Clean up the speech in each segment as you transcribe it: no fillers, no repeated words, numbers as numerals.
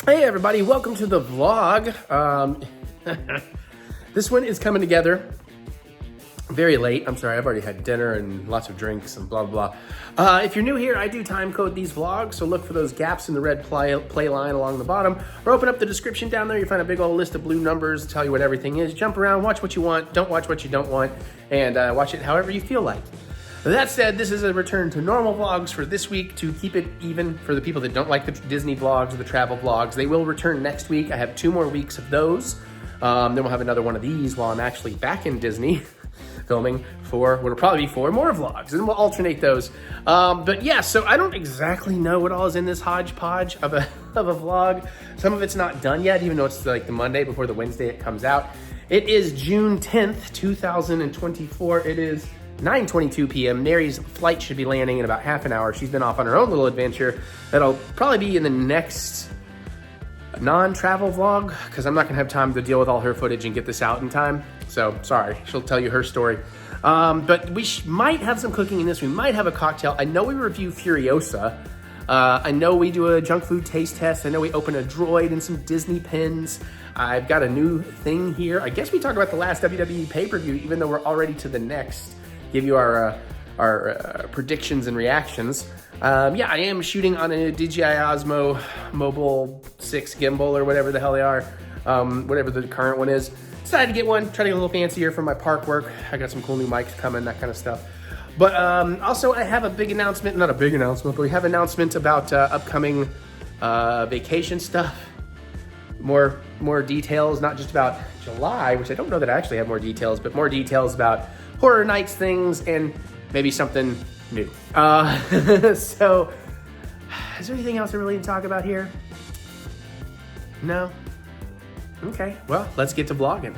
Hey everybody, welcome to the vlog. This one is coming together very late. I'm sorry, I've already had dinner and lots of drinks and blah, blah, blah. If you're new here, I do time code these vlogs, so look for those gaps in the red play line along the bottom, or open up the description down there. You find a big old list of blue numbers, tell you what everything is. Jump around, watch what you want, don't watch what you don't want, and watch it however you feel like. That said, this is a return to normal vlogs for this week to keep it even for the people that don't like the Disney vlogs or the travel vlogs. They will return next week. I have 2 more weeks of those. Then we'll have another one of these while I'm actually back in Disney filming for what'll probably be 4 more vlogs, and we'll alternate those. But yeah, so I don't exactly know what all is in this hodgepodge of a vlog. Some of it's not done yet, even though it's like the Monday before the Wednesday it comes out. It is June 10th, 2024. It is 9:22 p.m. Mary's flight should be landing in about half an hour. She's been off on her own little adventure. That'll probably be in the next non-travel vlog, because I'm not gonna have time to deal with all her footage and get this out in time. So sorry, she'll tell you her story. But we might have some cooking in this. We might have a cocktail. I know we review Furiosa. I know we do a junk food taste test. I know we open a droid and some Disney pins. I've got a new thing here. I guess we talked about the last WWE pay-per-view, even though we're already to the next. Give you our predictions and reactions. Yeah, I am shooting on a DJI Osmo Mobile 6 gimbal or whatever the hell they are, whatever the current one is. Decided to get one, try to get a little fancier for my park work. I got some cool new mics coming, that kind of stuff. But also I have a big announcement, not a big announcement, but we have an announcement about upcoming vacation stuff. More details, not just about July, which I don't know that I actually have more details, but more details about horror nights things and maybe something new. So, is there anything else I really need to talk about here? No? Okay, well, let's get to vlogging.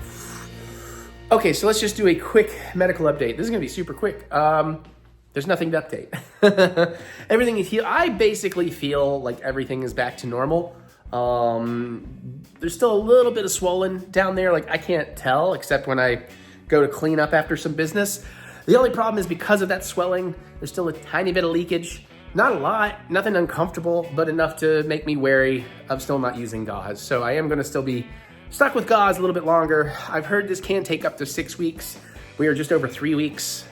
Okay, so let's just do a quick medical update. This is gonna be super quick. There's nothing to update. Everything is healed. I basically feel like everything is back to normal. There's still a little bit of swollen down there. Like I can't tell except when I go to clean up after some business. The only problem is because of that swelling, there's still a tiny bit of leakage. Not a lot, nothing uncomfortable, but enough to make me wary of still not using gauze. So I am gonna still be stuck with gauze a little bit longer. I've heard this can take up to 6 weeks. We are just over 3 weeks.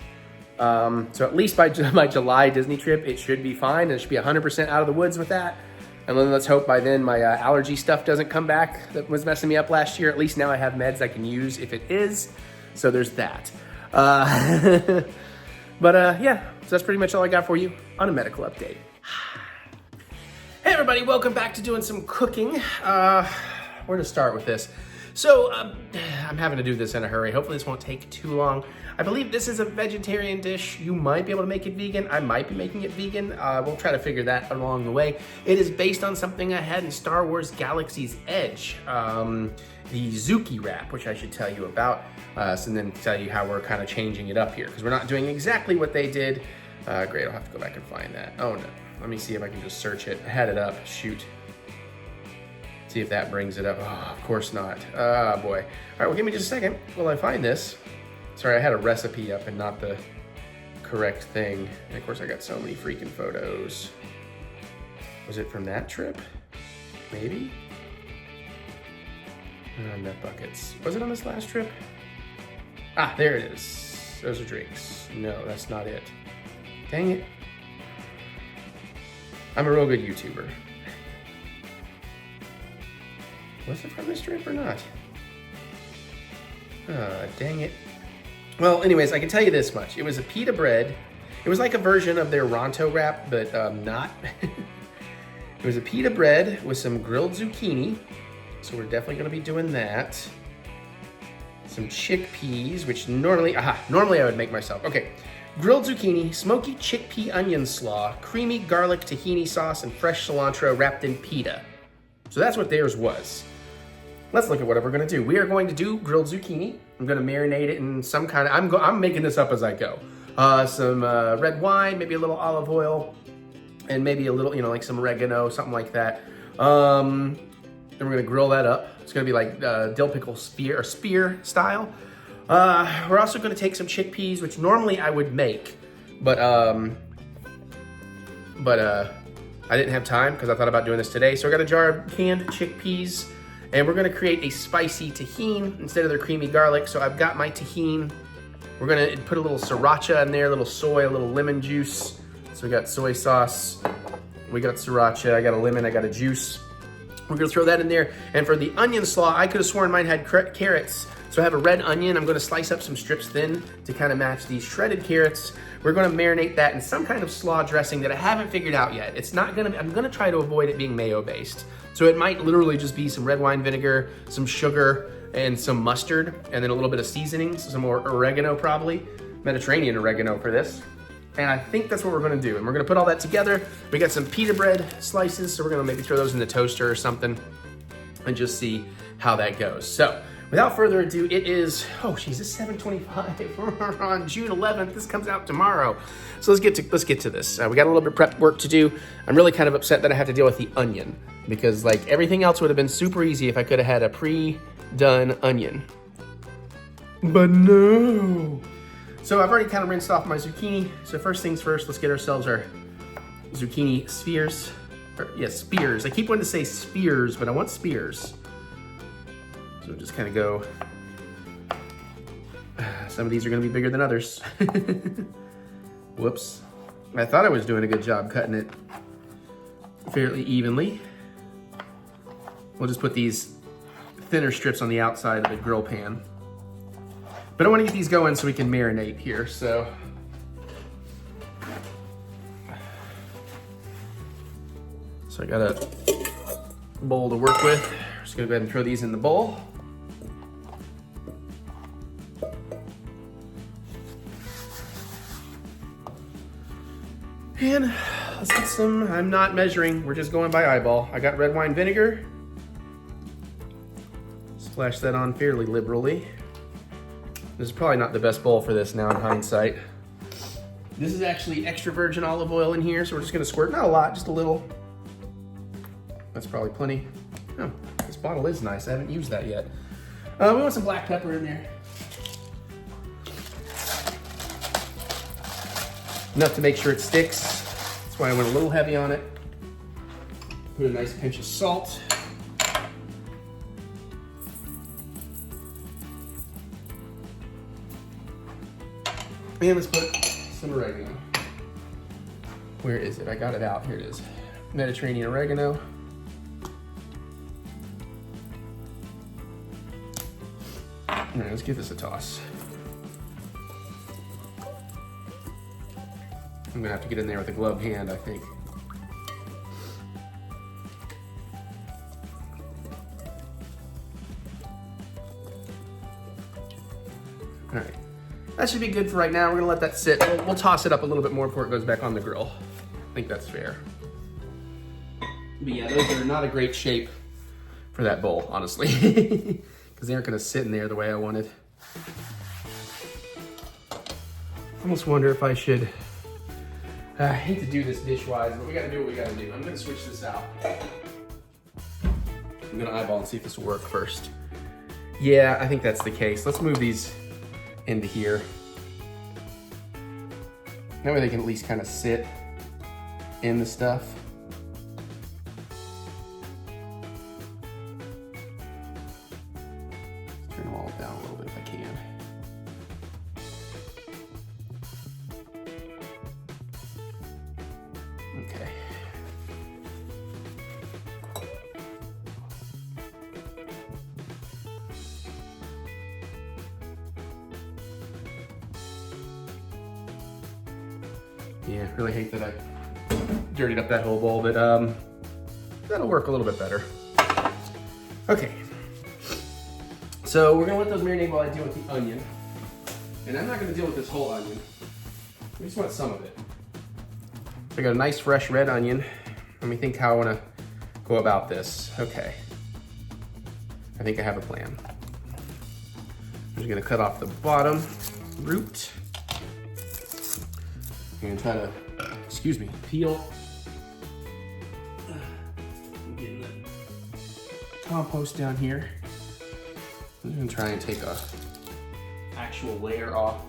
So at least by my July Disney trip, it should be fine. And it should be 100% out of the woods with that. And then let's hope by then my allergy stuff doesn't come back that was messing me up last year. At least now I have meds I can use if it is. So there's that. Yeah, so that's pretty much all I got for you on a medical update. Hey everybody, welcome back to doing some cooking. Where to start with this? So I'm having to do this in a hurry. Hopefully this won't take too long. I believe this is a vegetarian dish. You might be able to make it vegan. I might be making it vegan. We'll try to figure that along the way. It is based on something I had in Star Wars Galaxy's Edge. The Zuchii Wrap, which I should tell you about, and then tell you how we're kind of changing it up here, because we're not doing exactly what they did. Great, I'll have to go back and find that. Oh no, let me see if I can just search it. I had it up, shoot. See if that brings it up. Oh, of course not. Ah, boy. All right, well, give me just a second while I find this. Sorry, I had a recipe up and not the correct thing. And of course, I got so many freaking photos. Was it from that trip? Maybe? Nut buckets. Was it on this last trip? Ah, there it is. Those are drinks. No, that's not it. Dang it. I'm a real good YouTuber. Was it from this trip or not? Dang it. Well, anyways, I can tell you this much. It was a pita bread. It was like a version of their Ronto wrap, but not. It was a pita bread with some grilled zucchini. So we're definitely gonna be doing that. Some chickpeas, which normally I would make myself. Okay, grilled zucchini, smoky chickpea onion slaw, creamy garlic tahini sauce, and fresh cilantro wrapped in pita. So that's what theirs was. Let's look at what we're gonna do. We are going to do grilled zucchini. I'm gonna marinate it in some kind of, I'm making this up as I go. Some red wine, maybe a little olive oil, and maybe a little, like some oregano, something like that. Then we're gonna grill that up. It's gonna be like dill pickle spear style. We're also gonna take some chickpeas, which normally I would make, but I didn't have time because I thought about doing this today. So I got a jar of canned chickpeas, and we're gonna create a spicy tahini instead of their creamy garlic. So I've got my tahini. We're gonna put a little sriracha in there, a little soy, a little lemon juice. So we got soy sauce, we got sriracha, I got a lemon, I got a juice. We're gonna throw that in there. And for the onion slaw, I could have sworn mine had carrots. So I have a red onion. I'm gonna slice up some strips thin to kind of match these shredded carrots. We're gonna marinate that in some kind of slaw dressing that I haven't figured out yet. It's not gonna, I'm gonna try to avoid it being mayo based. So it might literally just be some red wine vinegar, some sugar, and some mustard, and then a little bit of seasonings, some more oregano probably, Mediterranean oregano for this. And I think that's what we're gonna do. And we're gonna put all that together. We got some pita bread slices, so we're gonna maybe throw those in the toaster or something and just see how that goes. So without further ado, it is, oh geez, it's 7:25 on June 11th. This comes out tomorrow. So let's get to this. We got a little bit of prep work to do. I'm really kind of upset that I have to deal with the onion because like everything else would have been super easy if I could have had a pre-done onion. But no. So I've already kind of rinsed off my zucchini. So first things first, let's get ourselves our zucchini spheres. Spears. I keep wanting to say spears, but I want spears. So just kind of go. Some of these are going to be bigger than others. Whoops. I thought I was doing a good job cutting it fairly evenly. We'll just put these thinner strips on the outside of the grill pan. But I want to get these going so we can marinate here, so. So I got a bowl to work with. Just gonna go ahead and throw these in the bowl. And let's get some, I'm not measuring, we're just going by eyeball. I got red wine vinegar. Splash that on fairly liberally. This is probably not the best bowl for this now in hindsight. This is actually extra virgin olive oil in here, so we're just gonna squirt, not a lot, just a little. That's probably plenty. Oh, this bottle is nice, I haven't used that yet. We want some black pepper in there. Enough to make sure it sticks. That's why I went a little heavy on it. Put a nice pinch of salt. And let's put some oregano. Where is it? I got it out. Here it is. Mediterranean oregano. All right, let's give this a toss. I'm gonna have to get in there with a gloved hand, I think. All right. That should be good for right now. We're gonna let that sit. We'll toss it up a little bit more before it goes back on the grill. I think that's fair. But yeah, those are not a great shape for that bowl, honestly. Because they aren't gonna sit in there the way I wanted. I almost wonder if I should, I hate to do this dish-wise, but we gotta do what we gotta do. I'm gonna switch this out. I'm gonna eyeball and see if this will work first. Yeah, I think that's the case. Let's move these into here. That way they can at least kind of sit in the stuff. Let's turn them all down a little bit if I can. Okay. Yeah, really hate that I dirtied up that whole bowl, but that'll work a little bit better. Okay, so we're gonna let those marinate while I deal with the onion. And I'm not gonna deal with this whole onion. I just want some of it. So I got a nice fresh red onion. Let me think how I wanna go about this. Okay, I think I have a plan. I'm just gonna cut off the bottom root. I'm gonna try to, excuse me, peel. I'm getting the compost down here. I'm gonna try and take a actual layer off.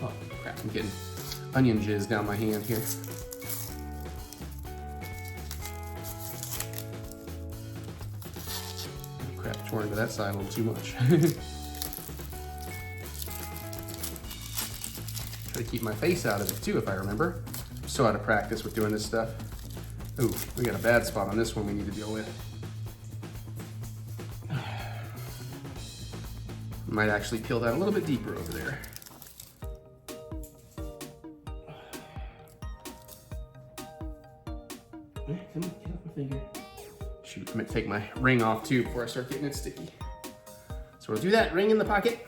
Oh crap, I'm getting onion jizz down my hand here. crap, tore into that side a little too much. Try to keep my face out of it too, if I remember. I'm so out of practice with doing this stuff. Ooh, we got a bad spot on this one we need to deal with. Might actually peel that a little bit deeper over there. Come on, get off my finger. Shoot, I'm gonna take my ring off too before I start getting it sticky. So we'll do that, ring in the pocket.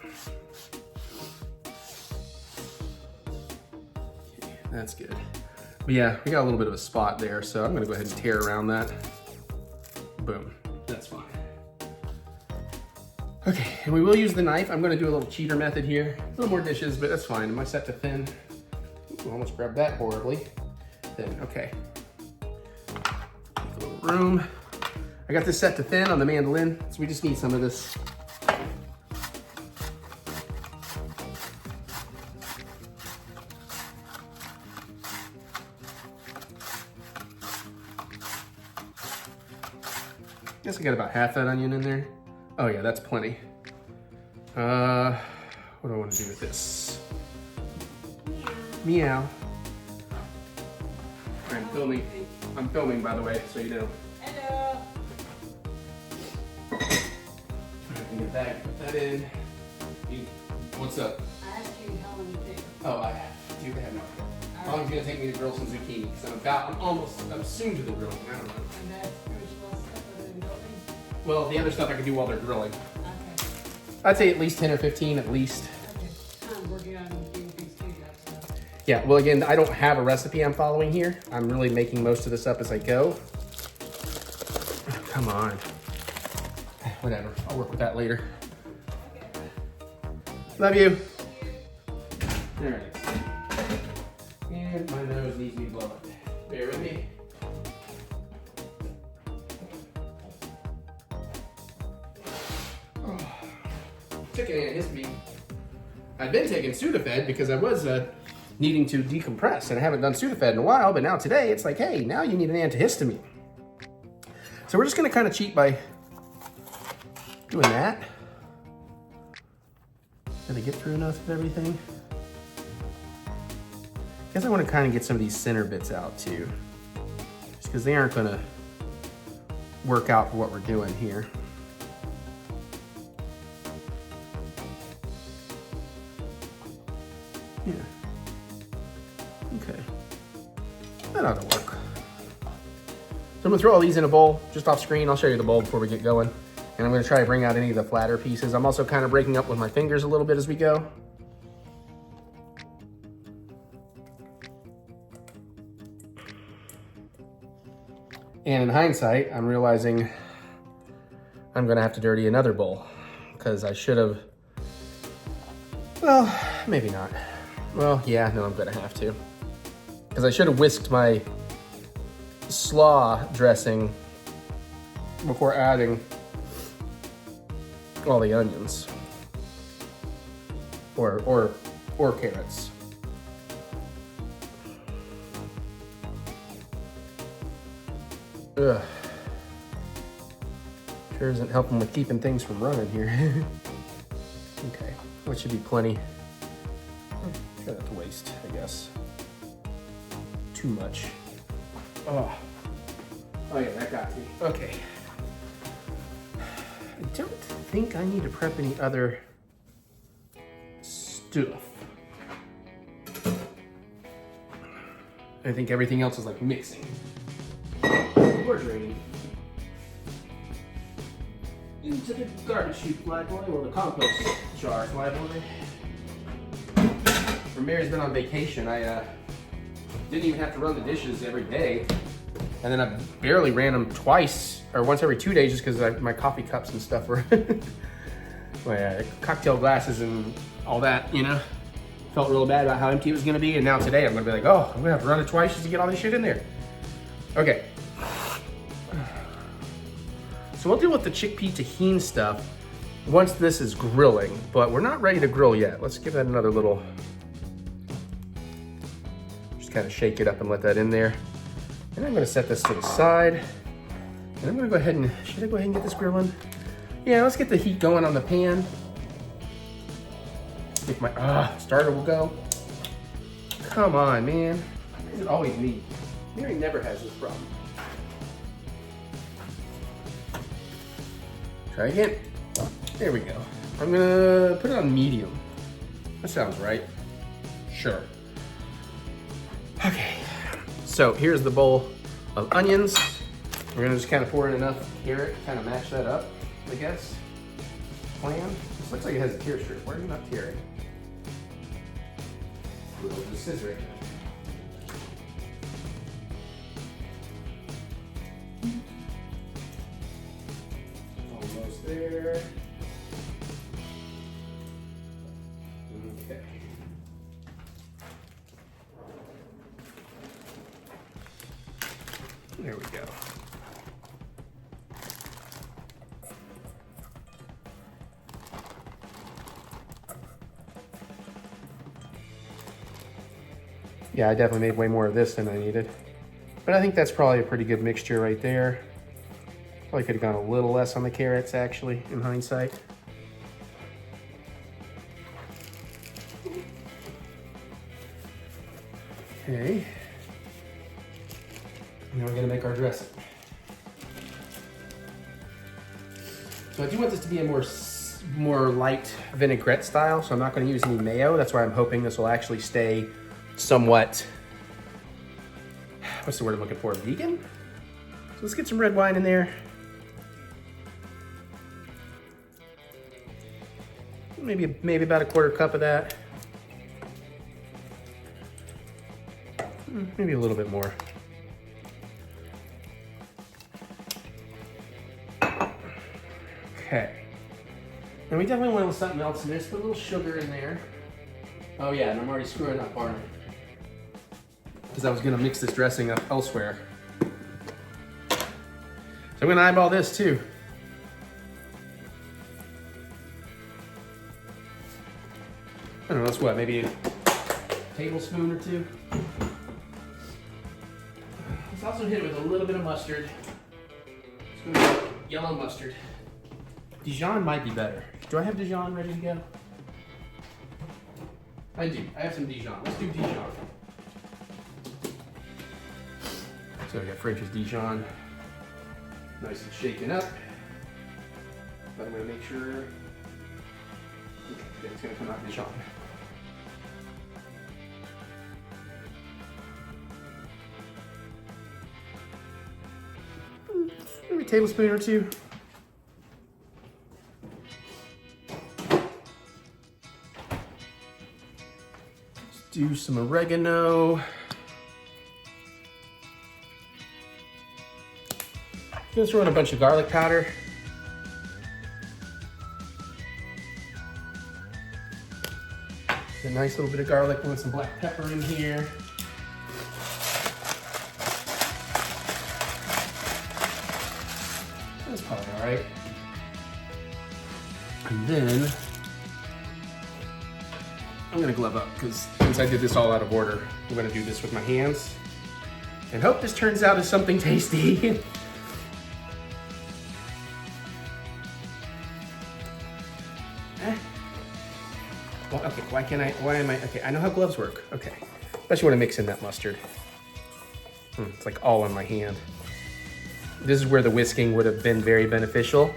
Okay, that's good. But yeah, we got a little bit of a spot there, so I'm gonna go ahead and tear around that. Boom, that's fine. Okay, and we will use the knife. I'm gonna do a little cheater method here. A little more dishes, but that's fine. Am I set to thin? Ooh, almost grabbed that horribly. Thin, okay. A little room. I got this set to thin on the mandolin, so we just need some of this. Guess I got about half that onion in there. Oh yeah, that's plenty. What do I want to do with this? Meow. I'm filming, by the way, so you know. Hello. I can get that, put that in. What's up? I asked you how long it takes. Oh, I do have no idea. How long is it gonna take me to grill some zucchini? Because I'm soon to the grilling. I don't know. And that's pretty much stuff other than building. Well, the other stuff I can do while they're grilling. Okay. I'd say at least 10 or 15 at least. Okay. I'm working on doing things too, so. Yeah, well again, I don't have a recipe I'm following here. I'm really making most of this up as I go. Come on. Whatever, I'll work with that later. Love you. All right. And my nose needs me blowing. Bear with me. Took an antihistamine. I've been taking Sudafed because I was needing to decompress, and I haven't done Sudafed in a while, but now today it's like, hey, now you need an antihistamine. So we're just gonna kind of cheat by doing that. Did I get through enough of everything? I guess I want to kind of get some of these center bits out too, just because they aren't gonna work out for what we're doing here. Yeah. Okay. That ought to work. So I'm gonna throw all these in a bowl, just off screen. I'll show you the bowl before we get going. And I'm gonna try to bring out any of the flatter pieces. I'm also kind of breaking up with my fingers a little bit as we go. And in hindsight, I'm realizing I'm gonna have to dirty another bowl because I should have, well, maybe not. Well, yeah, no, I'm gonna have to. Because I should have whisked my slaw dressing before adding all the onions or carrots. Ugh. Sure isn't helping with keeping things from running here. Okay, which should be plenty. Try not to waste, I guess. Too much. Oh yeah, that got me. Okay. I don't think I need to prep any other stuff. I think everything else is like mixing. We're draining. Into the garbage chute, fly boy, or the compost jar, fly boy. When Mary's been on vacation, I didn't even have to run the dishes every day. And then I barely ran them twice, or once every 2 days, just because my coffee cups and stuff were, my cocktail glasses and all that, you know. Felt real bad about how empty it was gonna be, and now today I'm gonna be like, oh, I'm gonna have to run it twice just to get all this shit in there. Okay. So we'll deal with the chickpea tahini stuff once this is grilling, but we're not ready to grill yet. Let's give that another little, just kind of shake it up and let that in there. And I'm gonna set this to the side. And I'm gonna go ahead and, should I go ahead and get this grilling? Yeah, let's get the heat going on the pan. If my starter will go. Come on, man. Why is it always me? Mary never has this problem. Try again. There we go. I'm gonna put it on medium. That sounds right. Sure. Okay. So here's the bowl of onions. We're gonna just kind of pour in enough carrot, kind of mash that up, I guess. Plan. This looks like it has a tear strip. Why are you not tearing? With the scissor. Almost there. Okay. There we go. Yeah, I definitely made way more of this than I needed. But I think that's probably a pretty good mixture right there. Probably could have gone a little less on the carrots, actually, in hindsight. Okay. Now we're gonna make our dressing. So I do want this to be a more light vinaigrette style, so I'm not gonna use any mayo. That's why I'm hoping this will actually stay somewhat, what's the word I'm looking for, vegan? So let's get some red wine in there. Maybe about a quarter cup of that. Maybe a little bit more. Okay. And we definitely want something else in this. Put a little sugar in there. Oh yeah, and I'm already screwing up, aren't I? Because I was gonna mix this dressing up elsewhere. So I'm gonna eyeball this too. I don't know, that's what, maybe a tablespoon or two? Let's also hit it with a little bit of mustard. It's gonna be yellow mustard. Dijon might be better. Do I have Dijon ready to go? I do. I have some Dijon. Let's do Dijon. So we got French's Dijon. Nice and shaken up. But I'm gonna make sure it's gonna come out Dijon. Maybe a tablespoon or two. Let's do some oregano. Just throw in a bunch of garlic powder. A nice little bit of garlic with some black pepper in here. That's probably all right. And then I'm gonna glove up because since I did this all out of order, I'm gonna do this with my hands and hope this turns out as something tasty. Well, okay, okay, I know how gloves work. Okay, especially when I mix in that mustard. It's like all on my hand. This is where the whisking would have been very beneficial.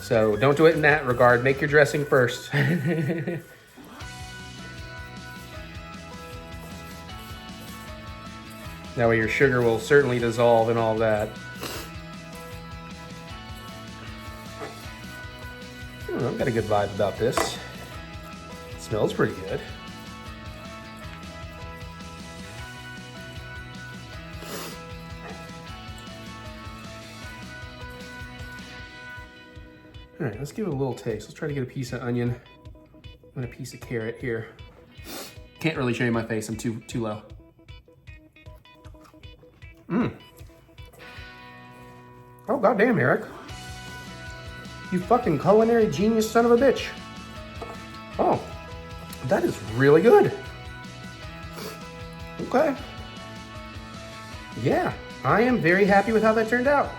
So don't do it in that regard. Make your dressing first. That way your sugar will certainly dissolve and all that. I don't know, I've got a good vibe about this. It smells pretty good. All right, let's give it a little taste. Let's try to get a piece of onion and a piece of carrot here. Can't really show you my face, I'm too low. Oh, goddamn, Eric. You fucking culinary genius son of a bitch. Oh, that is really good. Okay. Yeah, I am very happy with how that turned out.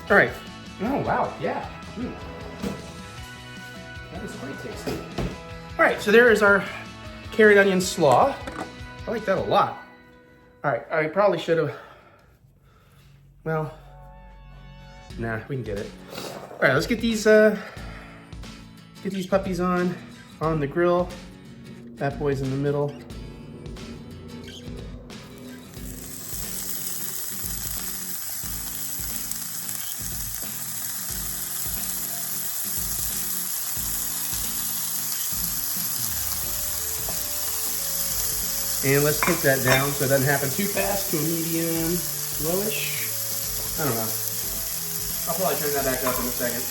All right. Oh, wow, yeah. That is quite tasty. All right, so there is our carrot onion slaw. I like that a lot. All right, I probably should have, well, nah, we can get it. All right, let's get these puppies on the grill. That boy's in the middle. And let's take that down so it doesn't happen too fast to a medium, lowish. I don't know. I'll probably turn that back up in a second.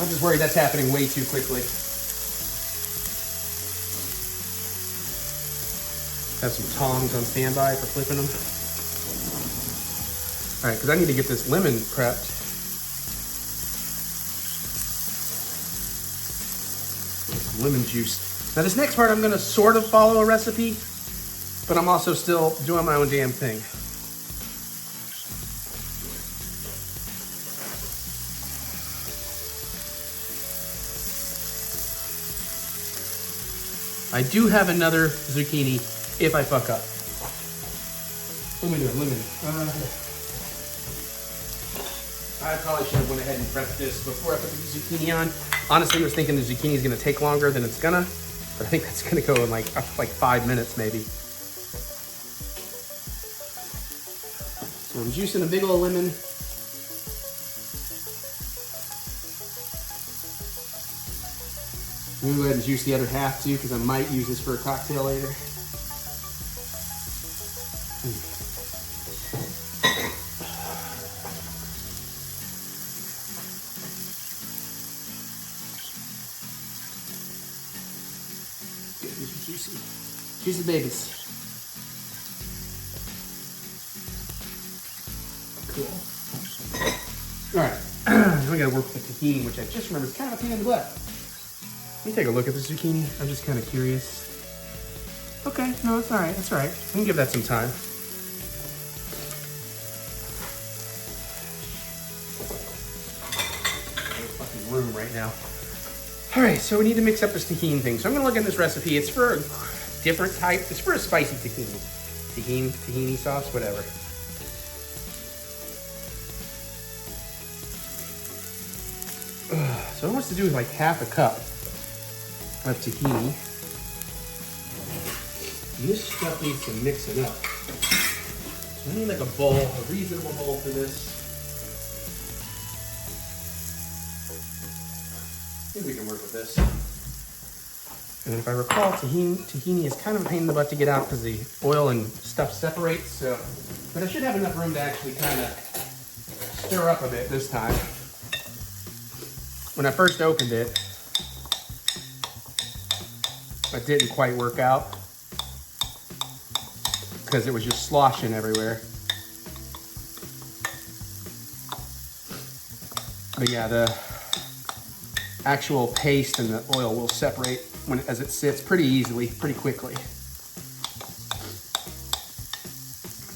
I'm just worried that's happening way too quickly. Have some tongs on standby for flipping them. All right, because I need to get this lemon prepped. Some lemon juice. Now this next part I'm gonna sort of follow a recipe, but I'm also still doing my own damn thing. I do have another zucchini if I fuck up. What am I doing? Lemon. I probably should have went ahead and prepped this before I put the zucchini on. Honestly, I was thinking the zucchini is gonna take longer than it's gonna, but I think that's gonna go in like 5 minutes maybe. So I'm juicing a big old lemon. I'm gonna go ahead and juice the other half too, because I might use this for a cocktail later. These are juicy. Juicy babies. Cool. All right, we gotta work with the tahini, which I just remember is kind of a pain in the butt. Let me take a look at the zucchini. I'm just kind of curious. Okay, no, it's all right. It's all right. We can give that some time. No fucking room right now. All right, so we need to mix up this tahini thing. So I'm gonna look at this recipe. It's for a different type. It's for a spicy tahini. Tahini sauce, whatever. So it wants to do with like half a cup of tahini. And this stuff needs to mix it up. So I need like a bowl, a reasonable bowl for this. Maybe we can work with this. And if I recall, tahini is kind of a pain in the butt to get out because the oil and stuff separates. So, but I should have enough room to actually kind of stir up a bit this time. When I first opened it didn't quite work out because it was just sloshing everywhere. But yeah, the actual paste and the oil will separate as it sits pretty easily, pretty quickly.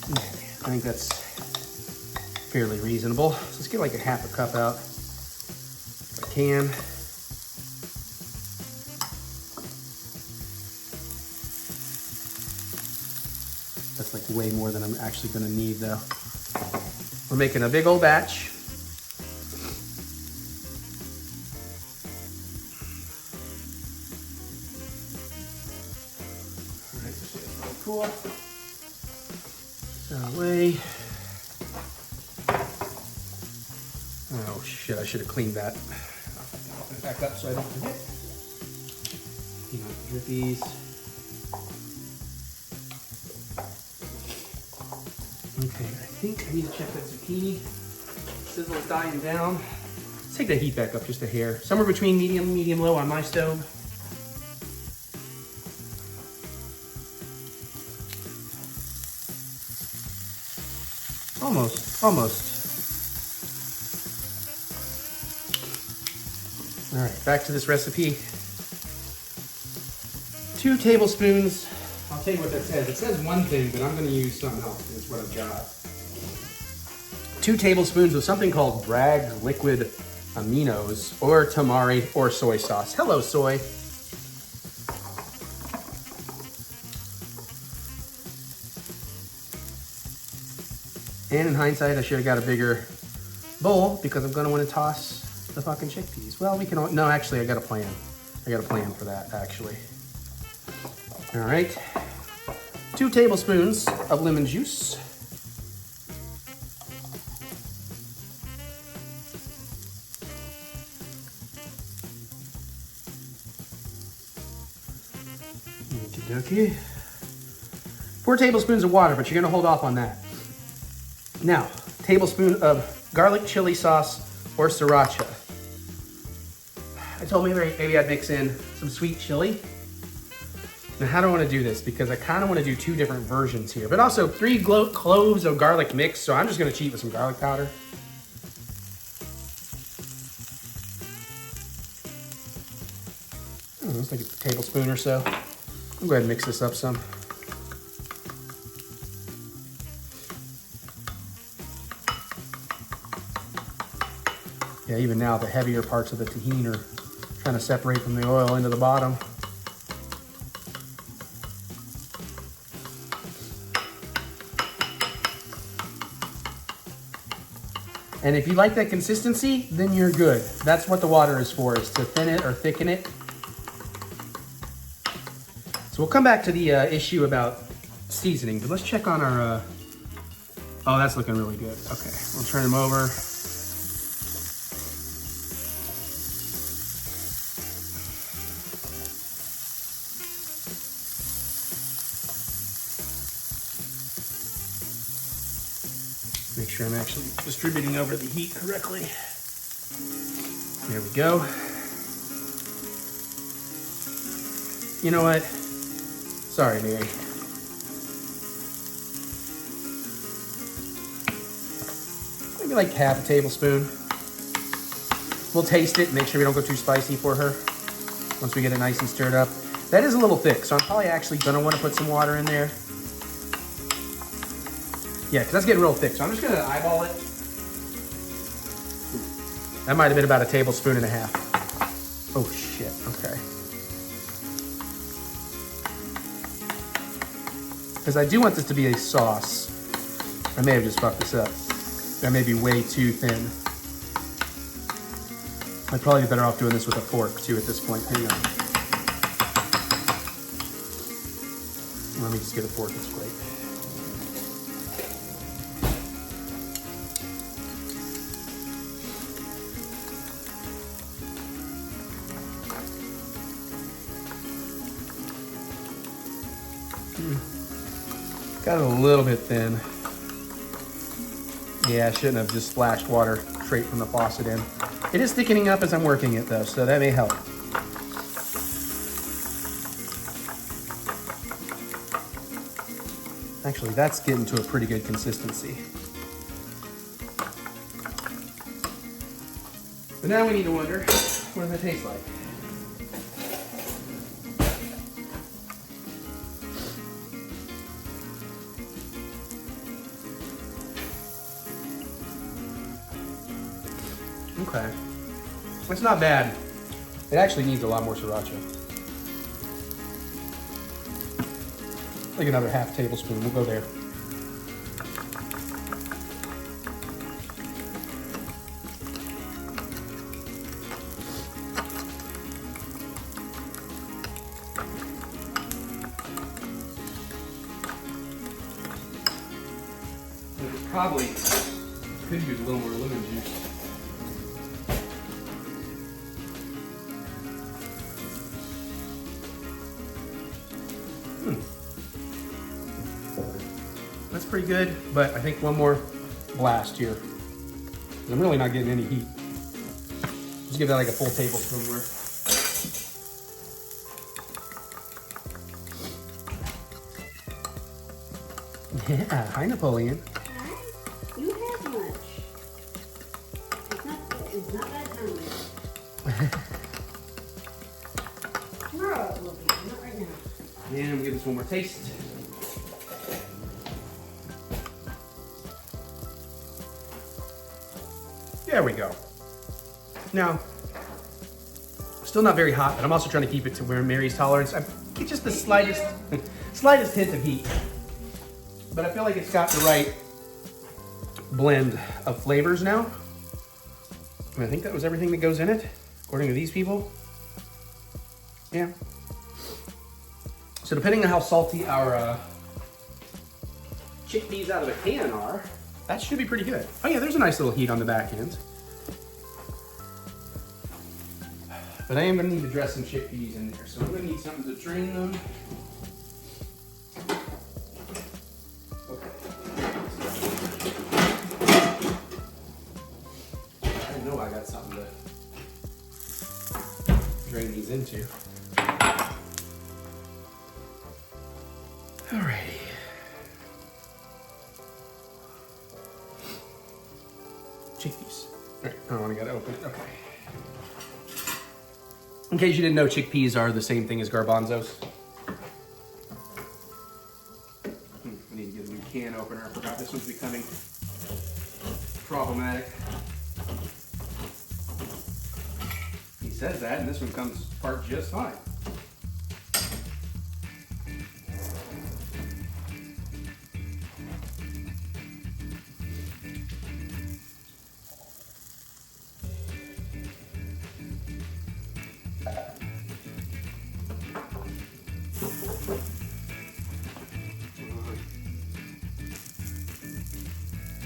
I think that's fairly reasonable. So let's get like a half a cup out if I can. That's like way more than I'm actually gonna need though. We're making a big old batch. All right, this is really cool. That away. Oh shit, I should have cleaned that. I'll open it back up so I don't forget. You know, drippies. Okay, I think I need to check that zucchini. Sizzle's dying down. Let's take the heat back up just a hair. Somewhere between medium low on my stove. Almost. All right, back to this recipe. 2 tablespoons. I'll tell you what that says. It says one thing, but I'm going to use something else. That's what I've got. 2 tablespoons of something called Bragg's liquid aminos, or tamari, or soy sauce. Hello, soy. And in hindsight, I should have got a bigger bowl because I'm going to want to toss the fucking chickpeas. Well, we can, no, actually, I got a plan. I got a plan for that, actually. All right. 2 tablespoons of lemon juice. Okie dokie. 4 tablespoons of water, but you're gonna hold off on that. Now, tablespoon of garlic chili sauce or sriracha. I told me maybe I'd mix in some sweet chili. Now, how do I want to do this? Because I kind of want to do 2 different versions here, but also 3 cloves of garlic mix. So I'm just going to cheat with some garlic powder. It's like a tablespoon or so. I'll go ahead and mix this up some. Yeah, even now the heavier parts of the tahini are trying to separate from the oil into the bottom. And if you like that consistency, then you're good. That's what the water is for, is to thin it or thicken it. So we'll come back to the issue about seasoning, but let's check on our, oh, that's looking really good. Okay, we'll turn them over. Make sure I'm actually distributing over the heat correctly. There we go. You know what? Sorry, Mary. Maybe like half a tablespoon. We'll taste it and make sure we don't go too spicy for her once we get it nice and stirred up. That is a little thick, so I'm probably actually gonna want to put some water in there. Yeah, because that's getting real thick, so I'm just gonna eyeball it. That might have been about a tablespoon and a half. Oh shit, okay. Because I do want this to be a sauce. I may have just fucked this up. That may be way too thin. I'd probably be better off doing this with a fork too at this point. Hang on. Let me just get a fork, it's great. Got it a little bit thin. Yeah, I shouldn't have just splashed water straight from the faucet in. It is thickening up as I'm working it though, so that may help. Actually, that's getting to a pretty good consistency. But now we need to wonder, what does that taste like? Okay, it's not bad. It actually needs a lot more sriracha. Like another half tablespoon, we'll go there. Probably could use a little more lemon juice. That's pretty good, but I think one more blast here. I'm really not getting any heat. Just give that like a full tablespoon worth. Yeah, hi Napoleon. Hi. You have lunch. It's not that hungry. Tomorrow it will be, not right now. And I'm gonna give this one more taste. There we go. Now, still not very hot, but I'm also trying to keep it to where Mary's tolerance. I get just the slightest, slightest hint of heat. But I feel like it's got the right blend of flavors now. And I think that was everything that goes in it, according to these people. Yeah. So depending on how salty our chickpeas out of the can are, that should be pretty good. Oh yeah, there's a nice little heat on the back end. But I am gonna need to dress some chickpeas in there, so I'm gonna need something to drain them. Okay. I know I got something to drain these into. Alrighty. Chickpeas. Alright, I gotta open it. Okay. In case you didn't know, chickpeas are the same thing as garbanzos. I need to get a new can opener. I forgot this one's becoming problematic. He says that, and this one comes apart just fine.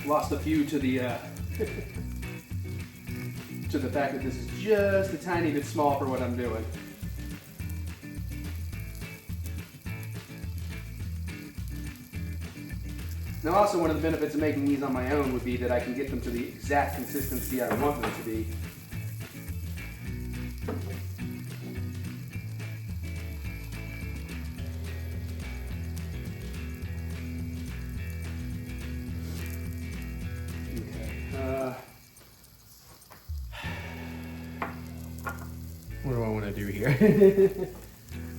Lost a few to the to the fact that this is just a tiny bit small for what I'm doing. Now also one of the benefits of making these on my own would be that I can get them to the exact consistency I want them to be. What do I want to do here?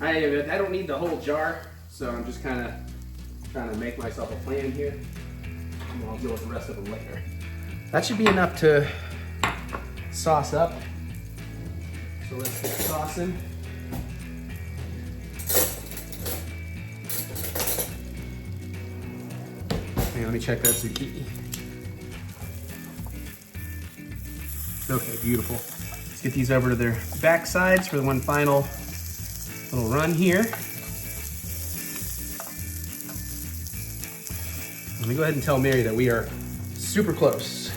I don't need the whole jar, so I'm just kind of trying to make myself a plan here. And I'll deal with the rest of them later. That should be enough to sauce up. So let's get saucing. Okay, let me check that zucchini. Okay, beautiful. Let's get these over to their back sides for the one final little run here. Let me go ahead and tell Mary that we are super close,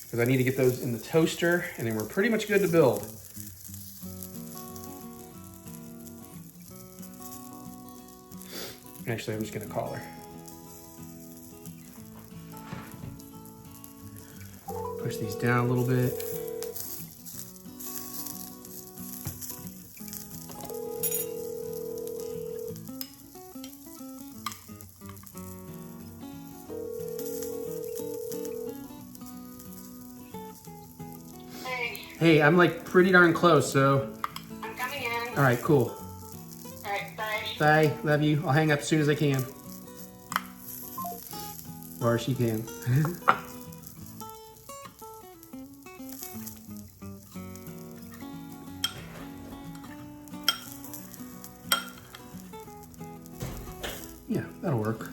because I need to get those in the toaster and then we're pretty much good to build. Actually, I'm just gonna call her. Push these down a little bit. Hey, I'm like pretty darn close, so. I'm coming in. All right, cool. All right, bye. Bye, love you. I'll hang up as soon as I can. Or she can. Yeah, that'll work.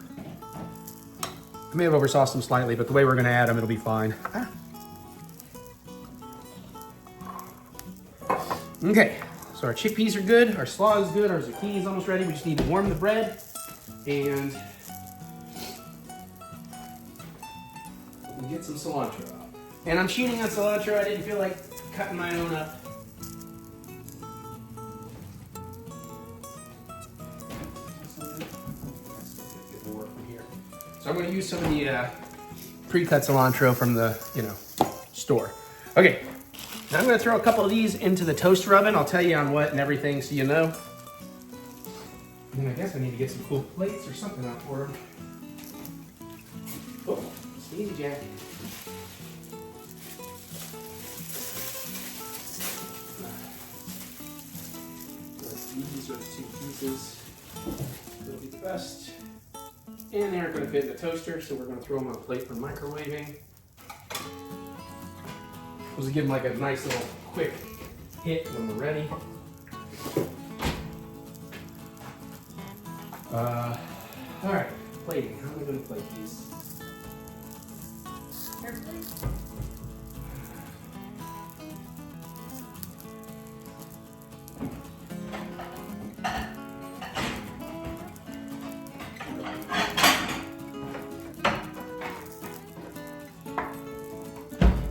I may have oversauced them slightly, but the way we're gonna add them, it'll be fine. Ah. Okay, so our chickpeas are good, our slaw is good, our zucchini is almost ready. We just need to warm the bread and we'll get some cilantro out. And I'm cheating on cilantro. I didn't feel like cutting my own up. So I'm going to use some of the pre-cut cilantro from the, store. Okay. Now I'm going to throw a couple of these into the toaster oven. I'll tell you on what and everything so you know. And then I guess I need to get some cool plates or something out for them. Oh, sneezy Jack. These are the two pieces. That'll be the best. And they aren't going to fit in the toaster, so we're going to throw them on a plate for microwaving. We'll just give them like a nice little quick hit when we're ready. All right, plating. How am I going to plate these? Carefully.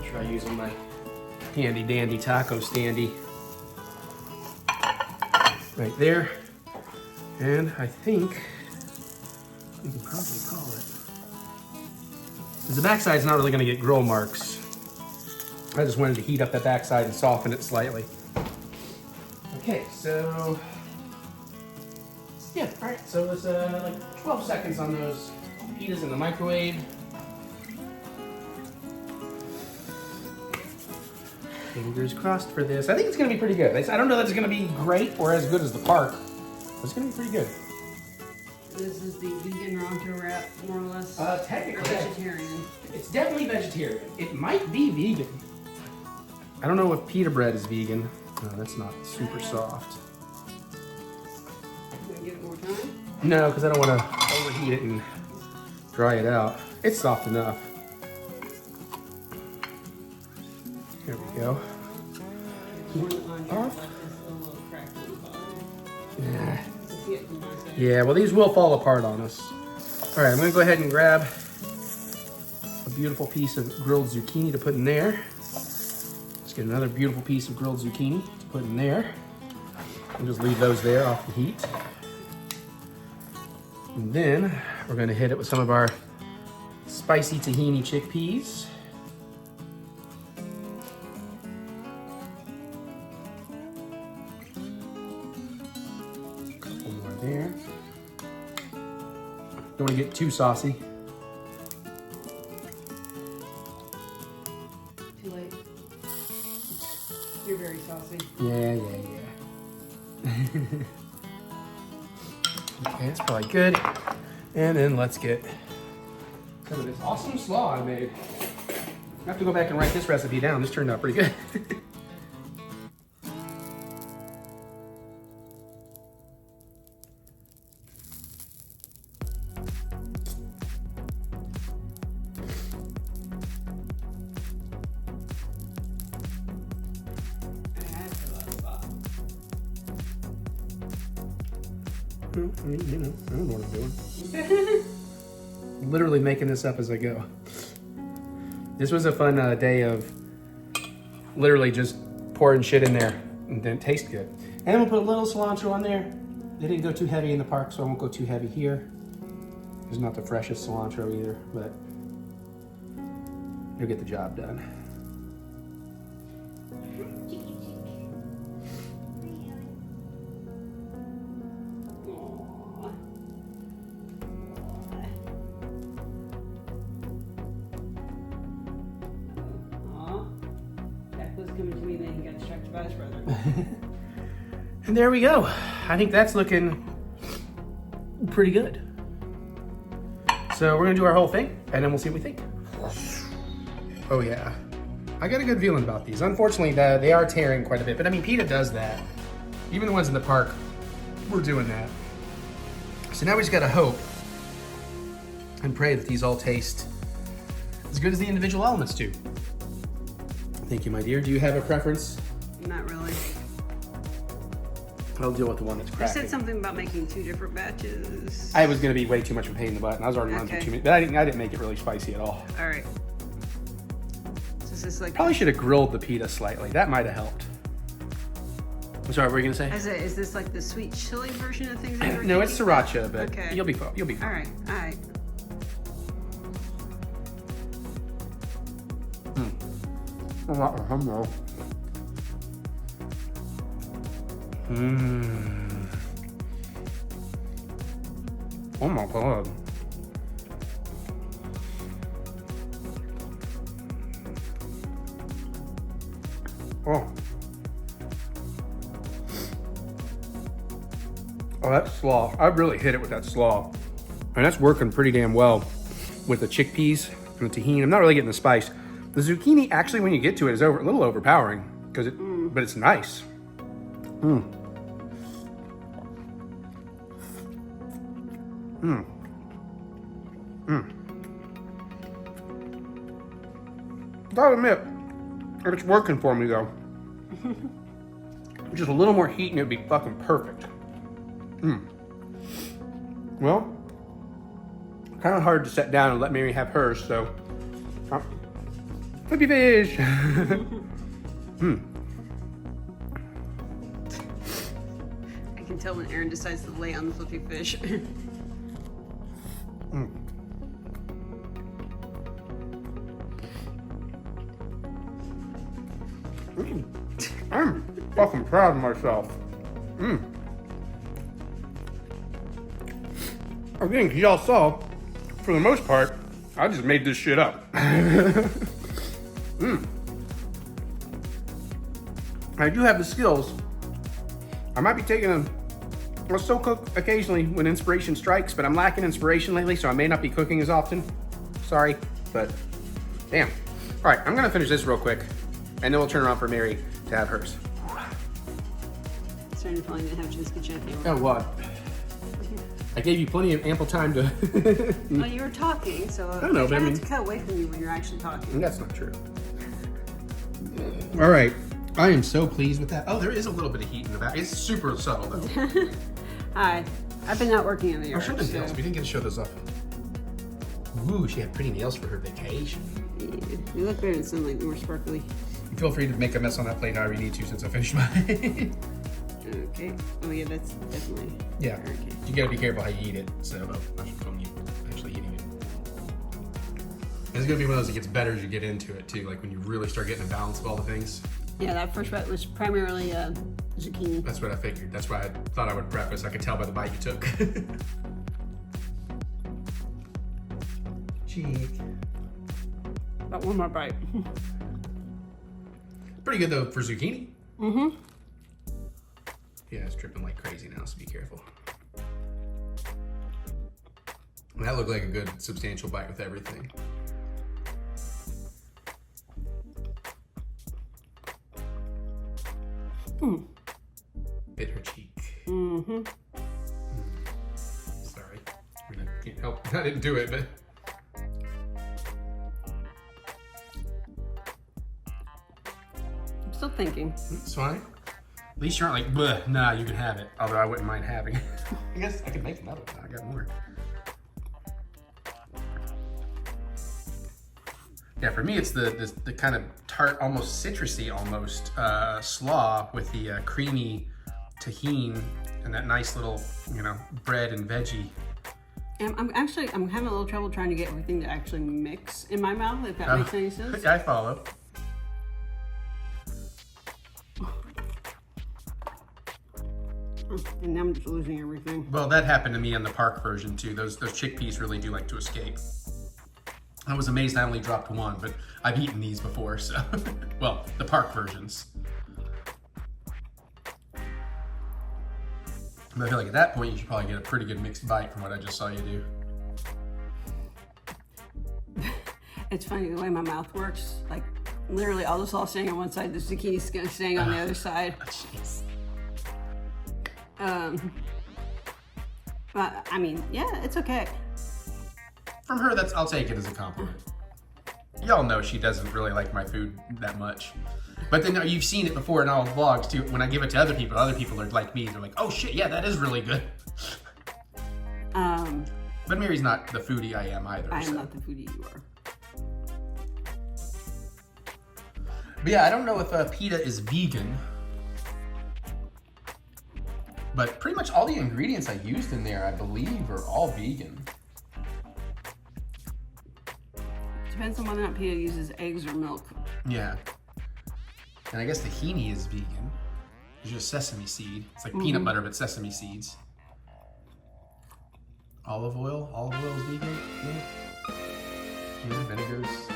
Try using my handy dandy taco standy right there. And I think you can probably call it. Because the backside's not really going to get grill marks. I just wanted to heat up that backside and soften it slightly. Okay, so yeah, all right. So it's like 12 seconds on those pitas in the microwave. Fingers crossed for this. I think it's going to be pretty good. I don't know that it's going to be great or as good as the park, but it's going to be pretty good. This is the vegan Rancho wrap, more or less. Technically, or vegetarian. it's definitely vegetarian. It might be vegan. I don't know if pita bread is vegan. No, that's not super soft. You gonna give it more time? No, because I don't want to overheat it and dry it out. It's soft enough. There we go. One on here, Off. like this, a little crack on the bottom. Yeah. To see it from my side. Yeah, well, these will fall apart on us. All right, I'm gonna go ahead and grab a beautiful piece of grilled zucchini to put in there. Let's get another beautiful piece of grilled zucchini to put in there. And just leave those there off the heat. And then we're gonna hit it with some of our spicy tahini chickpeas. Couple more there. Don't want to get too saucy. Too late. You're very saucy. Yeah. Okay, it's probably good. And then let's get some of this awesome slaw I made. I have to go back and write this recipe down. This turned out pretty good. I had to love sauce. You know, I don't know what I'm doing. Literally making this up as I go. This was a fun day of literally just pouring shit in there and then taste good. And we'll put a little cilantro on there. They didn't go too heavy in the park, so I won't go too heavy here. It's not the freshest cilantro either, but you'll get the job done. Aw. Jack was coming to me, then he got distracted by his brother. And there we go. I think that's looking pretty good. So we're gonna do our whole thing and then we'll see what we think. Oh yeah. I got a good feeling about these. Unfortunately, they are tearing quite a bit, but I mean, PETA does that. Even the ones in the park, we're doing that. So now we just gotta hope and pray that these all taste as good as the individual elements do. Thank you, my dear. Do you have a preference? Not really. I'll deal with the one that's You cracking. said something about making 2 different batches. I was gonna be way too much of a pain in the butt, and I was already running through Okay. 2 minutes. But I didn't make it really spicy at all. All right. So this is like. Probably should have grilled the pita slightly. That might have helped. I'm sorry, what were you gonna say? Is this like the sweet chili version of things? That you were No, it's thinking? sriracha, but Okay. you'll be fine. You'll be fine. All right. All right. Oh my god. Oh. Oh, that's slaw. I really hit it with that slaw. And that's working pretty damn well with the chickpeas and the tahini. I'm not really getting the spice, The zucchini, actually, when you get to it, is a little overpowering, but it's nice. Gotta admit, it's working for me though. Just a little more heat and it'd be fucking perfect. Well, kind of hard to set down and let Mary have hers, so. Flippy fish! I can tell when Aaron decides to lay on the flippy fish. I'm fucking proud of myself. Again, 'cause y'all saw, for the most part, I just made this shit up. I do have the skills. I might be taking I'll still cook occasionally when inspiration strikes, but I'm lacking inspiration lately, so I may not be cooking as often. Sorry, but damn. All right, I'm gonna finish this real quick, and then we'll turn around for Mary to have hers. Sorry, you probably didn't have Jim's kitchen at the Oh, what? I gave you plenty of ample time to. Well, you were talking, so I know, but I try mean- not to cut away from you when you're actually talking. That's not true. All right, I am so pleased with that. Oh, there is a little bit of heat in the back. It's super subtle though. Hi, I've been out working in the Oh, yard. show the so- nails. We didn't get to show those off. Ooh, she had pretty nails for her vacation. Yeah, you look better in sunlight, more sparkly. Feel free to make a mess on that plate however you need to since I finished mine. Okay. Oh yeah, that's definitely. Yeah, Okay. you gotta be careful how you eat it. So, I should film you actually eating it. It's gonna be one of those that gets better as you get into it too, like when you really start getting a balance of all the things. Yeah, that first bite was primarily zucchini. That's what I figured. That's why I thought I would preface. I could tell by the bite you took. Cheek. About one more bite. Pretty good though for zucchini. Mm-hmm. Yeah, it's dripping like crazy now, so be careful. That looked like a good substantial bite with everything. Bit her cheek. Mm-hmm. Sorry. I mean, I can't help. I didn't do it, but. I'm still thinking. It's fine. At least you aren't like, bleh, nah, you can have it. Although I wouldn't mind having it. I guess I could make another one. I got more. Yeah, for me, it's the kind of tart, almost citrusy, almost slaw with the creamy tahini and that nice little, bread and veggie. And I'm having a little trouble trying to get everything to actually mix in my mouth, if that makes any sense. I follow. And now I'm just losing everything. Well, that happened to me on the park version too. Those chickpeas really do like to escape. I was amazed I only dropped one, but I've eaten these before, so. Well, the park versions. But I feel like at that point, you should probably get a pretty good mixed bite from what I just saw you do. It's funny the way my mouth works. Like, literally all the sauce staying on one side, the zucchini staying on the other side. Jeez. But, I mean, yeah, it's okay. From her, I'll take it as a compliment. Y'all know she doesn't really like my food that much. But then you've seen it before in all the vlogs too. When I give it to other people are like me. They're like, oh shit, yeah, that is really good. But Mary's not the foodie I am either. I am not the foodie you are. But yeah, I don't know if pita is vegan. But pretty much all the ingredients I used in there, I believe, are all vegan. Depends on whether or not pita uses eggs or milk. Yeah. And I guess tahini is vegan. It's just sesame seed. It's like peanut butter, but sesame seeds. Olive oil is vegan. Yeah. Yeah, vinegars.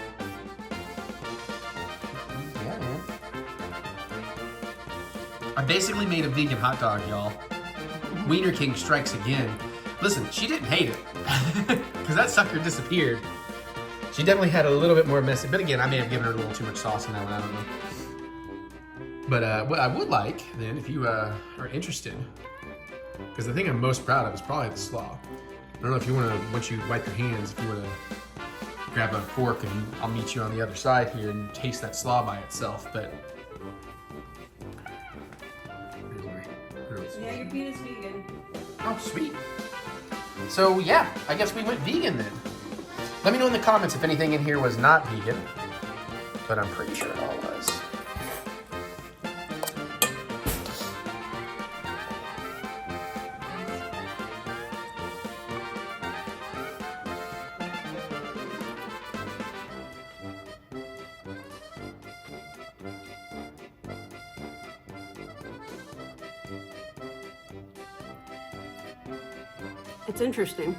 Yeah, man. I basically made a vegan hot dog, y'all. Wiener King strikes again. Listen, she didn't hate it. Because that sucker disappeared. She definitely had a little bit more messy, but again, I may have given her a little too much sauce in that one, I don't know. But what I would like, then, if you are interested, because the thing I'm most proud of is probably the slaw. I don't know if you want to, once you wipe your hands, if you want to grab a fork and I'll meet you on the other side here and taste that slaw by itself, but... Yeah, your peanut's vegan. Oh, sweet. So yeah, I guess we went vegan then. Let me know in the comments if anything in here was not vegan, but I'm pretty sure it all was. It's interesting.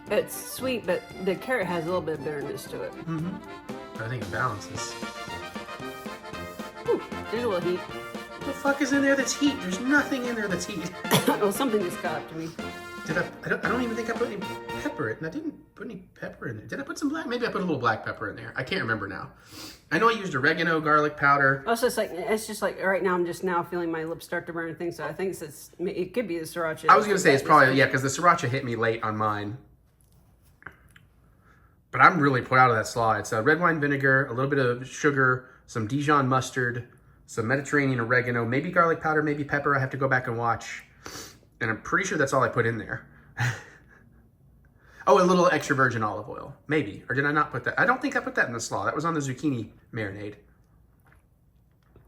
It's sweet, but the carrot has a little bit of bitterness to it. Mm-hmm. I think it balances. Ooh, there's a little heat. What the fuck is in there that's heat? There's nothing in there that's heat. Oh, something just got up to me. Did I don't even think I put any pepper in. I didn't put any pepper in there. Did I put some black? Maybe I put a little black pepper in there. I can't remember now. I know I used oregano, garlic powder. Oh, so it's just like right now I'm just now feeling my lips start to burn and things. So I think it could be the sriracha. I was gonna say it's probably, yeah, because the sriracha hit me late on mine. But I'm really put out of that slaw. It's red wine vinegar, a little bit of sugar, some Dijon mustard, some Mediterranean oregano, maybe garlic powder, maybe pepper. I have to go back and watch. And I'm pretty sure that's all I put in there. Oh, a little extra virgin olive oil. Maybe. Or did I not put that? I don't think I put that in the slaw. That was on the zucchini marinade.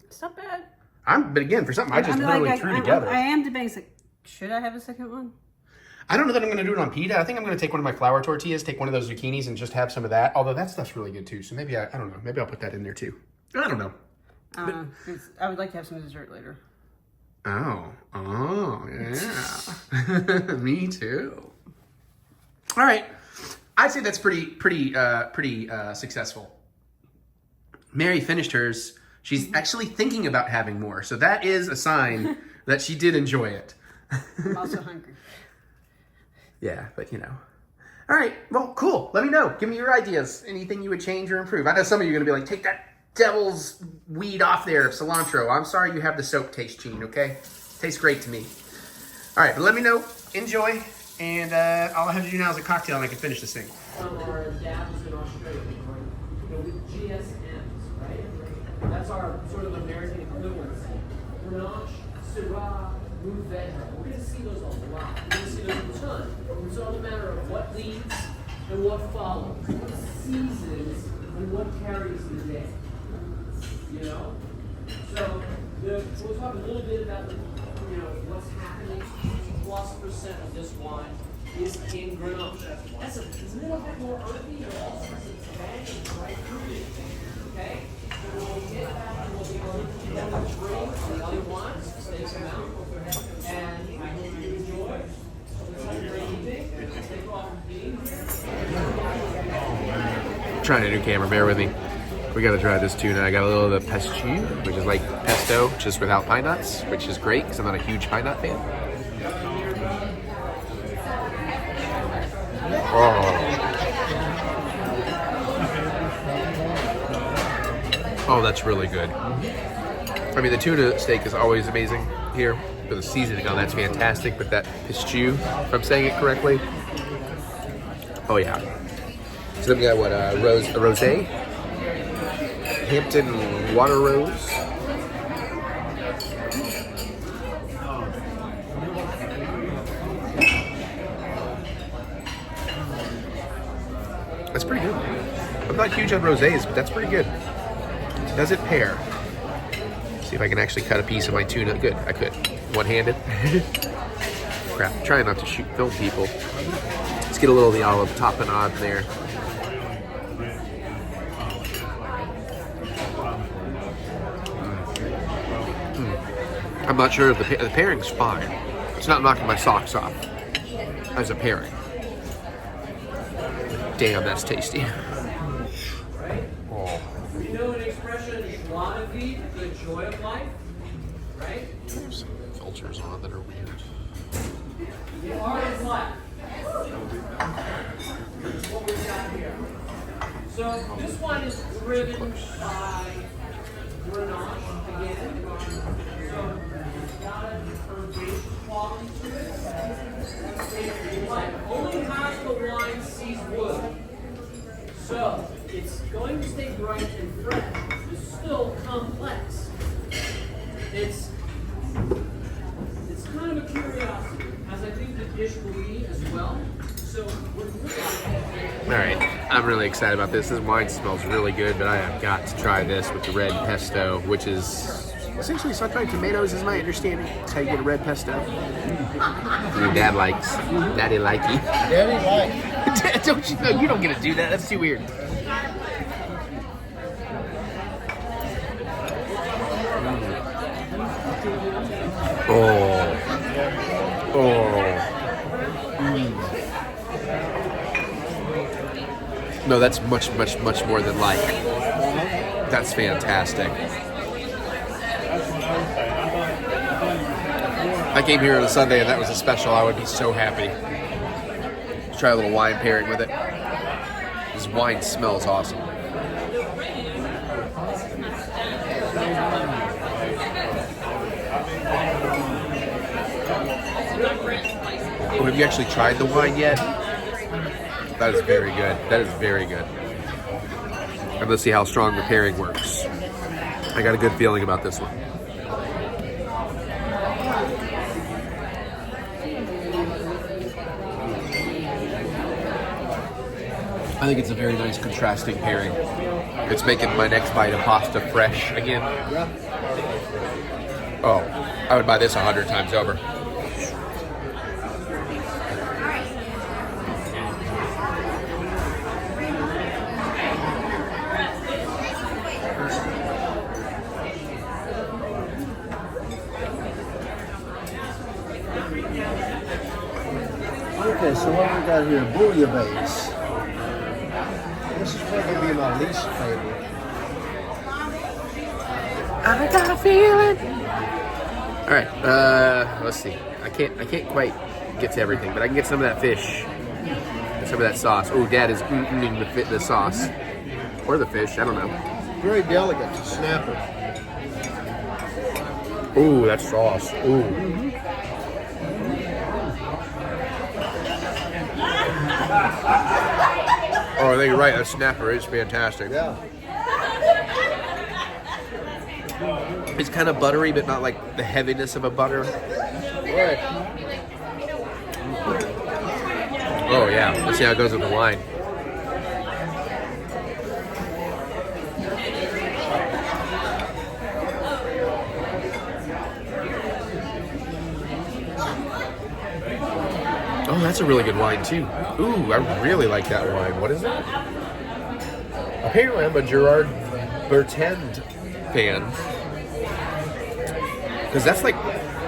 It's not bad. But again, for something I just literally threw together. I am debating, like, should I have a second one? I don't know that I'm going to do it on pita. I think I'm going to take one of my flour tortillas, take one of those zucchinis, and just have some of that. Although that stuff's really good too. So maybe I don't know. Maybe I'll put that in there too. I don't know. I would like to have some dessert later. Oh, yeah. Me too. All right. I'd say that's pretty successful. Mary finished hers. She's actually thinking about having more. So that is a sign that she did enjoy it. I'm also hungry. Yeah, but you know. All right. Well, cool. Let me know. Give me your ideas. Anything you would change or improve. I know some of you are going to be like, take that devil's weed off there of cilantro. I'm sorry you have the soap taste, Gene, okay? Tastes great to me. All right, but let me know. Enjoy. And all I have to do now is a cocktail and I can finish this thing. From our dabs in Australia, with GSMs, right? That's our sort of American equivalency. Grenache, Syrah, Mourvedre. We're going to see those a lot. We're going to see those a ton. It's all a matter of what leads and what follows, what seasons and what carries the day. You know? So we'll talk a little bit about what's happening. 80+% of this wine is in Grenache. It's a little bit more earthy, but also it's banging right through it. Okay? So when we get back to what we are going to drink the other wines, stay some out. And I hope you enjoy. Let's have a great evening. Take off being here. Trying a new camera, bear with me. We gotta try this tuna. I got a little of the pesto, which is like pesto, just without pine nuts, which is great because I'm not a huge pine nut fan. Oh, that's really good. I mean, the tuna steak is always amazing here. For the seasoning on that's fantastic, but that pesto, if I'm saying it correctly. Oh yeah. So then we got what, a rosé? Hampton Water Rose. That's pretty good. I'm not huge on rosés, but that's pretty good. Does it pair? See if I can actually cut a piece of my tuna. Good, I could. One-handed. Crap, trying not to film people. Let's get a little of the olive tapenade in there. I'm not sure if the pairing's fine. It's not knocking my socks off as a pairing. Damn, that's tasty. Oh. You know an expression, joie de vivre, the joy of life, right? There's some filters on that are weird. The art of life. Here's what we've got here. So this one is driven by Grenache again. So it's got a herbaceous quality to it. But only half the wine sees wood. So it's going to stay bright and fresh. It's still complex. It's kind of a curiosity, as I think the dish will be as well. So All right, I'm really excited about this. This wine smells really good, but I have got to try this with the red pesto, which is essentially sauteed tomatoes, is my understanding. That's how you get a red pesto. Your dad likes. Daddy likey. Daddy like. Don't you know? You don't get to do that. That's too weird. No, that's much more than like. That's fantastic. I came here on a Sunday and that was a special. I would be so happy. Let's try a little wine pairing with it. This wine smells awesome. Oh, have you actually tried the wine yet? That is very good. That is very good. And let's see how strong the pairing works. I got a good feeling about this one. I think it's a very nice contrasting pairing. It's making my next bite of pasta fresh again. Oh, I would buy this 100 times over. Okay, so what we got here? Bouillabaisse. This is probably be my least favorite. I got a feeling. All right, let's see. I can't quite get to everything, but I can get some of that fish, and some of that sauce. Oh, Dad is eating the sauce or the fish. I don't know. Very delicate, snapper. Ooh, that sauce. Ooh. Oh, I think you're right. That snapper is fantastic. Yeah. It's kind of buttery, but not like the heaviness of a butter. Right. Oh yeah. Let's see how it goes with the wine. Oh, that's a really good wine too. Ooh, I really like that wine. What is it? Apparently, I'm a Gerard Bertrand fan because that's like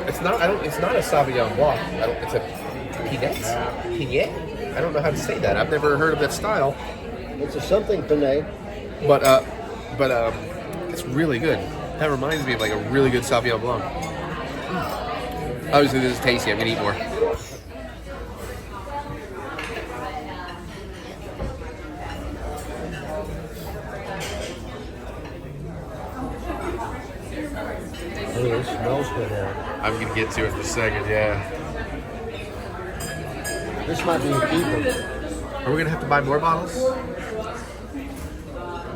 it's not. It's not a Sauvignon Blanc. It's a Pinot. I don't know how to say that. I've never heard of that style. It's a something Pinot. But it's really good. That reminds me of like a really good Sauvignon Blanc. Obviously, this is tasty. I'm gonna eat more. Oh, it smells good now. I'm gonna get to it in a second. Yeah. This might be a keeper. Are we gonna have to buy more bottles?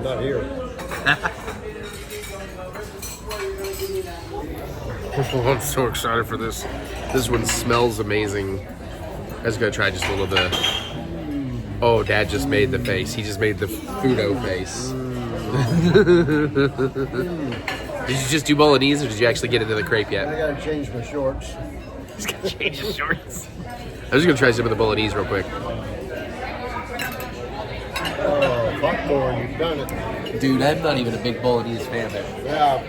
Not here. I'm so excited for this. This one smells amazing. I was gonna try just a little bit. Oh, Dad just made the face. He just made the Fudo face. Did you just do bolognese, or did you actually get into the crepe I yet? gotta change my shorts. He's gonna change his shorts. I'm just gonna try some of the bolognese real quick. Oh, popcorn, you've done it. Dude, I'm not even a big bolognese fan there. Yeah,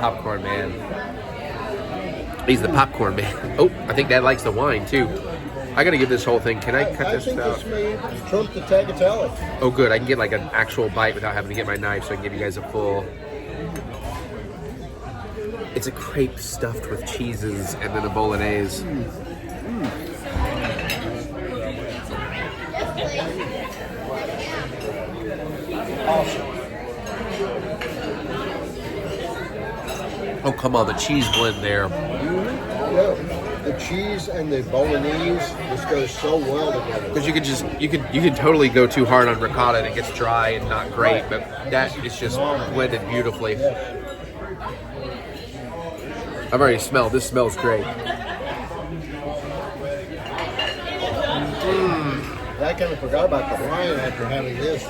Popcorn man. He's the popcorn man. Oh, I think Dad likes the wine too. I gotta give this whole thing. Can I cut I this think out? this may trump the tagliatelle. Oh, good. I can get like an actual bite without having to get my knife, so I can give you guys a full. It's a crepe stuffed with cheeses and then a bolognese. Awesome. Oh, come on, the cheese blend there. Yeah. The cheese and the bolognese just goes so well together. Because you could totally go too hard on ricotta and it gets dry and not great, but that is just blended beautifully. I've already smelled. This smells great. I kind of forgot about the wine after having this.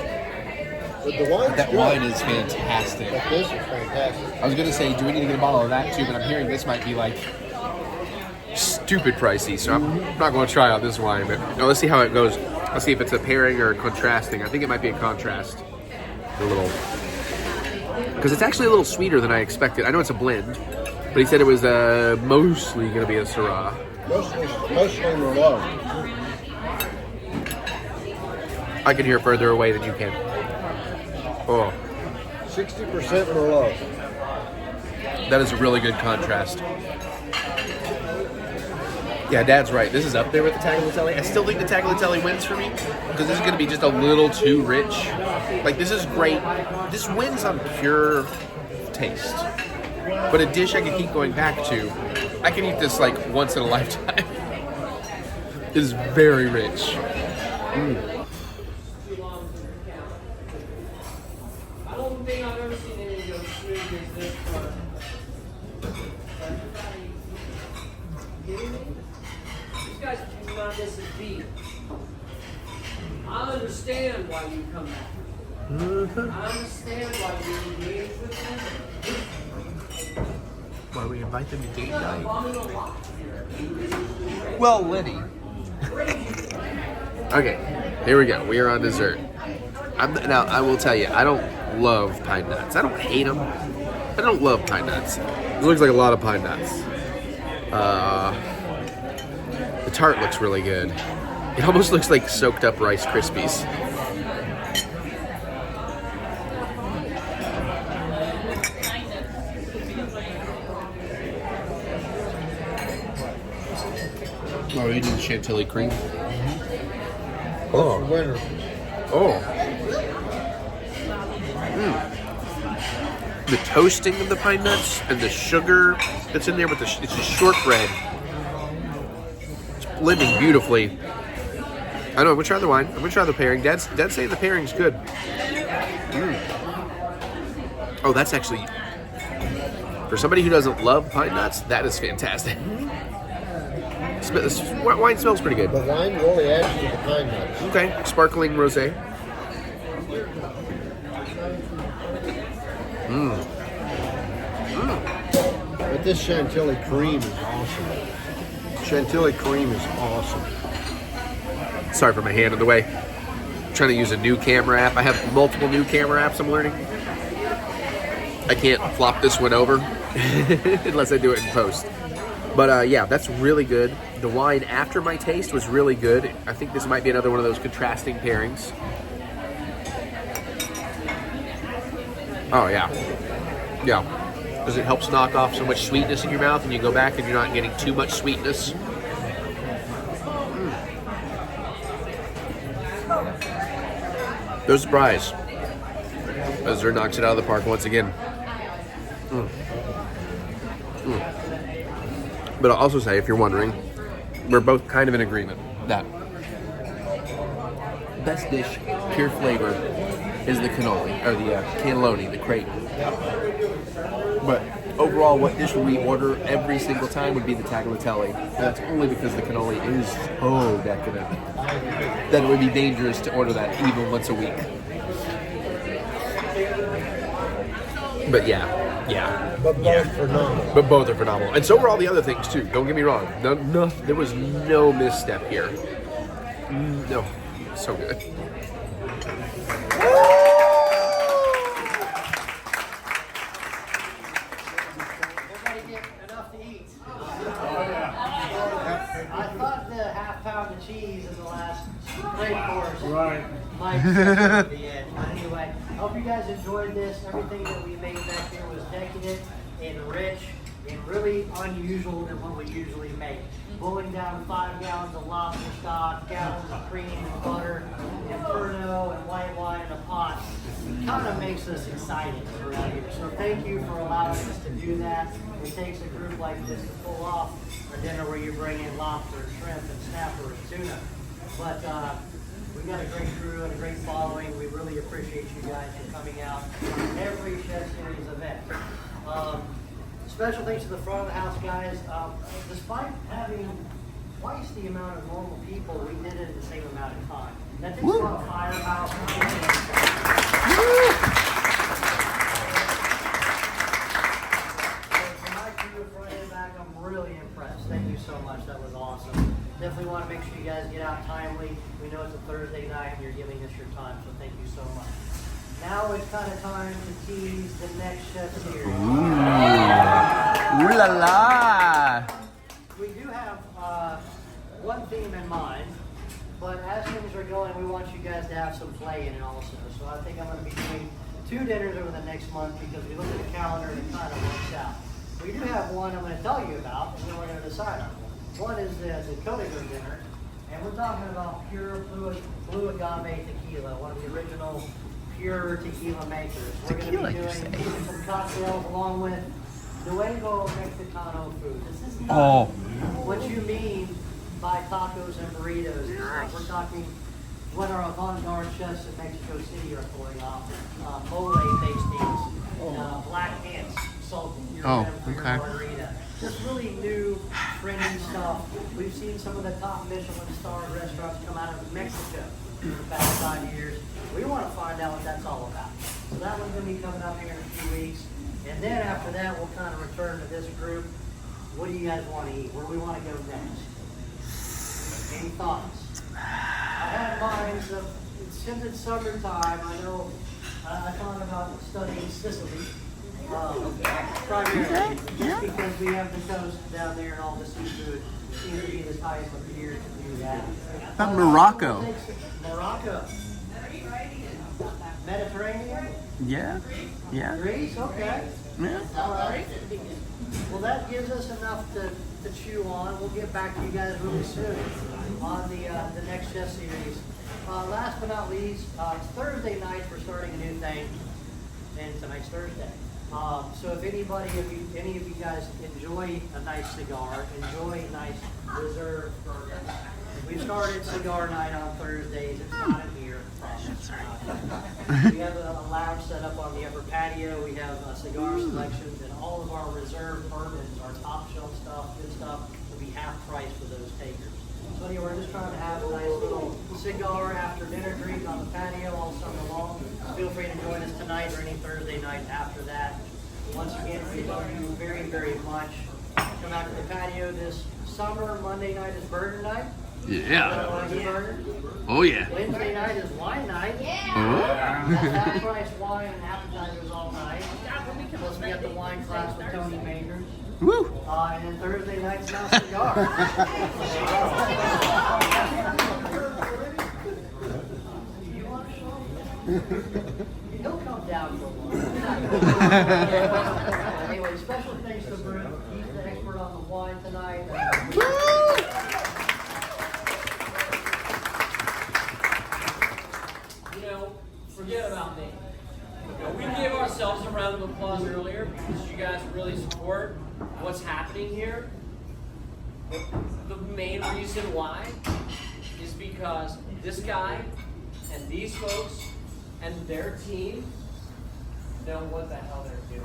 But the wine's That good. wine is fantastic. But this is fantastic. I was gonna say, do we need to get a bottle of that too? But I'm hearing this might be like stupid pricey, so I'm not going to try out this wine. But no, let's see how it goes. Let's see if it's a pairing or a contrasting. I think it might be a contrast. A little, because it's actually a little sweeter than I expected. I know it's a blend, but he said it was mostly going to be a Syrah. Mostly Merlot. I can hear further away than you can. Oh, 60% Merlot. that is a really good contrast. Yeah, Dad's right. This is up there with the Tagliatelle. I still think the Tagliatelle wins for me because this is going to be just a little too rich. Like, this is great. This wins on pure taste. But a dish I can keep going back to. I can eat this like once in a lifetime. It is very rich. I don't think I've ever seen anything go smooth as this part. Kidding me? These guys do not miss a beat. I understand why you come back. I understand why you engage with them. Why we invite them to date night? Bombing a lot here. Well, Lenny. Okay, here we go. We are on dessert. Now, I will tell you, I don't love pine nuts. I don't hate them. I don't love pine nuts. It looks like a lot of pine nuts. The tart looks really good. It almost looks like soaked up Rice Krispies. Oh, you did chantilly cream? Oh. Winner. Oh. The toasting of the pine nuts and the sugar that's in there with it's just shortbread. It's blending beautifully. I know, I'm gonna try the wine. I'm gonna try the pairing. Dad's saying the pairing's good. Oh, that's actually, for somebody who doesn't love pine nuts, that is fantastic. This wine smells pretty good. The wine really adds to the pine nuts. Okay, sparkling rosé. But this Chantilly cream is awesome. Chantilly cream is awesome. Sorry for my hand in the way. I'm trying to use a new camera app. I have multiple new camera apps I'm learning. I can't flop this one over unless I do it in post. But yeah, that's really good. The wine after my taste was really good. I think this might be another one of those contrasting pairings. Oh yeah. Yeah. Because it helps knock off so much sweetness in your mouth and you go back and you're not getting too much sweetness. No surprise. Azur knocks it out of the park once again. But I'll also say, if you're wondering, we're both kind of in agreement that best dish, pure flavor, is the cannoli, or the cannelloni, the crepe. But overall, what dish would we order every single time would be the tagliatelle. That's only because the cannoli is so decadent that it would be dangerous to order that even once a week. But yeah. But both phenomenal. But both are phenomenal. And so were all the other things too. Don't get me wrong. No, there was no misstep here. No. So good. Everybody get enough to eat. I thought the half pound of cheese in the last great course might be at the end. But anyway, I hope you guys enjoyed this. Everything that we made back here was decadent and rich and really unusual than what we usually make. Boiling down 5 gallons of lobster stock, gallons of cream and butter, inferno and white wine in a pot. Kind makes us excited around here. So thank you for allowing us to do that. It takes a group like this to pull off a dinner where you bring in lobster, shrimp, and snapper and tuna. But we've got a great crew and a great following. We really appreciate you guys for coming out on every Chef Series event. Special thanks to the front of the house guys. Despite having twice the amount of normal people, we did it in the same amount of time. That takes a lot of firepower. For my crew, front and back, I'm really impressed. Thank you so much. That was awesome. Definitely want to make sure you guys get out timely. We know it's a Thursday night and you're giving us your time, so thank you so much. Now it's kind of time to tease the next Chef Series. Ooh la la! We do have one theme in mind, but as things are going, we want you guys to have some play in it also. So I think I'm going to be doing 2 dinners over the next month because we look at the calendar and it kind of works out. We do have one I'm going to tell you about, and then we're going to decide on one. One is the Codigo dinner, and we're talking about pure blue agave tequila, one of the original pure tequila makers. We're going to be doing some cocktails along with Nuevo Mexicano food. This is not what you mean by tacos and burritos. We're talking what our avant-garde chefs in Mexico City are pulling off. Mole tastings, black ants, salted your margarita. Just really new, trendy stuff. We've seen some of the top Michelin star restaurants come out of Mexico in the past 5 years. We want to find out what that's all about. So that one's going to be coming up here in a few weeks. And then after that, we'll kind of return to this group. What do you guys want to eat? Where do we want to go next? Any thoughts? I had mine, so since it's summertime, I know I thought about studying Sicily. Primarily, just because we have the coast down there and all the seafood seems to be the type of year to do that. Not Morocco. Morocco. Mediterranean? Yeah. Greece? Okay. Yeah. All right. Well, that gives us enough to chew on. We'll get back to you guys really soon on the next Chef Series. Last but not least, it's Thursday night. We're starting a new thing, and tonight's Thursday. So if any of you guys enjoy a nice cigar, enjoy nice reserve bourbon, we've started cigar night on Thursdays. It's not in here. We have a lounge set up on the upper patio. We have cigar selections, and all of our reserve bourbons, our top shelf stuff, good stuff, will be half price for those takers. So anyway, we're just trying to have a nice little cigar after dinner drink on the patio all summer long. Feel free to join us tonight or any Thursday night after that. Once again, we love you very, very much. Come out to the patio this summer. Monday night is burger night. Yeah. Burger. Oh yeah. Wednesday night is wine night. Yeah. That's half price wine and appetizers all night. Plus we got the wine class with Tony Majors. Woo. And then Thursday night's now cigar. You want to show me? He'll come down for one. Anyway, special thanks to Bruce. He's the expert on the wine tonight. Forget about me. We gave ourselves a round of applause earlier because you guys really support what's happening here. The main reason why is because this guy and these folks and their team know what the hell they're doing.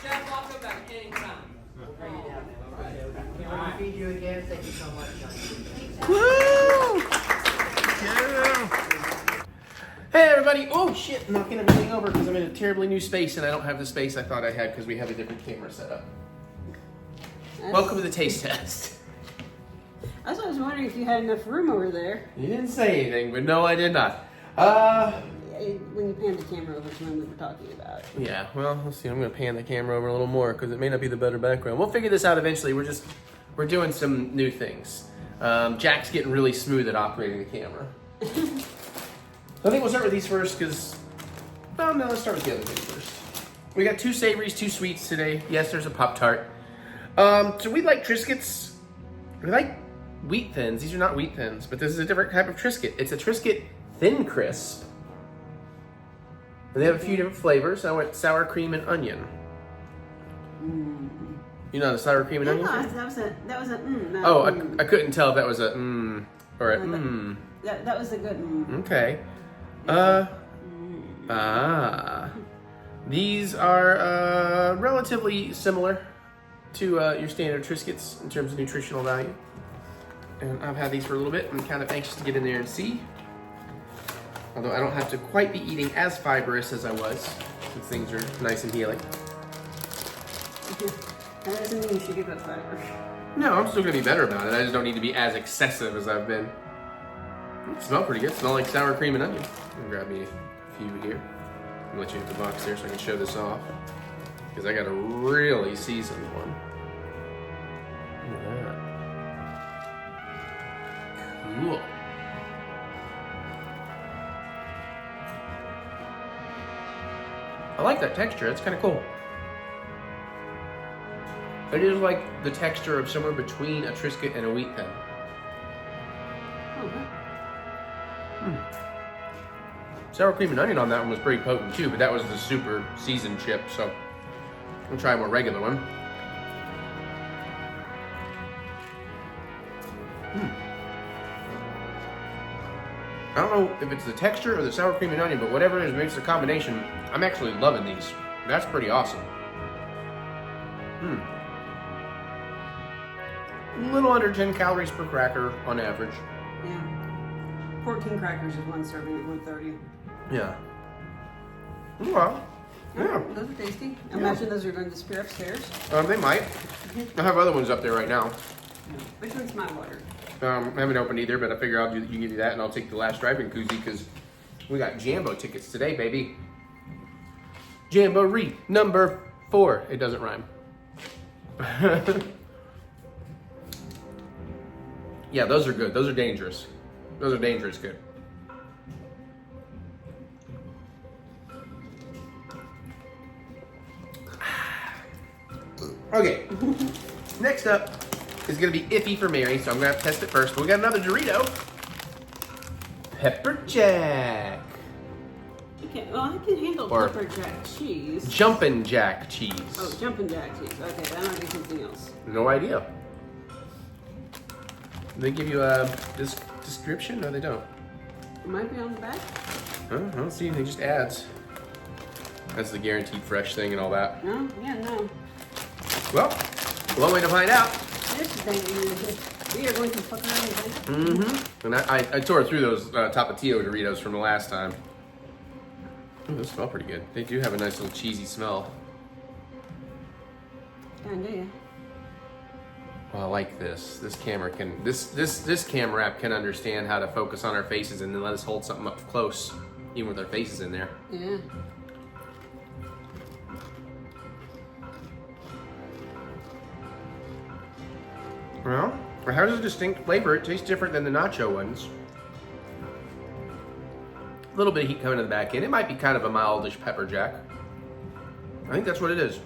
Chef, welcome back anytime. Feed you again. Thank you so much, John. Woo! Hey everybody! Oh shit! I'm knocking everything over because I'm in a terribly new space and I don't have the space I thought I had because we have a different camera set up. Welcome to the taste test. I was wondering if you had enough room over there. You didn't say anything, but no, I did not. When you panned the camera over to when we were talking about. Yeah, well, let's see. I'm going to pan the camera over a little more because it may not be the better background. We'll figure this out eventually. We're doing some new things. Jack's getting really smooth at operating the camera. So I think we'll start with these first because, well, no, let's start with the other things first. We got 2 savories, 2 sweets today. Yes, there's a Pop-Tart. So we like Triscuits. I like wheat thins. These are not wheat thins, but this is a different type of Triscuit. It's a Triscuit Thin Crisp. And they have a few different flavors. I went sour cream and onion. You know the sour cream and onion? That was a not Oh, I couldn't tell if that was a or a That was a good Okay. These are relatively similar to your standard Triscuits in terms of nutritional value. And I've had these for a little bit. I'm kind of anxious to get in there and see. Although I don't have to quite be eating as fibrous as I was, since things are nice and healing. That doesn't mean you should give up fiber. No, I'm still gonna be better about it. I just don't need to be as excessive as I've been. It smells pretty good. Smell like sour cream and onion. I'm gonna grab me a few here. I'm gonna let you hit the box there so I can show this off. Because I got a really seasoned one. Look at that. Cool. I like that texture. It's kind of cool. It is like the texture of somewhere between a Triscuit and a wheat thin. Sour cream and onion on that one was pretty potent too, but that was the super seasoned chip, so I'll try a more regular one. I don't know if it's the texture or the sour cream and onion, but whatever it is makes the combination. I'm actually loving these. That's pretty awesome. A little under 10 calories per cracker on average. Yeah. 14 crackers is one serving at 130. Yeah. Well, yeah. Those are tasty. I imagine those are going to disappear upstairs. They might. I have other ones up there right now. Which one's my water? I haven't opened either, but I figure I'll give you that and I'll take the last driving koozie because we got Jambo tickets today, baby. Jamboree number 4. It doesn't rhyme. Yeah, those are good. Those are dangerous. Those are dangerous good. Okay. Next up is gonna be iffy for Mary, so I'm gonna have to test it first. But we got another Dorito. Pepper Jack. Okay, well, I can handle Or pepper jack cheese. Jumpin' Jack cheese. Oh, jumping jack cheese. Okay, that might be something else. No idea. They give you this description? No, they don't. It might be on the back. I don't see anything, just ads. That's the guaranteed fresh thing and all that. No? Yeah, no. Well, one way to find out. Here's the thing. We are going to fuck around again. And I tore through those Tapatio Doritos from the last time. Ooh, those smell pretty good. They do have a nice little cheesy smell. Kinda, yeah. Well, I like this. This camera can, this camera app can understand how to focus on our faces and then let us hold something up close, even with our faces in there. Yeah. Well, it has a distinct flavor. It tastes different than the nacho ones. A little bit of heat coming to the back end. It might be kind of a mildish pepper jack. I think that's what it is.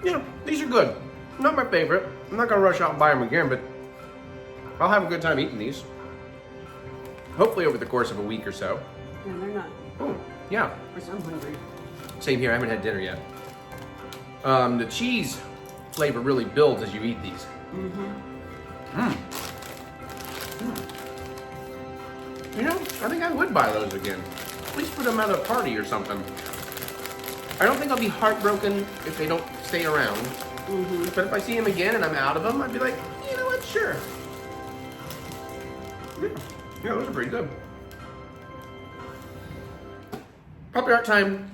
Yeah, these are good. Not my favorite. I'm not gonna rush out and buy them again, but I'll have a good time eating these. Hopefully over the course of a week or so. Yeah, they're not. Oh, yeah. Or I'm hungry. Same here, I haven't had dinner yet. The cheese flavor really builds as you eat these. You know, I think I would buy those again. At least put them at a party or something. I don't think I'll be heartbroken if they don't stay around. But if I see them again and I'm out of them, I'd be like, you know what, sure. Yeah, those are pretty good. Puppy art time.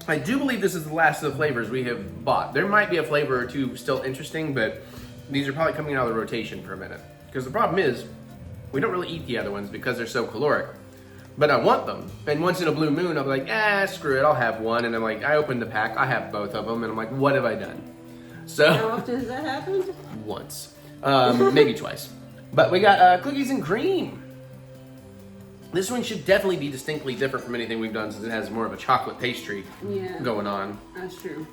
I do believe this is the last of the flavors we have bought. There might be a flavor or two still interesting, but these are probably coming out of the rotation for a minute. Because the problem is, we don't really eat the other ones because they're so caloric. But I want them. And once in a blue moon, I'll be like, screw it, I'll have one. And I'm like, I opened the pack, I have both of them. And I'm like, what have I done? So How often has that happened? once, maybe twice. But we got cookies and cream. This one should definitely be distinctly different from anything we've done since it has more of a chocolate pastry going on. That's true.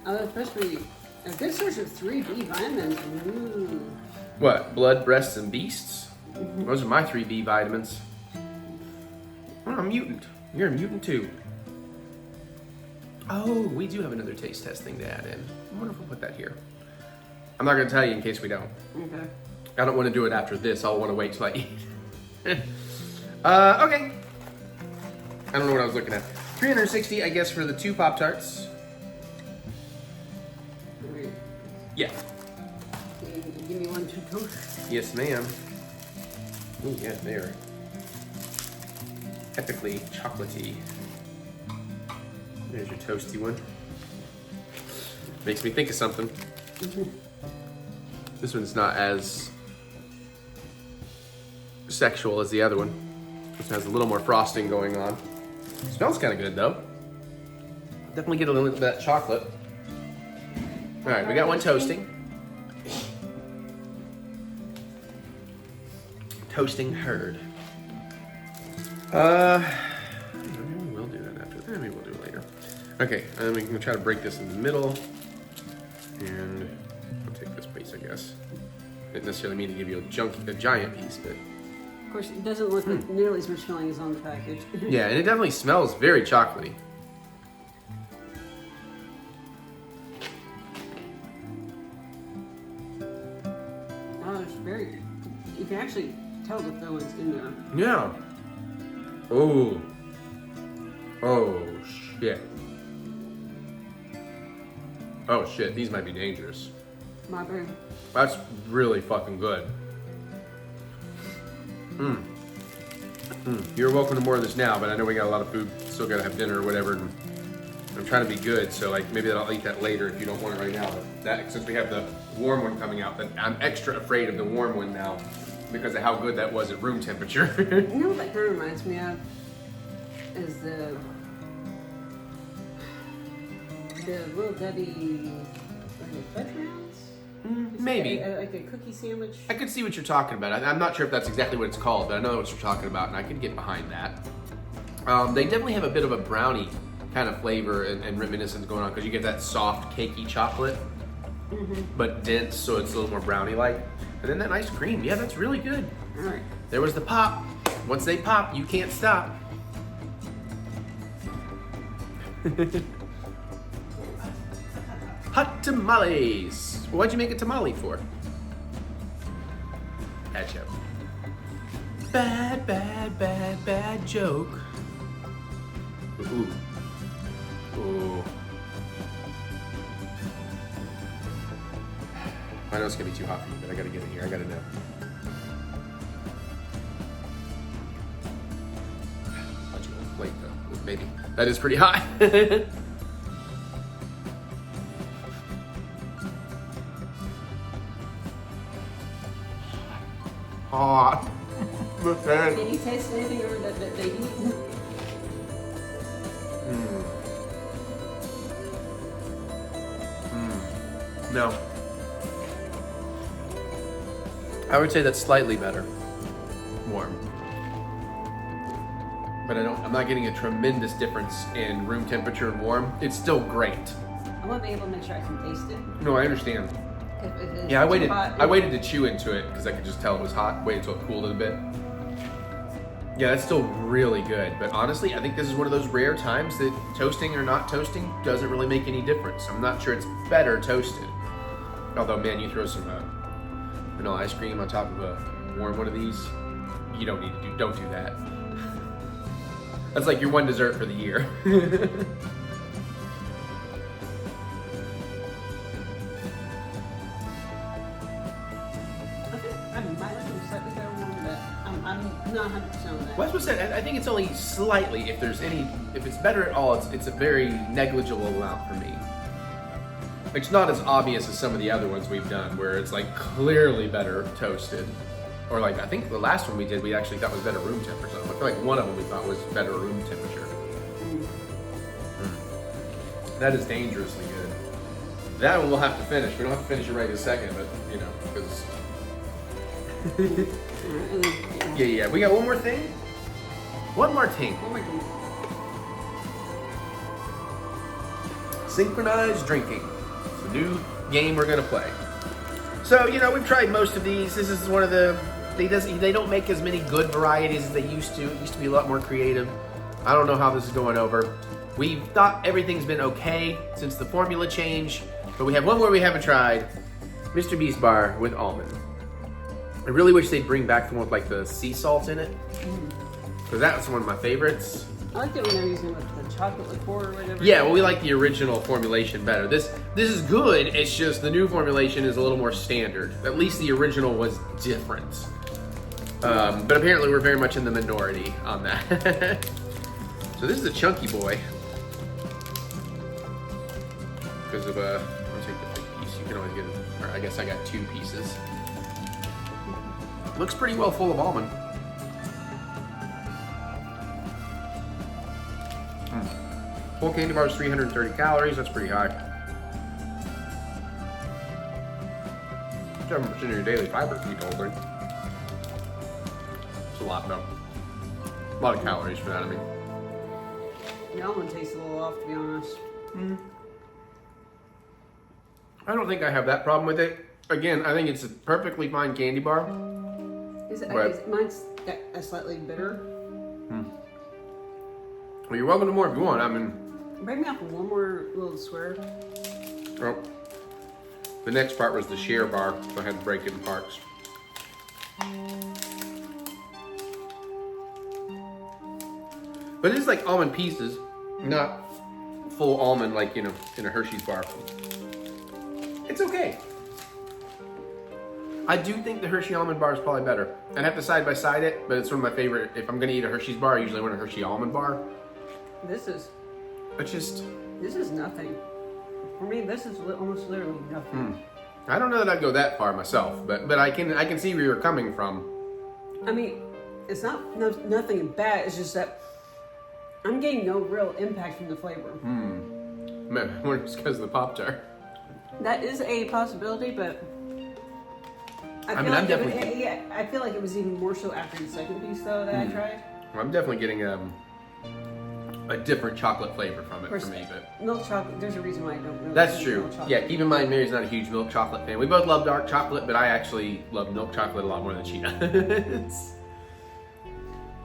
Especially a good source of 3 B vitamins. Ooh. What? Blood, breasts, and beasts? Those are my 3 B vitamins. I'm a mutant. You're a mutant too. Oh, we do have another taste test thing to add in. I wonder if we'll put that here. I'm not gonna tell you in case we don't. Okay. I don't want to do it after this. I'll want to wait till I eat. Okay. I don't know what I was looking at. 360, I guess, for the 2 Pop-Tarts. Yeah. Give me 1 to toast. Yes, ma'am. Oh, yeah, they are epically chocolatey. There's your toasty one. Makes me think of something. This one's not as sexual as the other one. This has a little more frosting going on. Smells kind of good though. Definitely get a little bit of that chocolate. All right, we got one toasting. Toasting herd. Maybe we'll do that after. Maybe we'll do it later. Okay, I'm gonna try to break this in the middle, and I'll take this piece, I guess. Didn't necessarily mean to give you a giant piece, but. Of course, it doesn't look like nearly as much filling as on the package. Yeah, and it definitely smells very chocolatey. Oh, it's very. You can actually tell the fillings in there. Yeah. Oh. Oh, shit. Oh, shit. These might be dangerous. My bad. That's really fucking good. You're welcome to more of this now, but I know we got a lot of food. Still gotta have dinner or whatever. And I'm trying to be good, so like maybe I'll eat that later if you don't want it right now. But that, since we have the warm one coming out, that I'm extra afraid of the warm one now because of how good that was at room temperature. You know what that kind of reminds me of? Is the Little Debbie fudge rounds? Maybe. Like a cookie sandwich. I could see what you're talking about. I'm not sure if that's exactly what it's called, but I know what you're talking about, and I could get behind that. They definitely have a bit of a brownie kind of flavor and reminiscence going on because you get that soft, cakey chocolate, but dense, so it's a little more brownie-like. And then that nice cream. Yeah, that's really good. All right. There was the pop. Once they pop, you can't stop. Hot tamales. What'd you make a tamale for? Bad joke. Bad, bad, bad, bad joke. Ooh. Ooh. I know it's gonna be too hot for you, but I gotta get it here. I gotta know. How'd you hold the plate though? Maybe. That is pretty hot. Hot. Can you taste anything over that they eat? No. I would say that's slightly better. Warm. But I'm not getting a tremendous difference in room temperature and warm. It's still great. I want to be able to make sure I can taste it. No, I understand. If it's Yeah, I too hot, waited to chew into it because I could just tell it was hot. Waited until it cooled a bit. Yeah, that's still really good. But honestly, I think this is one of those rare times that toasting or not toasting doesn't really make any difference. I'm not sure it's better toasted. Although, man, you throw some vanilla ice cream on top of a warm one of these, you don't do that. That's like your one dessert for the year. I'm not 100% on that. Well, that's what I said. I think it's only slightly. If it's better at all, it's a very negligible amount for me. It's not as obvious as some of the other ones we've done, where it's like clearly better toasted. Or like I think the last one we did, we actually thought was better room temperature. I feel like one of them we thought was better room temperature. That is dangerously good. That one we'll have to finish. We don't have to finish it right this second, but you know, because. Yeah. We got one more thing. One more thing. Oh my god. Synchronized drinking. It's a new game we're gonna play. So, you know, we've tried most of these. This is one of the, they don't make as many good varieties as they used to. It used to be a lot more creative. I don't know how this is going over. We thought everything's been okay since the formula change, but we have one more we haven't tried. Mr. Beast Bar with almond. I really wish they'd bring back the one with like the sea salt in it, because that was one of my favorites. I like it when they're using like the chocolate liqueur or whatever. Yeah, well, we like the original formulation better. This is good. It's just the new formulation is a little more standard. At least the original was different. But apparently we're very much in the minority on that. So this is a chunky boy. Because of I'll take the big piece. You can always get it. Or I guess I got 2 pieces. Looks pretty well full of almond. Full candy bar is 330 calories. That's pretty high. 7% of your daily fiber to eat the whole thing. It's a lot, though. A lot of calories for that, I mean. The almond tastes a little off, to be honest. I don't think I have that problem with it. Again, I think it's a perfectly fine candy bar. Mine's a slightly bitter. Well, you're welcome to more if you want. I mean, Bring me up one more little square. oh, the next part was the share bar, so I had to break it in parts. But it's like almond pieces, not full almond like, you know, in a Hershey's bar. It's okay. I do think the Hershey almond bar is probably better. I'd have to side by side it, but it's one of my favorite. If I'm gonna eat a Hershey's bar, I usually want a Hershey almond bar. This is nothing. For me, this is almost literally nothing. I don't know that I'd go that far myself, but I can see where you're coming from. I mean, it's nothing bad. It's just that I'm getting no real impact from the flavor. Man, I wonder if it's because of the Pop-Tart. That is a possibility, but I mean, I'm definitely... I feel like it was even more so after the second piece, though, that I tried. I'm definitely getting a different chocolate flavor from it for me, but milk chocolate. There's a reason why I don't really. that's like true. milk chocolate. Yeah, keep in mind, Mary's not a huge milk chocolate fan. We both love dark chocolate, but I actually love milk chocolate a lot more than she does.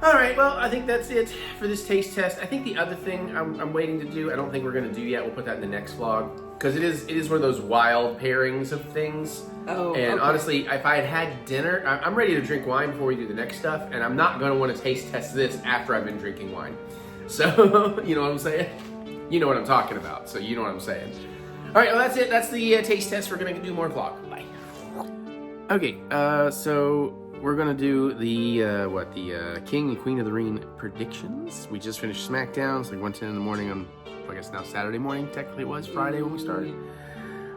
All right, well, I think that's it for this taste test. I think the other thing I'm waiting to do, I don't think we're gonna do yet. We'll put that in the next vlog because it is one of those wild pairings of things. Oh, and okay. honestly, if I had had dinner, I'm ready to drink wine before we do the next stuff, and I'm not gonna want to taste test this after I've been drinking wine. So, you know what I'm saying? You know what I'm talking about, so you know what I'm saying. All right, well, that's it. That's the taste test. We're gonna do more vlog. Bye. Okay, so we're gonna do the King and Queen of the Ring predictions. We just finished SmackDown. It's like 1:10 in the morning on, I guess now Saturday morning. Technically, it was Friday when we started.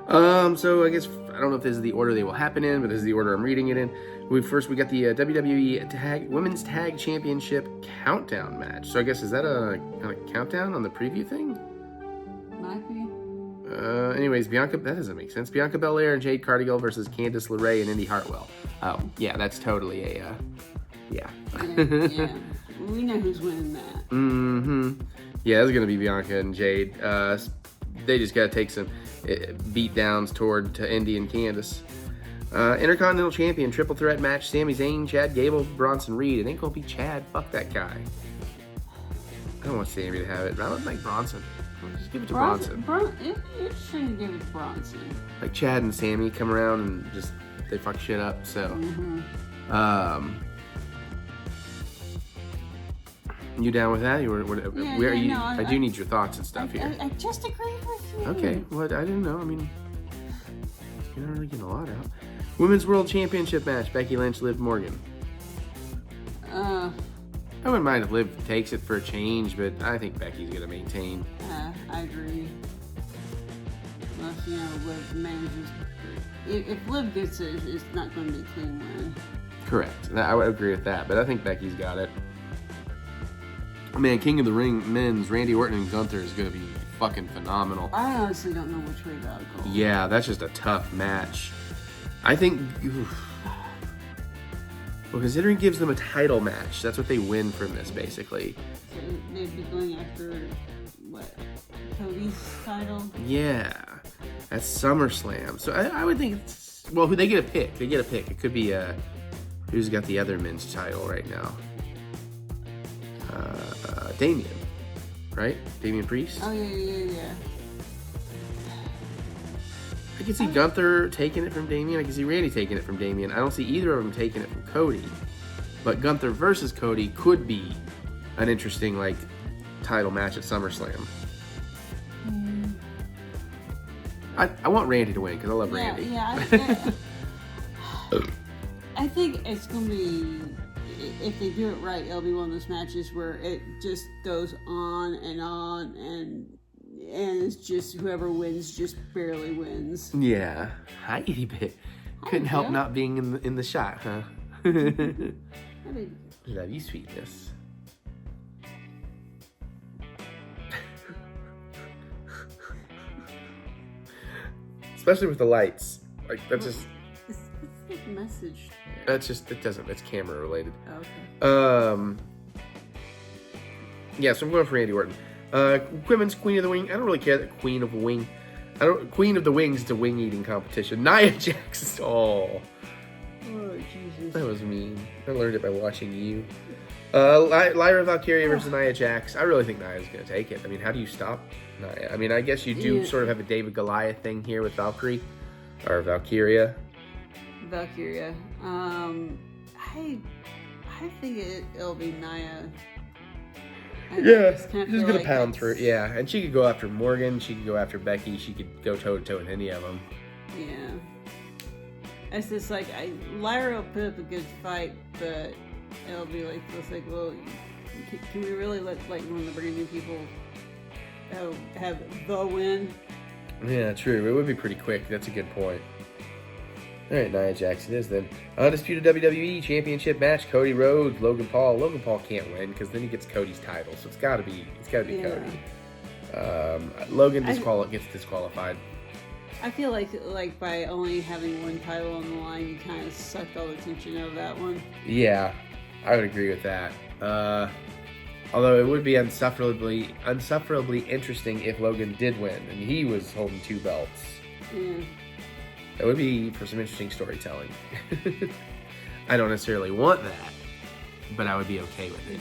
So I guess I don't know if this is the order they will happen in, but this is the order I'm reading it in. We got the WWE Women's Tag Championship countdown match. So I guess is that a kind of countdown on the preview thing? Might be. Anyways, that doesn't make sense. Bianca Belair and Jade Cargill versus Candice LeRae and Indy Hartwell. Oh, yeah, that's totally a, yeah. Yeah, we know who's winning that. Yeah, it's gonna be Bianca and Jade. They just gotta take some beat downs to Indy and Candice. Intercontinental Champion Triple Threat match: Sami Zayn, Chad Gable, Bronson Reed. It ain't gonna be Chad. Fuck that guy. I don't want Sami to have it. I don't like Bronson. Just give it to Bronson. It shouldn't give it to Bronson. Like Chad and Sami come around and just they fuck shit up. So, you down with that? I do need your thoughts and stuff here. I just agree with you. Okay, well, I didn't know. I mean, you're not really getting a lot out. Women's World Championship match: Becky Lynch, Liv Morgan. I wouldn't mind if Liv takes it for a change, but I think Becky's gonna maintain. I agree. Unless, Liv manages. If Liv gets it, it's not going to be a clean win. Correct. I would agree with that, but I think Becky's got it. Man, King of the Ring men's Randy Orton and Gunther is gonna be fucking phenomenal. I honestly don't know which way that would go. Yeah, that's just a tough match. I think. Well, considering it gives them a title match, that's what they win from this, basically. So they'd be going after, what, Cody's title? Yeah, at SummerSlam. So I would think it's, well, they get a pick. They get a pick. It could be who's got the other men's title right now? Damian, right? Damian Priest. Oh yeah. I can see Gunther taking it from Damian. I can see Randy taking it from Damian. I don't see either of them taking it from Cody. But Gunther versus Cody could be an interesting like title match at SummerSlam. I want Randy to win because I love Randy. Yeah. I think it's gonna be, if they do it right, it'll be one of those matches where it just goes on, and it's just whoever wins just barely wins. Yeah. Hi, itty bit. Couldn't help not being in the shot, huh? Love you, sweetness. Especially with the lights. Like, that's just... What's the message? That's just, it's camera related. Oh, okay. Yeah, so I'm going for Randy Orton. Women's Queen of the Wing. I don't really care that Queen of the Wing. Queen of the Wings is a wing eating competition. Nia Jax. Oh, Jesus. that was mean. I learned it by watching you. Lyra Valkyria versus Nia Jax. I really think Nia's going to take it. I mean, how do you stop Nia? I mean, I guess you do sort of have a David Goliath thing here with Valkyrie. Or Valkyria. Valkyria. I think it'll be Nia. Yeah, she's gonna pound through. Yeah, and she could go after Morgan. She could go after Becky. She could go toe to toe with any of them. Yeah. It's just like Lyra will put up a good fight, but it'll be like it's like, well, can we really let like one of the brand new people have the win? Yeah, true. It would be pretty quick. That's a good point. All right, Nia Jax it is then. Undisputed WWE Championship match: Cody Rhodes, Logan Paul. Logan Paul can't win because then he gets Cody's title, so it's got to be Cody. Logan gets disqualified. I feel like by only having one title on the line, you kind of sucked all the tension out of that one. Yeah, I would agree with that. Although it would be unsufferably interesting if Logan did win and he was holding 2 belts. Yeah. That would be for some interesting storytelling. I don't necessarily want that, but I would be okay with it.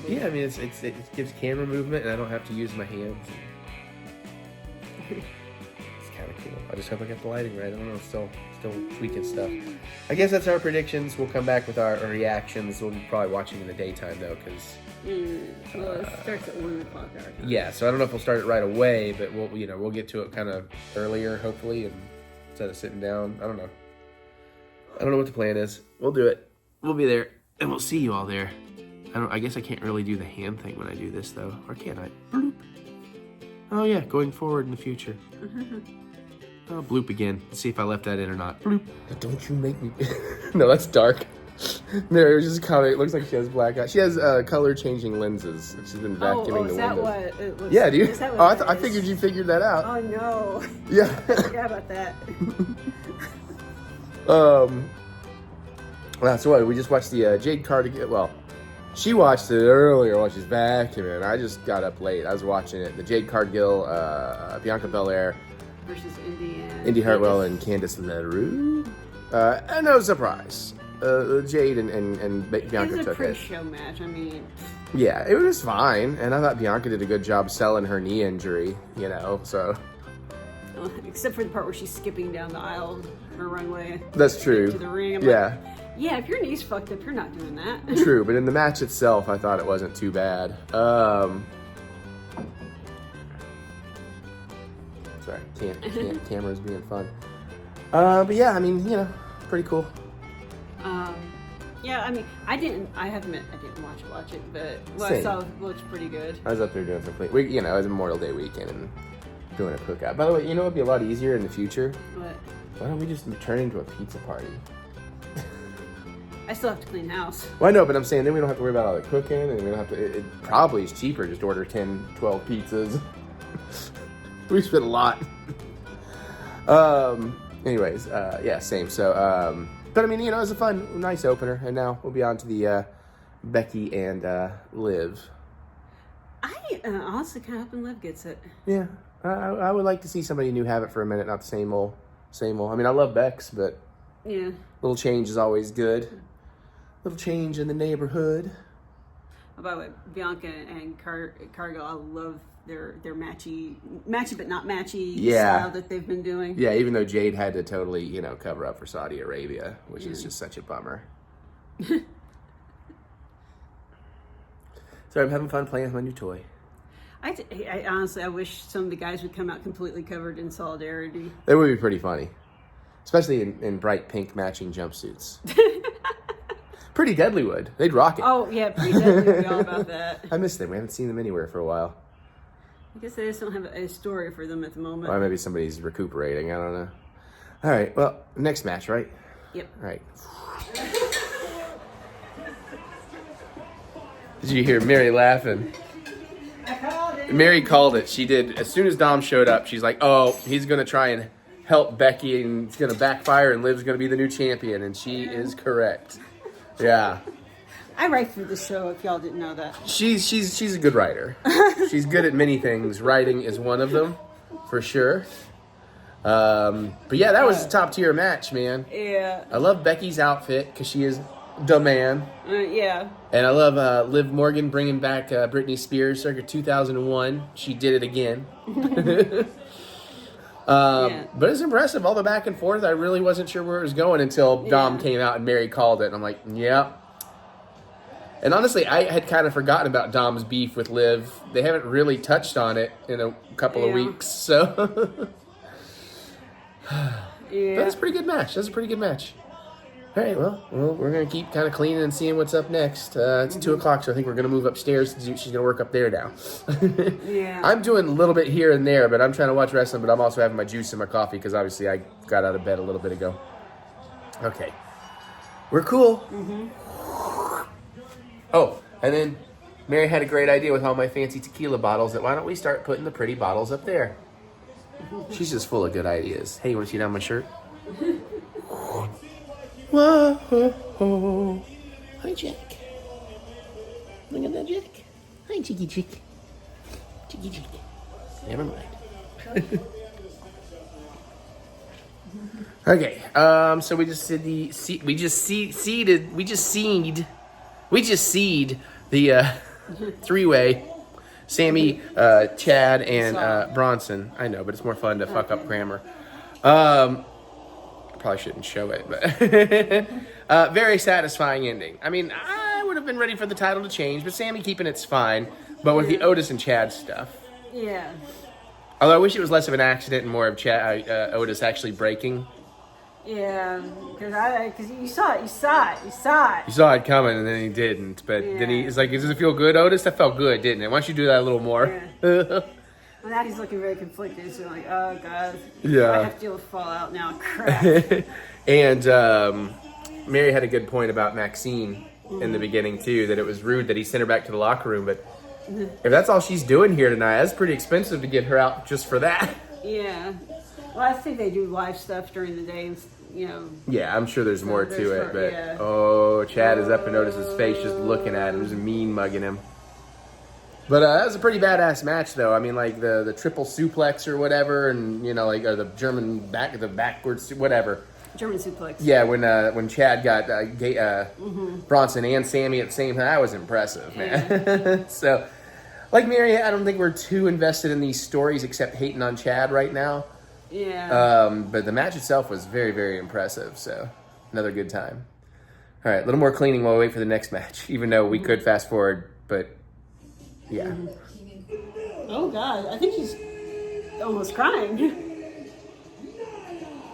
Yeah, I mean, it gives camera movement, and I don't have to use my hands. It's kind of cool. I just hope I got the lighting right. I don't know, still tweaking stuff. I guess that's our predictions. We'll come back with our reactions. We'll be probably watching in the daytime, though, because... well, it starts at 1 o'clock our time. Yeah, so I don't know if we'll start it right away, but we'll get to it kind of earlier, hopefully, and instead of sitting down. I don't know what the plan is. We'll do it. We'll be there, and we'll see you all there. I guess I can't really do the hand thing when I do this, though. Or can I? Bloop. Oh, yeah, going forward in the future. Oh, bloop again. Let's see if I left that in or not. Bloop. Don't you make me... No, that's dark. No, it was just color. It looks like she has black eyes. She has color-changing lenses. She's been vacuuming the windows. Is that what it was? Yeah, dude. Is that what I figured you figured that out. Oh, no. Yeah. I forgot about that. So what? We just watched the Jade Cardigan. Well, she watched it earlier while she's vacuuming. I just got up late. I was watching it. The Jade Cargill, Bianca Belair versus Indy Hartwell and Candice LeRae. And no surprise. Jade and Bianca took it. It was a took it. pre-show match. I mean, yeah, it was fine, and I thought Bianca did a good job selling her knee injury. So except for the part where she's skipping down the aisle, her runway. That's true. To the ring. I'm yeah. Yeah, if your knee's fucked up, you're not doing that. True, but in the match itself, I thought it wasn't too bad. Sorry, camera's being fun. But yeah, I mean, pretty cool. Yeah, I mean, I didn't watch it, but what I saw looked pretty good. I was up there doing some it was Memorial Day weekend and doing a cookout. By the way, it'd be a lot easier in the future. What? Why don't we just turn into a pizza party? I still have to clean house. Well, I know, but I'm saying then we don't have to worry about all the cooking, and we don't have to. It probably is cheaper just to order 10, 12 pizzas. We spent a lot. anyways, yeah, same. So, but I mean, you know, it was a fun, nice opener. And now we'll be on to the Becky and Liv. I honestly kind of hoping Liv gets it. Yeah, I would like to see somebody new have it for a minute, not the same old. I mean, I love Bex, but Yeah. little change is always good. Little change in the neighborhood. By the way, Bianca and Cargo, I love their matchy but not matchy style that they've been doing. Yeah, even though Jade had to totally, you know, cover up for Saudi Arabia, which is just such a bummer. So I'm having fun playing with my new toy. I honestly, I wish some of the guys would come out completely covered in solidarity. That would be pretty funny. Especially in bright pink matching jumpsuits. Pretty Deadly would. They'd rock it. Oh, yeah, Pretty Deadly would be all about that. I miss them. We haven't seen them anywhere for a while. I guess they just don't have a story for them at the moment. Or maybe somebody's recuperating. I don't know. All right. Well, next match, right? Yep. All right. Did you hear Mary laughing? Mary called it. She did. As soon as Dom showed up, she's like, oh, he's going to try and help Becky and it's going to backfire and Liv's going to be the new champion. And she is correct. Yeah. I write for the show, if y'all didn't know that. She's a good writer. She's good at many things. Writing is one of them, for sure. But yeah, that was a top tier match, man. Yeah. I love Becky's outfit because she is the man. Yeah. And I love Liv Morgan bringing back Britney Spears circa 2001. She did it again. But it's impressive, all the back and forth. I really wasn't sure where it was going until Dom came out and Mary called it. And I'm like, yeah. And honestly, I had kind of forgotten about Dom's beef with Liv. They haven't really touched on it in a couple of weeks. So, that's a pretty good match. That's a pretty good match. All right, well, we're going to keep kind of cleaning and seeing what's up next. It's 2 o'clock, so I think we're going to move upstairs. She's going to work up there now. Yeah. I'm doing a little bit here and there, but I'm trying to watch wrestling, but I'm also having my juice and my coffee because obviously I got out of bed a little bit ago. Okay. We're cool. Mm-hmm. Oh, and then Mary had a great idea with all my fancy tequila bottles that why don't we start putting the pretty bottles up there? She's just full of good ideas. Hey, you want to see down my shirt? Whoa. Hi, Jack. Look at that, Jack. Hi, Chicky Chick. Chicky Chick. Never mind. Okay, so we just did the three-way. Sammy, Chad, and Bronson. I know, but it's more fun to fuck up grammar. Probably shouldn't show it, but very satisfying ending. I mean, I would have been ready for the title to change, but Sammy keeping it's fine. But with the Otis and Chad stuff, Yeah. although I wish it was less of an accident and more of Otis actually breaking. Yeah, because you saw it. You saw it coming, and then he didn't. But then he's like, "Does it feel good, Otis? That felt good, didn't it? Why don't you do that a little more?" Yeah. Well, now he's looking very conflicted. So like, oh god, Yeah. I have to deal with Fallout now. Crap. And Mary had a good point about Maxine in the beginning too. That it was rude that he sent her back to the locker room. But if that's all she's doing here tonight, that's pretty expensive to get her out just for that. Yeah. Well, I think they do live stuff during the day, and Yeah, I'm sure there's more to it, but Chad is up in Otis's face just looking at him, just mean mugging him. But that was a pretty badass match, though. I mean, like the triple suplex or whatever, and or the German backwards whatever. German suplex. Yeah, when Chad got Bronson and Sammy at the same time, that was impressive, man. Yeah. So, like Mary, I don't think we're too invested in these stories except hating on Chad right now. Yeah. But the match itself was very, very impressive. So, another good time. All right, a little more cleaning while we wait for the next match, even though we could fast forward, but yeah. Oh, God. I think she's almost crying.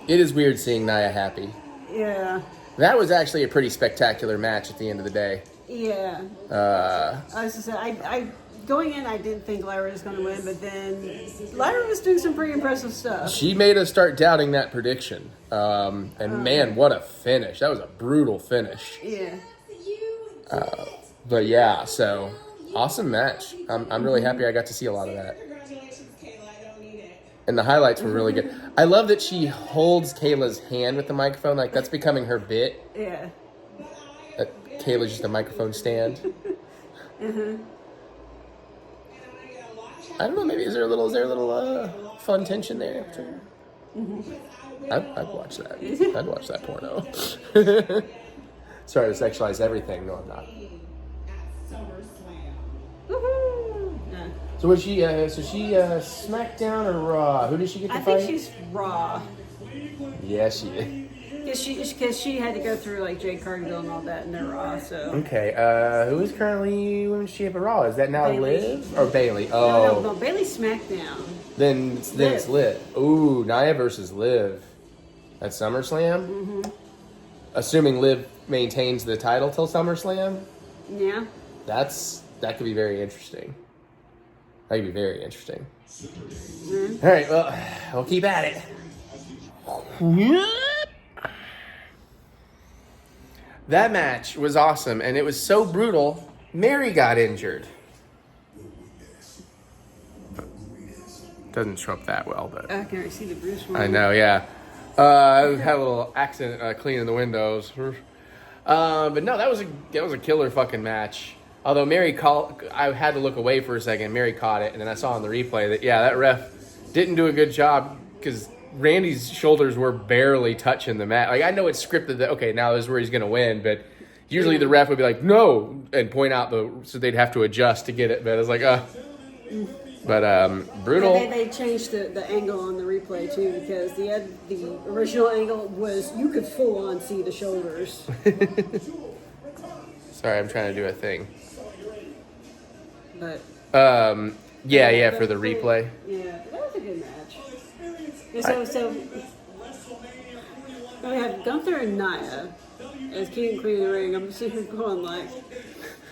It is weird seeing Nia happy. Yeah. That was actually a pretty spectacular match at the end of the day. Yeah. I was just saying, going in, I didn't think Lyra was going to win, but then Lyra was doing some pretty impressive stuff. She made us start doubting that prediction. Man, what a finish. That was a brutal finish. Yeah. But yeah, so awesome match. I'm really happy I got to see a lot of that. Congratulations, Kayla. I don't need it. And the highlights were really good. I love that she holds Kayla's hand with the microphone. Like, that's becoming her bit. Yeah. That Kayla's just a microphone stand. I don't know, maybe is there a little fun tension there? I'd watch that. I'd watch that porno. Sorry to sexualize everything. No, I'm not. So was she? SmackDown or Raw? Who did she get to fight? I think she's Raw. Yeah, she did. Because she had to go through like Jade Cargill and all that in their Raw. So Okay. Who is currently Women's Champ of Raw? Is that now Bayley. Liv or Bailey? Oh, no, Bailey's SmackDown. then it's Liv. Ooh, Nia versus Liv at SummerSlam. Assuming Liv maintains the title till SummerSlam. Yeah. That could be very interesting. That could be very interesting. All right, well, we'll keep at it. That match was awesome, and it was so brutal. Mary got injured. Doesn't show up that well, but I can already see the Bruce one. I know, yeah. I had a little accident cleaning the windows, but no, that was a killer fucking match. Although Mary I had to look away for a second. Mary caught it, and then I saw on the replay that that ref didn't do a good job because Randy's shoulders were barely touching the mat. Like, I know it's scripted that now this is where he's gonna win, but usually the ref would be like no and point out so they'd have to adjust to get it. But it's like brutal. They changed the angle on the replay too because the original angle was you could full on see the shoulders. Sorry, I'm trying to do a thing. But for the replay. Yeah, that was a good match. So we had Gunther and Nia as King and Queen of the Ring. I'm sitting here going like,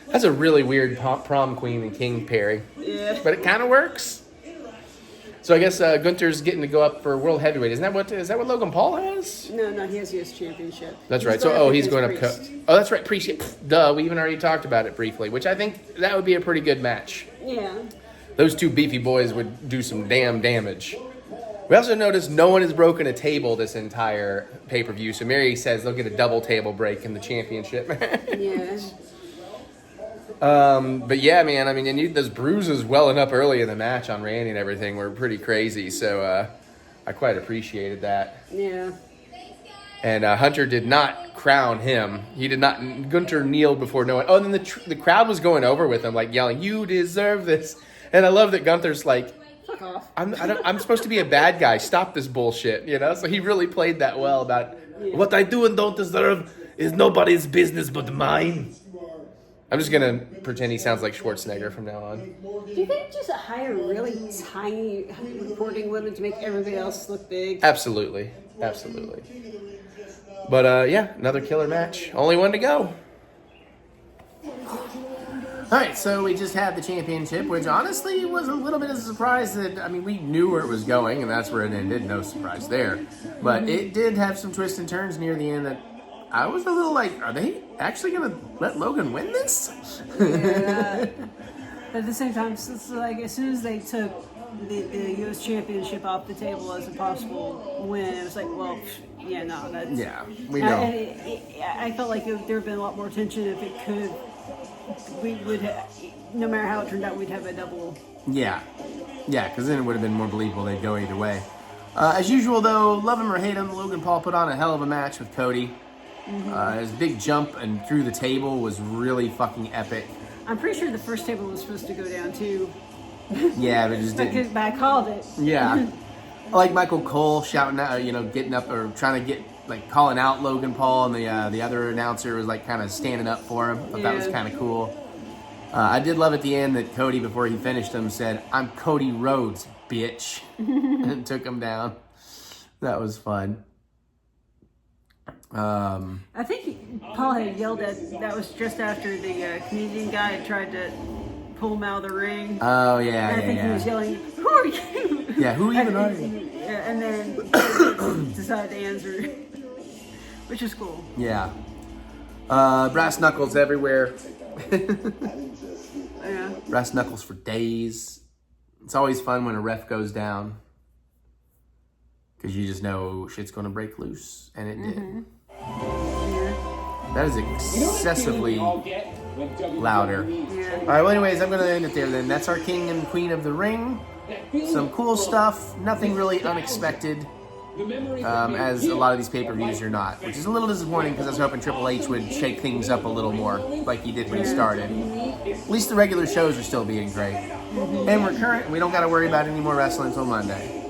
That's a really weird prom queen and king pairing. yeah. But it kind of works. So I guess Gunther's getting to go up for world heavyweight. Is that what Logan Paul has? No, he has US Championship. That's right. He's going up. That's right. Priest. Duh. We even already talked about it briefly, which I think that would be a pretty good match. Yeah. Those two beefy boys would do some damn damage. We also noticed no one has broken a table this entire pay-per-view. So Mary says they'll get a double table break in the championship. Yeah. But yeah, man, I mean, and those bruises welling up early in the match on Randy and everything were pretty crazy. So I quite appreciated that. Yeah. And Hunter did not crown him. He did not. Gunther kneeled before no one. Oh, and then the crowd was going over with him, like yelling, "You deserve this!" And I love that Gunther's like, Fuck off. I'm supposed to be a bad guy. Stop this bullshit, So he really played that well about what I do and don't deserve is nobody's business but mine. I'm just gonna pretend he sounds like Schwarzenegger from now on. Do you think just hire really tiny reporting women to make everybody else look big? Absolutely. But another killer match. Only one to go. All right, so we just had the championship, which honestly was a little bit of a surprise. We knew where it was going, and that's where it ended. No surprise there. But it did have some twists and turns near the end that I was a little like, are they actually going to let Logan win this? Yeah. But at the same time, it's like as soon as they took the U.S. Championship off the table as a possible win, it was like, well, yeah, no, that's... Yeah, we know. I felt like there would have been a lot more tension if it could... We would have, no matter how it turned out, we'd have a double. Yeah, because then it would have been more believable. They'd go either way. As usual, though, love him or hate him, Logan Paul put on a hell of a match with Cody. His big jump and through the table was really fucking epic. I'm pretty sure the first table was supposed to go down too. Yeah, but it just didn't. But I called it. Yeah. I like Michael Cole shouting out, getting up or trying to get, calling out Logan Paul, and the other announcer was, kind of standing up for him. I thought that was kind of cool. I did love at the end that Cody, before he finished him, said, "I'm Cody Rhodes, bitch," and took him down. That was fun. I think Paul had yelled that was just after the Canadian guy had tried to pull him out of the ring. Oh, yeah, and I think he was yelling, "Who are you?" Yeah, who even are you? And then decided to answer, which is cool. Yeah. Brass knuckles everywhere. Yeah. Brass knuckles for days. It's always fun when a ref goes down. Because you just know shit's going to break loose. And it did. Yeah. That is excessively louder. Yeah. All right, well, anyways, I'm going to end it there then. That's our King and Queen of the Ring. Some cool stuff. Nothing really unexpected. As a lot of these pay-per-views are not. Which is a little disappointing because I was hoping Triple H would shake things up a little more like he did when he started. At least the regular shows are still being great. And we're current. We don't got to worry about any more wrestling until Monday.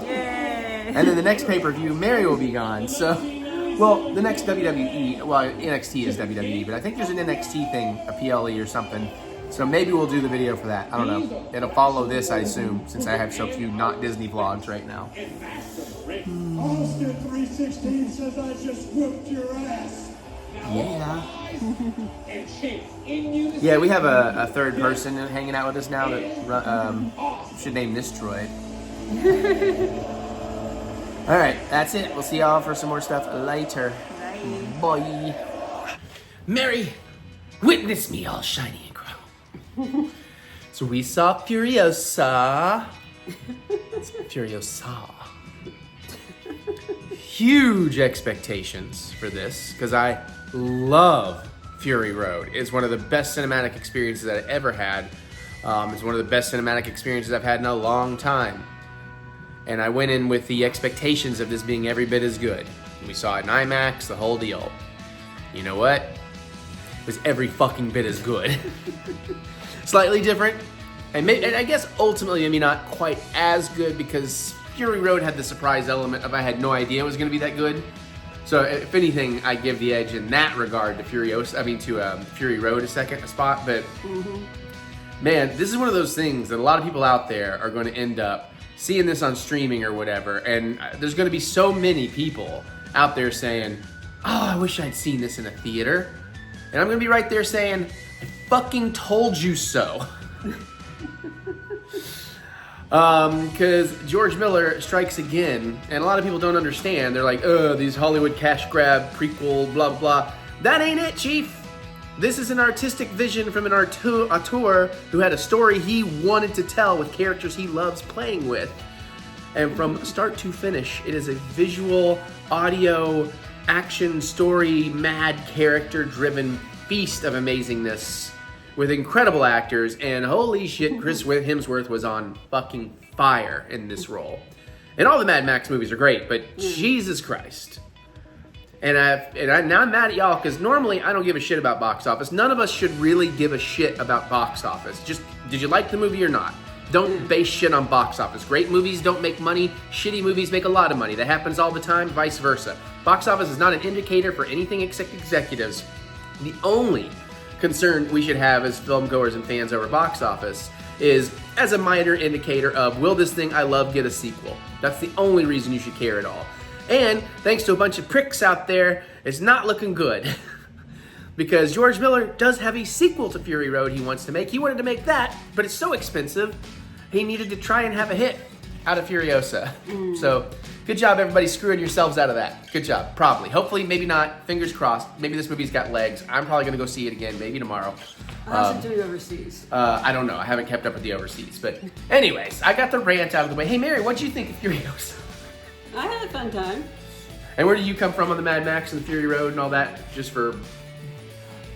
Yay! And then the next pay-per-view, Mary will be gone. So, well, the next WWE, well, NXT is WWE, but I think there's an NXT thing, a PLE or something. So maybe we'll do the video for that. I don't know. It'll follow this, I assume, since I have so few not Disney vlogs right now. Austin 316 says I just whooped your ass. Yeah. Yeah, we have a third person hanging out with us now that should name this droid. All right, that's it. We'll see y'all for some more stuff later. Bye. Mary, witness me all shiny and crown. So we saw Furiosa. It's Furiosa. Huge expectations for this because I love Fury Road. It's one of the best cinematic experiences that I ever had. It's one of the best cinematic experiences I've had in a long time. And I went in with the expectations of this being every bit as good. We saw it in IMAX, the whole deal. You know what? It was every fucking bit as good. Slightly different. And I guess ultimately maybe not quite as good because Fury Road had the surprise element of I had no idea it was going to be that good. So if anything, I give the edge in that regard to Fury Road a spot. But man, this is one of those things that a lot of people out there are going to end up seeing this on streaming or whatever. And there's going to be so many people out there saying, oh, I wish I'd seen this in a theater. And I'm going to be right there saying, I fucking told you so. Because George Miller strikes again, and a lot of people don't understand. They're like, these Hollywood cash grab prequel, blah, blah. That ain't it, Chief. This is an artistic vision from an auteur who had a story he wanted to tell with characters he loves playing with. And from start to finish, it is a visual, audio, action, story, mad, character-driven feast of amazingness with incredible actors, and holy shit, Chris Hemsworth was on fucking fire in this role. And all the Mad Max movies are great, but Jesus Christ. And now I'm mad at y'all, because normally I don't give a shit about box office. None of us should really give a shit about box office. Just, did you like the movie or not? Don't base shit on box office. Great movies don't make money. Shitty movies make a lot of money. That happens all the time, vice versa. Box office is not an indicator for anything except executives. The only concern we should have as film goers and fans over box office is as a minor indicator of, will this thing I love get a sequel? That's the only reason you should care at all. And thanks to a bunch of pricks out there, it's not looking good. Because George Miller does have a sequel to Fury Road he wants to make. He wanted to make that, but it's so expensive, he needed to try and have a hit out of Furiosa. So, good job everybody screwing yourselves out of that. Good job, probably. Hopefully, maybe not. Fingers crossed. Maybe this movie's got legs. I'm probably going to go see it again, maybe tomorrow. How's it doing overseas? I don't know. I haven't kept up with the overseas. But anyways, I got the rant out of the way. Hey, Mary, what'd you think of Furiosa? I had a fun time. And where do you come from on the Mad Max and the Fury Road and all that? Just for...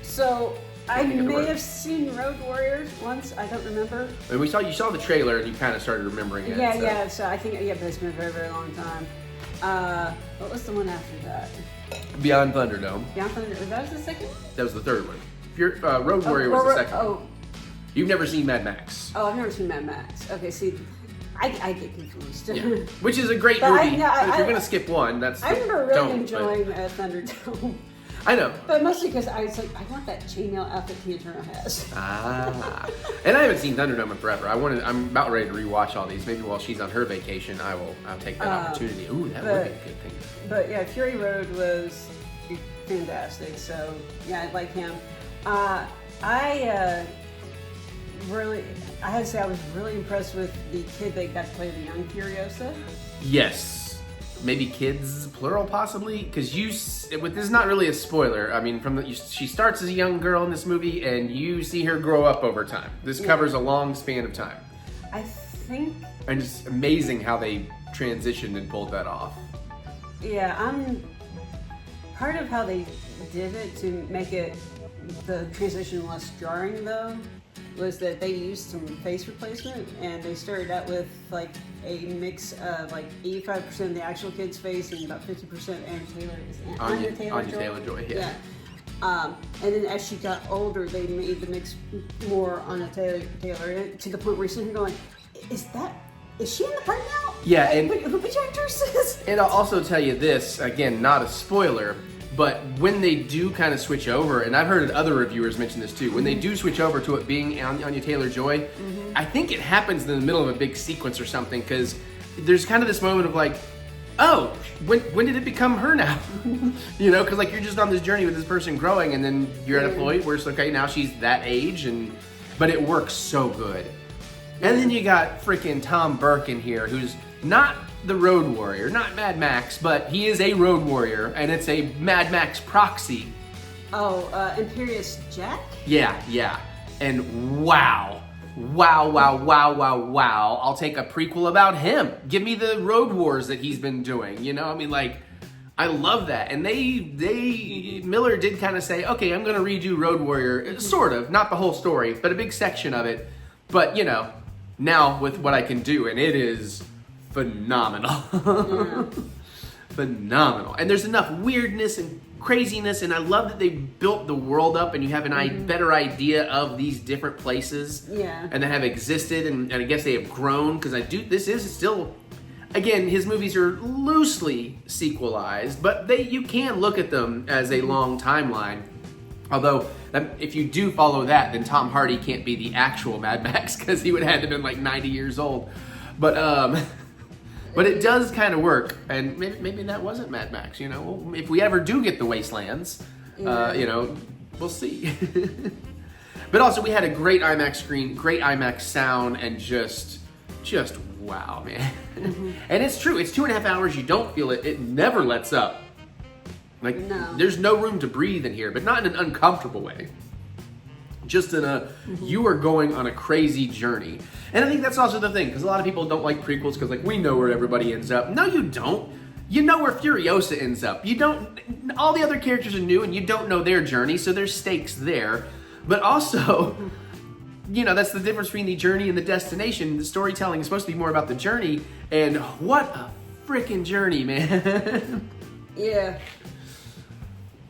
So, I may have seen Road Warriors once. I don't remember. And you saw the trailer and you kind of started remembering it. Yeah. So I think, but it's been a very, very long time. What was the one after that? Beyond Thunderdome. Beyond Thunderdome. That was the second one? That was the third one. Road Warrior was the second one. You've never seen Mad Max. Oh, I've never seen Mad Max. Okay, see, I get confused. Yeah. Which is a great But movie. But if you're going to skip one, that's... I remember really enjoying Thunderdome. I know. But mostly because I was like, I want that chainmail outfit Tina Turner has. And I haven't seen Thunderdome in forever. I'm about ready to rewatch all these. Maybe while she's on her vacation, I'll take that opportunity. Ooh, that would be a good thing. But yeah, Fury Road was fantastic. So yeah, I like him. I had to say I was really impressed with the kid that got to play the young Furiosa. Yes. Maybe kids, plural possibly, because this is not really a spoiler. I mean, she starts as a young girl in this movie, and you see her grow up over time. This covers a long span of time. I think. And it's amazing how they transitioned and pulled that off. Yeah, part of how they did it to make it the transition less jarring though was that they used some face replacement, and they started out with like a mix of like 85% of the actual kid's face and about 50% Anya Taylor-Joy. Yeah. And then as she got older, they made the mix more Anya Taylor to the point where you're going, is she in the part now? Yeah, and which actress is? And I'll also tell you this, again, not a spoiler, but when they do kind of switch over, and I've heard other reviewers mention this too, when they do switch over to it being Anya Taylor-Joy, I think it happens in the middle of a big sequence or something, because there's kind of this moment of like, oh, when did it become her now? You know, because like you're just on this journey with this person growing, and then you're at a point where it's okay, now she's that age, but it works so good. And then you got freaking Tom Burke in here, who's not the Road Warrior, not Mad Max, but he is a Road Warrior, and it's a Mad Max proxy. Oh, Imperious Jack? Yeah. And wow. I'll take a prequel about him. Give me the Road Wars that he's been doing, you know? I mean, like, I love that. And Miller did kind of say, okay, I'm going to redo Road Warrior, sort of, not the whole story, but a big section of it. But, you know, now with what I can do, and it is phenomenal. Phenomenal. And there's enough weirdness and craziness, and I love that they built the world up and you have a better idea of these different places and that have existed, and I guess they have grown, because this is still, again, his movies are loosely sequelized, but you can look at them as a long timeline. Although, if you do follow that, then Tom Hardy can't be the actual Mad Max, because he would have had to have been like 90 years old. But it does kind of work, and maybe that wasn't Mad Max, you know? If we ever do get the Wastelands, you know, we'll see. But also, we had a great IMAX screen, great IMAX sound, and just wow, man. And it's true, it's 2.5 hours, you don't feel it, it never lets up. Like, there's no room to breathe in here, but not in an uncomfortable way. Just in you are going on a crazy journey. And I think that's also the thing, because a lot of people don't like prequels because, like, we know where everybody ends up. No, you don't. You know where Furiosa ends up. You don't, all the other characters are new and you don't know their journey, so there's stakes there. But also, you know, that's the difference between the journey and the destination. The storytelling is supposed to be more about the journey, and what a freaking journey, man. Yeah.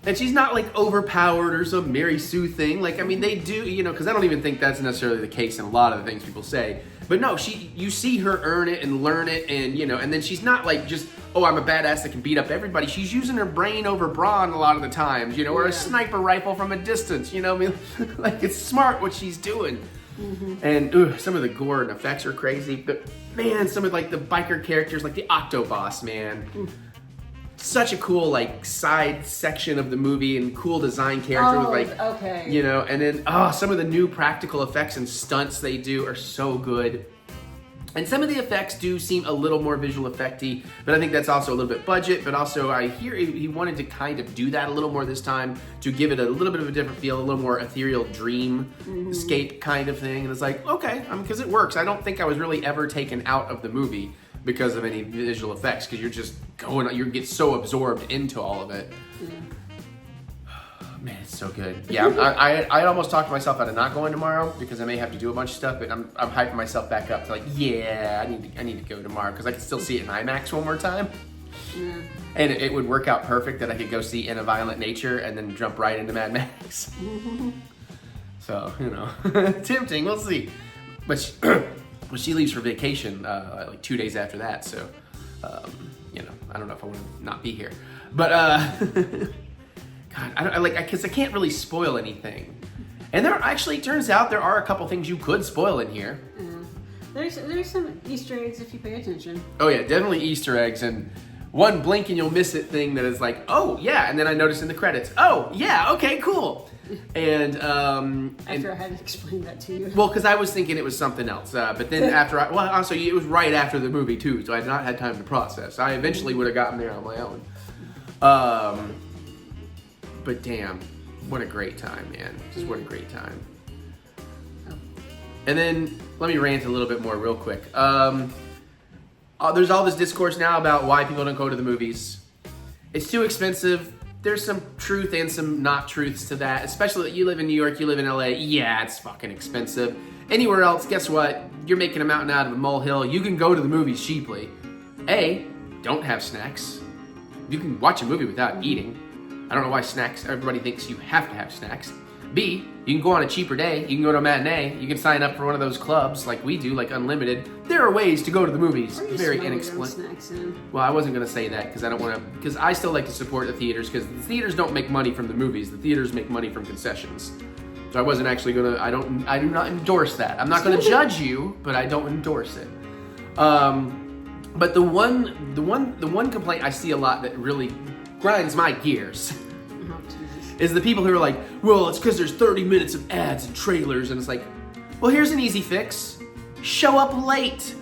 And she's not like overpowered or some Mary Sue thing. Like, I mean, they do, you know, because I don't even think that's necessarily the case in a lot of the things people say. But no, you see her earn it and learn it, and, you know, and then she's not like just, oh, I'm a badass that can beat up everybody. She's using her brain over brawn a lot of the times, you know, or a sniper rifle from a distance, you know. I mean, like, it's smart what she's doing. And some of the gore and effects are crazy. But man, some of like the biker characters, like the Octoboss, man. Such a cool like side section of the movie, and cool design character with like, you know, and then some of the new practical effects and stunts they do are so good. And some of the effects do seem a little more visual effecty, but I think that's also a little bit budget. But also I hear he wanted to kind of do that a little more this time to give it a little bit of a different feel, a little more ethereal dream escape kind of thing. And it's like, okay, because it works. I don't think I was really ever taken out of the movie because of any visual effects, because you're just you get so absorbed into all of it. Man, it's so good. Yeah, I almost talked myself out of not going tomorrow because I may have to do a bunch of stuff, but I'm hyping myself back up to like, yeah, I need to go tomorrow because I can still see it in IMAX one more time. Yeah. And it would work out perfect that I could go see In a Violent Nature and then jump right into Mad Max. So, you know, tempting, we'll see. But she leaves for vacation like 2 days after that, so, you know, I don't know if I want to not be here. But, God, I can't really spoil anything. And there actually, turns out there are a couple things you could spoil in here. There's some Easter eggs if you pay attention. Oh yeah, definitely Easter eggs, and one blink and you'll miss it thing that is like, oh yeah, and then I noticed in the credits, oh yeah, okay, cool. And after I had to explain that to you. Well, because I was thinking it was something else, but then also it was right after the movie too, so I had not had time to process. I eventually would have gotten there on my own. But damn, what a great time, man! Just what a great time. And then let me rant a little bit more real quick. There's all this discourse now about why people don't go to the movies. It's too expensive. There's some truth and some not truths to that, especially that you live in New York, you live in LA. Yeah, it's fucking expensive. Anywhere else, guess what? You're making a mountain out of a molehill. You can go to the movies cheaply. A, don't have snacks. You can watch a movie without eating. I don't know why snacks, everybody thinks you have to have snacks. B, you can go on a cheaper day. You can go to a matinee. You can sign up for one of those clubs like we do, like Unlimited. There are ways to go to the movies. Very inexpensive. Well, I wasn't going to say that because I don't want to, because I still like to support the theaters because the theaters don't make money from the movies. The theaters make money from concessions. So I wasn't actually going to, I do not endorse that. I'm not going to judge you, but I don't endorse it. But the one complaint I see a lot that really grinds my gears is the people who are like, well, it's because there's 30 minutes of ads and trailers, and it's like, well, here's an easy fix. Show up late.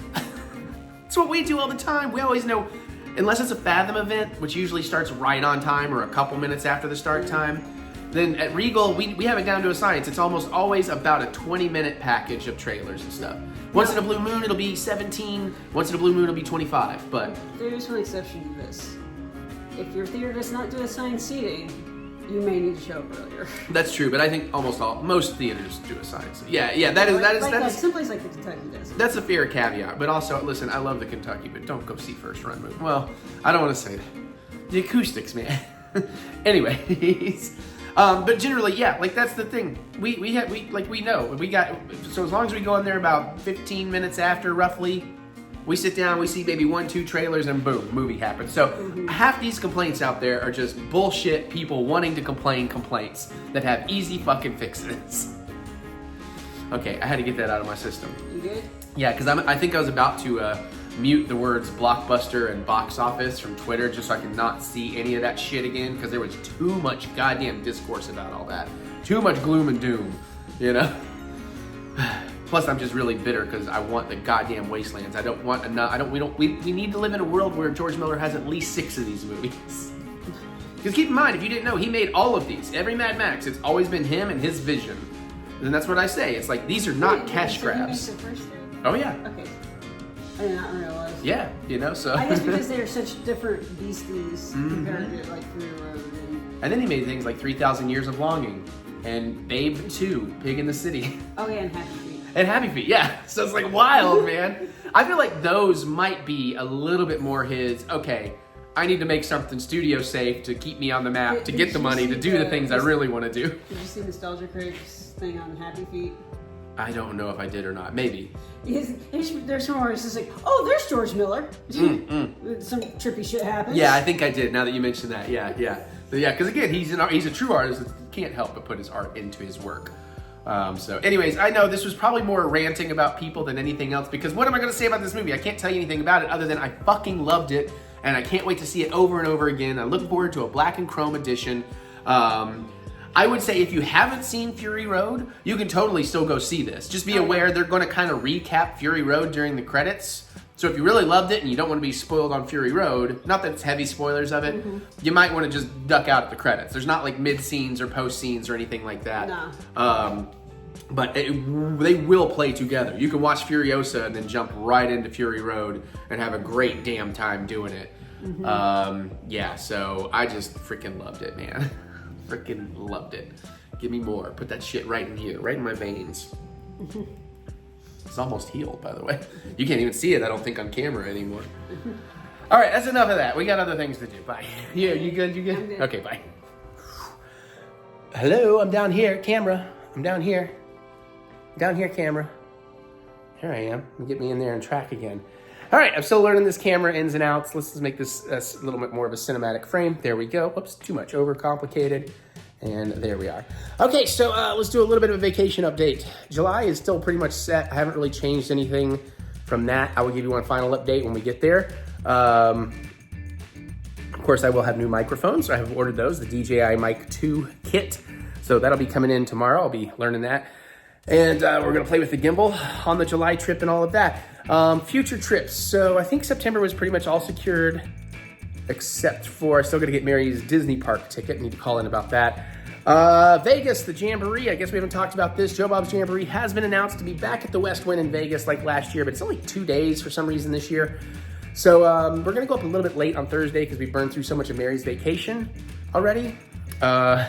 That's what we do all the time. We always know, unless it's a Fathom event, which usually starts right on time or a couple minutes after the start time, then at Regal, we have it down to a science. It's almost always about a 20-minute package of trailers and stuff. Once in a blue moon, it'll be 17. Once in a blue moon, it'll be 25. But there's one exception to this. If your theater does not do assigned seating, you may need to show up earlier. That's true, but I think most theaters do assigned seating. Yeah, that is someplace like the Kentucky does. That's a fair caveat. But also, listen, I love the Kentucky, but don't go see first run movie. Well, I don't want to say that. The acoustics, man. Anyways. But generally, yeah, like that's the thing. We know we got, so as long as we go in there about 15 minutes after roughly, we sit down, we see maybe 1-2 trailers, and boom, movie happens. So half these complaints out there are just bullshit people wanting to complain complaints that have easy fucking fixes. Okay, I had to get that out of my system. You good? Yeah, because I think I was about to mute the words blockbuster and box office from Twitter just so I could not see any of that shit again because there was too much goddamn discourse about all that. Too much gloom and doom, you know? Plus, I'm just really bitter because I want the goddamn wastelands. I don't want enough. We need to live in a world where George Miller has at least 6 of these movies. Because keep in mind, if you didn't know, he made all of these. Every Mad Max, it's always been him and his vision. And that's what I say. It's like, these are not cash grabs. Oh, yeah. Okay. I did not realize. Yeah, you know, so. I guess because they are such different beasties compared to like Fury Road. And then he made things like 3,000 Years of Longing and Babe 2, Pig in the City. Oh, yeah, and Happy Feet. And Happy Feet, yeah. So it's like wild, man. I feel like those might be a little bit more his, okay, I need to make something studio safe to keep me on the map, to get the money, to do the things I really want to do. Did you see Nostalgia Critic's thing on Happy Feet? I don't know if I did or not. Maybe. There's somewhere it's just like, oh, there's George Miller. Some trippy shit happens. Yeah, I think I did. Now that you mention that, yeah. So yeah, because again, he's a true artist that can't help but put his art into his work. So anyways, I know this was probably more ranting about people than anything else because what am I going to say about this movie? I can't tell you anything about it other than I fucking loved it and I can't wait to see it over and over again. I look forward to a black and chrome edition. I would say if you haven't seen Fury Road, you can totally still go see this. Just be aware they're going to kind of recap Fury Road during the credits. So if you really loved it and you don't want to be spoiled on Fury Road, not that it's heavy spoilers of it, you might want to just duck out at the credits. There's not like mid-scenes or post-scenes or anything like that. No. But they will play together. You can watch Furiosa and then jump right into Fury Road and have a great damn time doing it. Yeah, so I just freaking loved it, man. Freaking loved it. Give me more. Put that shit right in here, right in my veins. It's almost healed, by the way. You can't even see it, I don't think, on camera anymore. All right, that's enough of that. We got other things to do. Bye. Yeah, you good? You good? I'm good. Okay, bye. Hello, I'm down here. Camera. I'm down here. Down here, camera. Here I am. Get me in there and track again. All right, I'm still learning this camera ins and outs. Let's just make this a little bit more of a cinematic frame. There we go. Whoops, too much overcomplicated. And there we are. Okay, so let's do a little bit of a vacation update. July is still pretty much set. I haven't really changed anything from that. I will give you one final update when we get there. Of course, I will have new microphones. I have ordered those, the DJI Mic 2 kit. So that'll be coming in tomorrow. I'll be learning that. And we're gonna play with the gimbal on the July trip and all of that. Future trips. So I think September was pretty much all secured, except for I still gotta get Mary's Disney park ticket. Need to call in about that. Vegas, the Jamboree. I guess we haven't talked about this. Joe Bob's Jamboree has been announced to be back at the West Wing in Vegas like last year, but it's only 2 days for some reason this year. So we're going to go up a little bit late on Thursday because we burned through so much of Mary's vacation already. So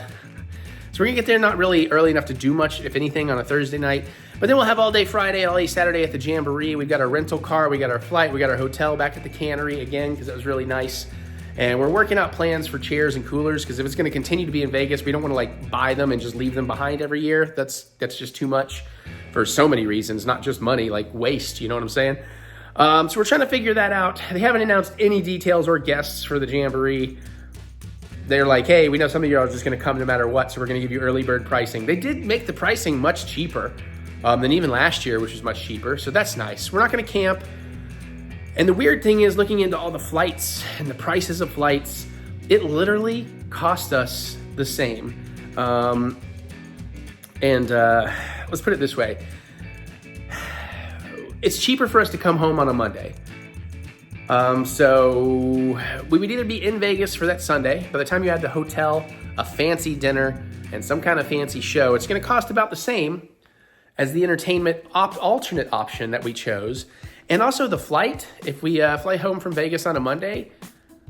we're going to get there not really early enough to do much, if anything, on a Thursday night. But then we'll have all day Friday, all day Saturday at the Jamboree. We've got our rental car, we got our flight, we got our hotel back at the cannery again because that was really nice. And we're working out plans for chairs and coolers because if it's going to continue to be in Vegas, we don't want to like buy them and just leave them behind every year. That's just too much for so many reasons, not just money, like waste, you know what I'm saying? So we're trying to figure that out. They haven't announced any details or guests for the Jamboree. They're like, hey, we know some of you are just going to come no matter what, so we're going to give you early bird pricing. They did make the pricing much cheaper than even last year, which was much cheaper, so that's nice. We're not going to camp. And the weird thing is, looking into all the flights and the prices of flights, it literally cost us the same. Let's put it this way. It's cheaper for us to come home on a Monday. So we would either be in Vegas for that Sunday. By the time you add the hotel, a fancy dinner, and some kind of fancy show, it's going to cost about the same as the entertainment alternate option that we chose. And also the flight, if we fly home from Vegas on a Monday,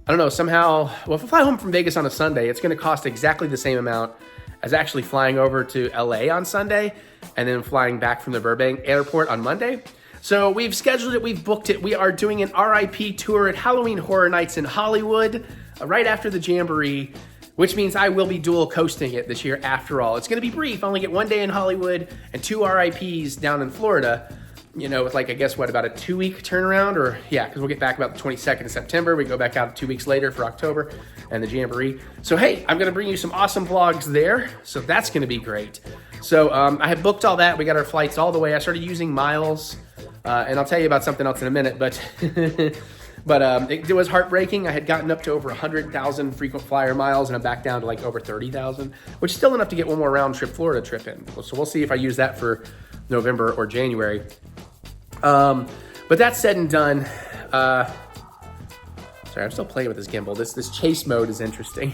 I don't know, somehow, well, if we fly home from Vegas on a Sunday, it's going to cost exactly the same amount as actually flying over to LA on Sunday and then flying back from the Burbank airport on Monday. So we've scheduled it, we've booked it. We are doing an RIP tour at Halloween Horror Nights in Hollywood right after the Jamboree, which means I will be dual coasting it this year after all. It's gonna be brief, I only get 1 day in Hollywood and 2 RIPs down in Florida, you know, with like, I guess what, about a 2-week turnaround, or yeah, because we'll get back about the 22nd of September. We go back out 2 weeks later for October and the Jamboree. So hey, I'm gonna bring you some awesome vlogs there. So that's gonna be great. So I have booked all that. We got our flights all the way. I started using miles. And I'll tell you about something else in a minute, but it was heartbreaking. I had gotten up to over 100,000 frequent flyer miles, and I'm back down to like over 30,000, which is still enough to get one more round trip Florida trip in. So we'll see if I use that for November or January. But that's said and done. Sorry, I'm still playing with this gimbal. This chase mode is interesting.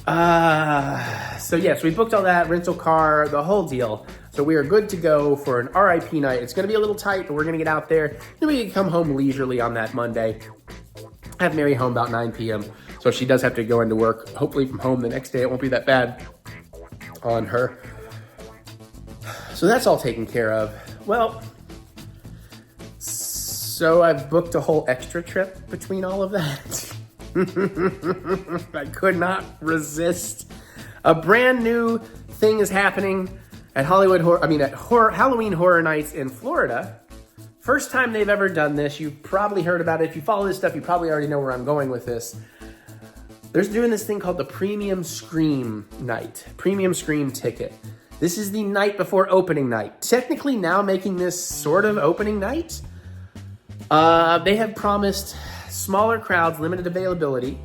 So yes, we booked all that, rental car, the whole deal. So we are good to go for an RIP night. It's going to be a little tight, but we're going to get out there. Then we can come home leisurely on that Monday. Have Mary home about 9 p.m. So if she does have to go into work, hopefully from home the next day, it won't be that bad on her. So that's all taken care of. Well, so I've booked a whole extra trip between all of that. I could not resist. A brand new thing is happening at Halloween Horror Nights in Florida. First time they've ever done this. You've probably heard about it. If you follow this stuff, you probably already know where I'm going with this. They're doing this thing called the Premium Scream Night. Premium Scream ticket. This is the night before opening night. Technically now making this sort of opening night. They have promised smaller crowds, limited availability.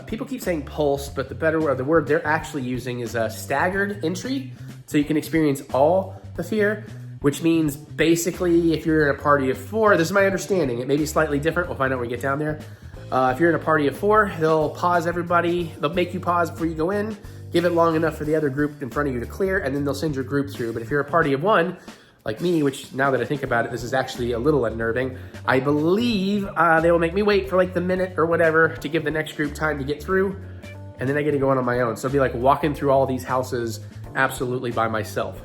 People keep saying pulsed, but the word they're actually using is a staggered entry. So you can experience all the fear, which means basically if you're in a party of 4, this is my understanding, it may be slightly different, we'll find out when we get down there. If you're in a party of 4, they'll pause everybody, they'll make you pause before you go in, give it long enough for the other group in front of you to clear, and then they'll send your group through. But if you're a party of 1, like me, which now that I think about it, this is actually a little unnerving. I believe they will make me wait for like the minute or whatever to give the next group time to get through. And then I get to go on my own. So it'll be like walking through all these houses absolutely by myself.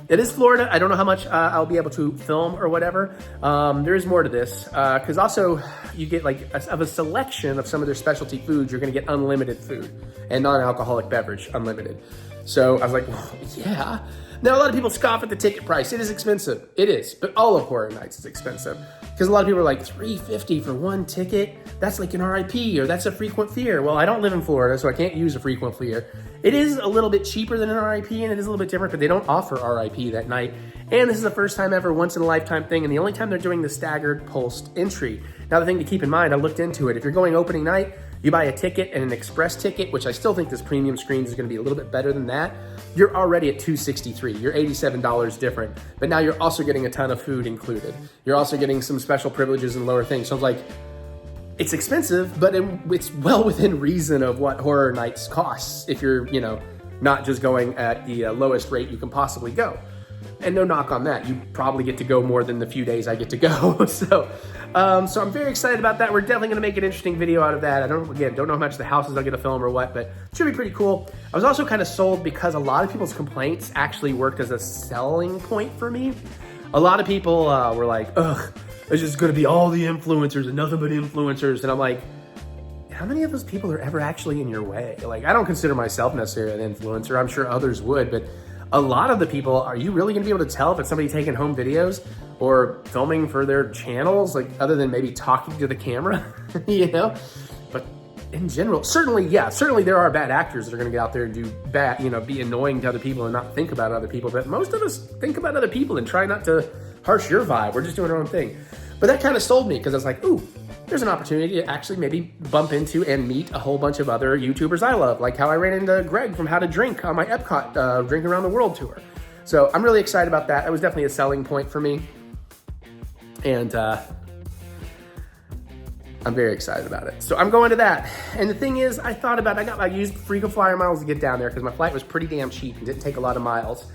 It is Florida. I don't know how much I'll be able to film or whatever. There is more to this. Because also you get like a selection of some of their specialty foods. You're gonna get unlimited food and non-alcoholic beverage, unlimited. So I was like, well, yeah. Now, a lot of people scoff at the ticket price. It is expensive. It is. But all of Horror Nights is expensive. Because a lot of people are like, $350 for one ticket? That's like an RIP, or that's a frequent fear. Well, I don't live in Florida, so I can't use a frequent fear. It is a little bit cheaper than an RIP, and it is a little bit different, but they don't offer RIP that night. And this is the first time ever, once in a lifetime thing, and the only time they're doing the staggered pulsed entry. Now, the thing to keep in mind, I looked into it. If you're going opening night, you buy a ticket and an express ticket, which I still think this premium screens is gonna be a little bit better than that. You're already at $263. You're $87 different, but now you're also getting a ton of food included. You're also getting some special privileges and lower things. So it's like, it's expensive, but it's well within reason of what horror nights costs if you're, you know, not just going at the lowest rate you can possibly go. And no knock on that. You probably get to go more than the few days I get to go. So I'm very excited about that. We're definitely going to make an interesting video out of that. I don't know how much the houses I'll get to film or what, but it should be pretty cool. I was also kind of sold because a lot of people's complaints actually worked as a selling point for me. A lot of people were like, ugh, it's just going to be all the influencers and nothing but influencers. And I'm like, how many of those people are ever actually in your way? Like, I don't consider myself necessarily an influencer. I'm sure others would, but a lot of the people, are you really gonna be able to tell if it's somebody taking home videos or filming for their channels, like other than maybe talking to the camera, you know? But in general, certainly there are bad actors that are gonna get out there and do bad, you know, be annoying to other people and not think about other people. But most of us think about other people and try not to harsh your vibe. We're just doing our own thing. But that kind of sold me because I was like, ooh, there's an opportunity to actually maybe bump into and meet a whole bunch of other YouTubers I love, like how I ran into Greg from How to Drink on my Epcot Drink Around the World tour. So I'm really excited about that. That was definitely a selling point for me. And I'm very excited about it. So I'm going to that. And the thing is, I used frequent flyer miles to get down there because my flight was pretty damn cheap and didn't take a lot of miles.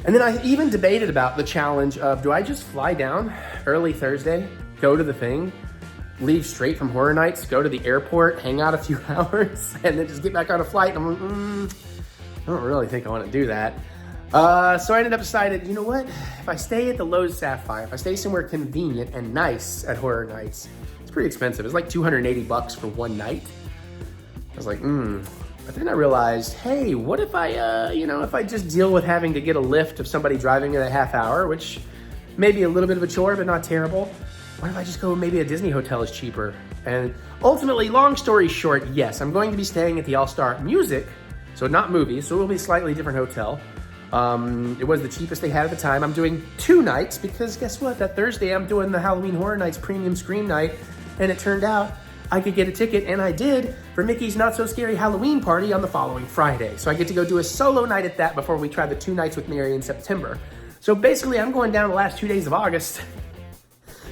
And then I even debated about the challenge of, do I just fly down early Thursday, go to the thing, leave straight from Horror Nights, go to the airport, hang out a few hours, and then just get back on a flight? And I'm like, I don't really think I want to do that. So I ended up deciding, you know what? If I stay at the Lowe's Sapphire, if I stay somewhere convenient and nice at Horror Nights, it's pretty expensive. It's like $280 for one night. I was like, But then I realized, hey, what if I, if I just deal with having to get a lift of somebody driving in a half hour, which may be a little bit of a chore, but not terrible. What if I just go, maybe a Disney hotel is cheaper? And ultimately, long story short, yes, I'm going to be staying at the All-Star Music, so not movies, so it will be a slightly different hotel. It was the cheapest they had at the time. I'm doing 2 nights because guess what? That Thursday, I'm doing the Halloween Horror Nights Premium Scream Night, and it turned out I could get a ticket, and I did, for Mickey's Not So Scary Halloween Party on the following Friday. So I get to go do a solo night at that before we try the 2 nights with Mary in September. So basically, I'm going down the last 2 days of August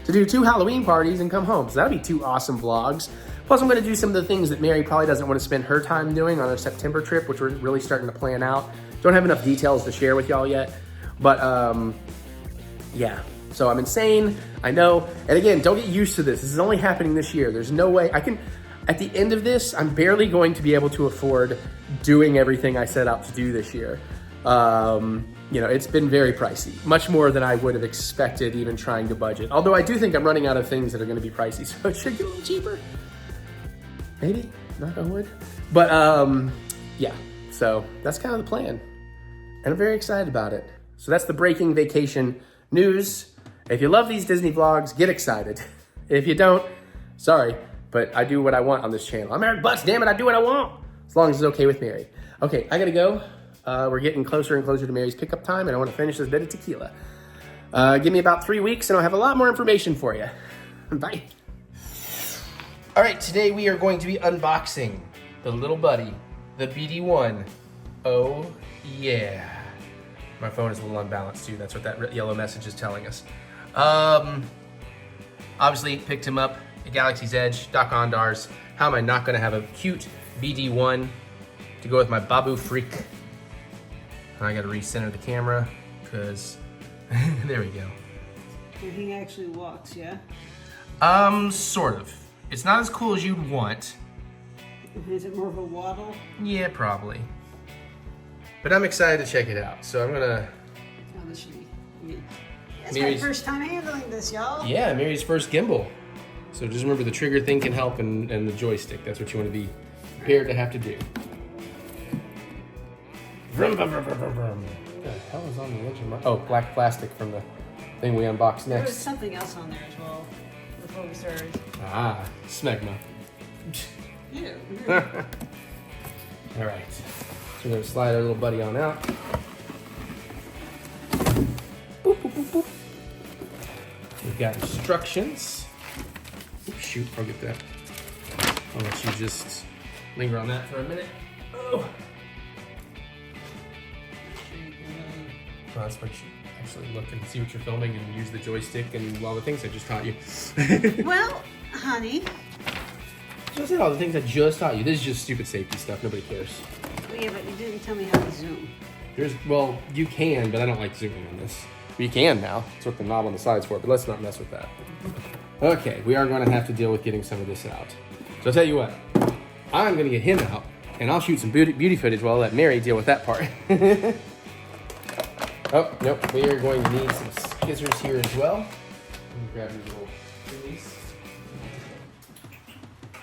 to do 2 Halloween parties and come home. So that'll be 2 awesome vlogs. Plus, I'm gonna do some of the things that Mary probably doesn't want to spend her time doing on our September trip, which we're really starting to plan out. Don't have enough details to share with y'all yet, but yeah. So I'm insane, I know. And again, don't get used to this. This is only happening this year. There's no way I can, at the end of this, I'm barely going to be able to afford doing everything I set out to do this year. It's been very pricey, much more than I would have expected even trying to budget. Although I do think I'm running out of things that are gonna be pricey, so it should get a little cheaper. Maybe, knock on wood. But yeah, so that's kind of the plan. And I'm very excited about it. So that's the breaking vacation news. If you love these Disney vlogs, get excited. If you don't, sorry, but I do what I want on this channel. I'm TheEricButts, damn it, I do what I want. As long as it's okay with Mary. Okay, I gotta go. We're getting closer and closer to Mary's pickup time, and I want to finish this bit of tequila. Give me about 3 weeks, and I'll have a lot more information for you. Bye. All right, today we are going to be unboxing the little buddy, the BD1. Oh, yeah. My phone is a little unbalanced, too. That's what that yellow message is telling us. Obviously, picked him up at Galaxy's Edge, Doc Ondar's. How am I not going to have a cute BD1 to go with my Babu Freak? And I got to recenter the camera because there we go. And he actually walks, yeah? Sort of. It's not as cool as you'd want. Is it more of a waddle? Yeah, probably. But I'm excited to check it out. So I'm gonna. Oh, this should be. It's my first time handling this, y'all. Yeah, Mary's first gimbal. So just remember the trigger thing can help and the joystick. That's what you want to be prepared to have to do. Vroom, vroom, vroom, vroom, vroom. What the hell is on the edge of my... Oh, black plastic from the thing we unboxed There was next. something else on there as well before we started. Ah, smegma. Yeah. All right. So we're gonna slide our little buddy on out. Boop, boop, boop, boop. We've got instructions. Oops, shoot, I'll get that. I'll let you just linger on that for a minute. Oh. Well, that's what you actually look and see what you're filming and use the joystick and all the things I just taught you. Well, Honey. Just all the things I just taught you. This is just stupid safety stuff. Nobody cares. Well, yeah, but you didn't tell me how to zoom. Well, you can, but I don't like zooming on this. You can now. That's what the knob on the side's for, but let's not mess with that. Okay, we are going to have to deal with getting some of this out. So I'll tell you what. I'm going to get him out, and I'll shoot some beauty footage while I let Mary deal with that part. Oh, nope. We are going to need some scissors here as well. Let me grab your little release.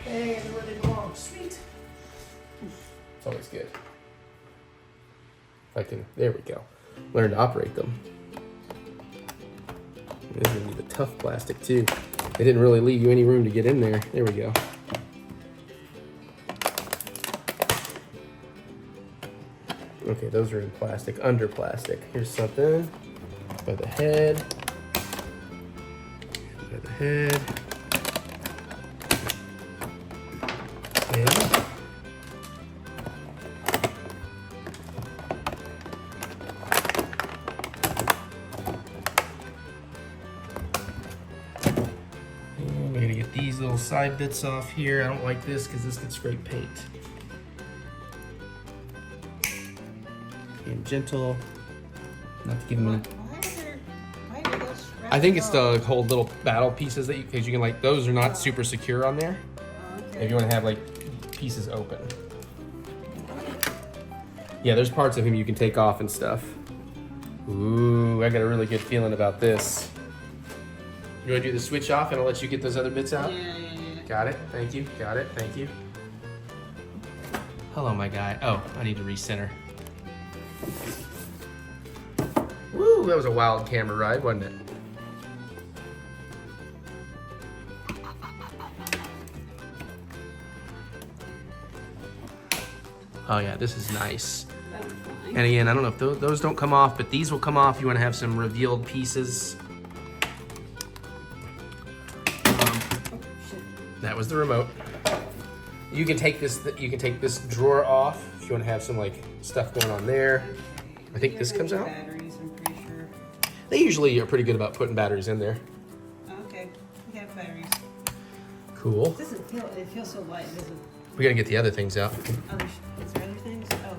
Hey, they're where they belong. Sweet. It's always good. If I can, there we go. Learn to operate them. This is gonna be the tough plastic too. They didn't really leave you any room to get in there. There we go. Okay, those are in plastic, under plastic. Here's something by the head. By the head. And we're gonna get these little side bits off here. I don't like this because this could scrape paint. Being gentle, not to give them. Why are those I think it's to hold little battle pieces that because you can like those are not super secure on there. Okay. If you want to have like pieces open. Yeah, there's parts of him you can take off and stuff. Ooh, I got a really good feeling about this. You want to do the switch off and I'll let you get those other bits out? Yeah. Got it, thank you, got it, thank you. Hello, my guy. Oh, I need to recenter. Woo, that was a wild camera ride, wasn't it? Oh yeah, this is nice. And again, I don't know if those don't come off, but these will come off. You want to have some revealed pieces. That was the remote. You can take this. You can take this drawer off if you want to have some like stuff going on there. I think this comes out. Batteries, I'm pretty sure. They usually are pretty good about putting batteries in there. Okay, we have batteries. Cool. It doesn't feel. It feels so light. It doesn't. We gotta get the other things out. Is there other things? Oh.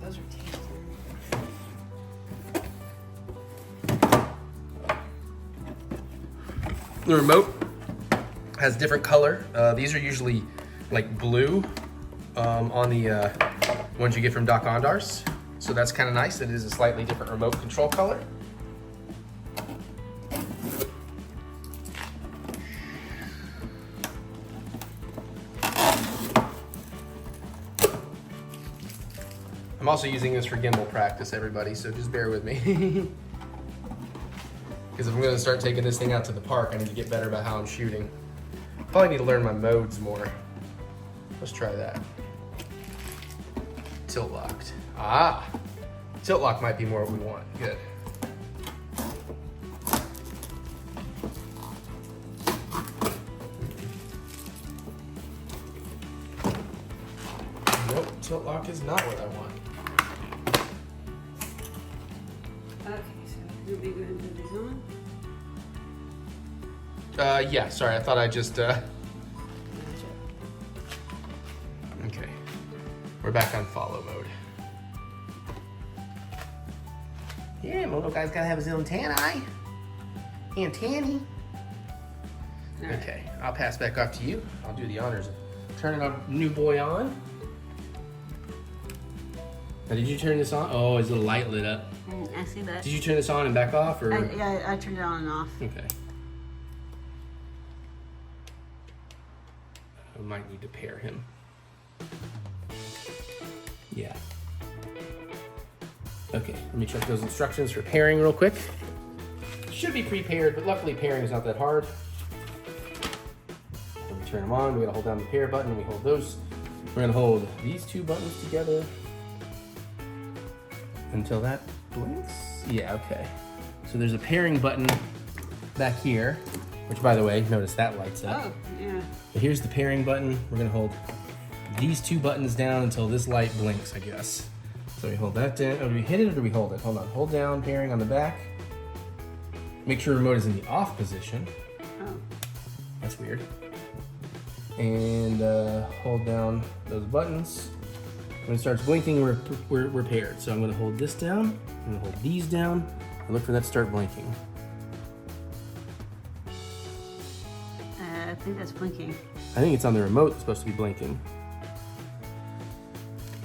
Those are taped. The remote has different color. These are usually like blue on the ones you get from Doc Ondar's. So that's kind of nice. It is a slightly different remote control color. I'm also using this for gimbal practice, everybody, so just bear with me. Because if I'm going to start taking this thing out to the park, I need to get better about how I'm shooting. Probably need to learn my modes more. Let's try that. Tilt locked. Ah! Tilt lock might be more what we want. Good. Nope, tilt lock is not what I want. Okay, so you'll be going to put these on? Yeah, sorry, I thought I just, Gotcha. Okay. We're back on follow mode. Yeah, my little guy's gotta have his own tan eye. And tanny. Alright. Okay, I'll pass back off to you. I'll do the honors of turning our new boy on. Now, did you turn this on? Oh, his little light lit up. I see that. Did you turn this on and back off, or? Yeah, I turned it on and off. Okay. I might need to pair him. Yeah. Okay, let me check those instructions for pairing real quick. Should be pre-paired, but luckily pairing is not that hard. When we turn them on, we gotta hold down the pair button, we hold those. We're gonna hold these two buttons together until that blinks. Yeah, okay. So there's a pairing button back here, which by the way, notice that lights up. Oh, yeah. But here's the pairing button. We're gonna hold these two buttons down until this light blinks, I guess. So we hold that down. Oh, do we hit it or do we hold it? Hold on, hold down, pairing on the back. Make sure remote is in the off position. Oh. That's weird. And hold down those buttons. When it starts blinking, we're paired. So I'm gonna hold this down, I'm gonna hold these down, and look for that to start blinking. I think that's blinking. I think it's on the remote that's supposed to be blinking.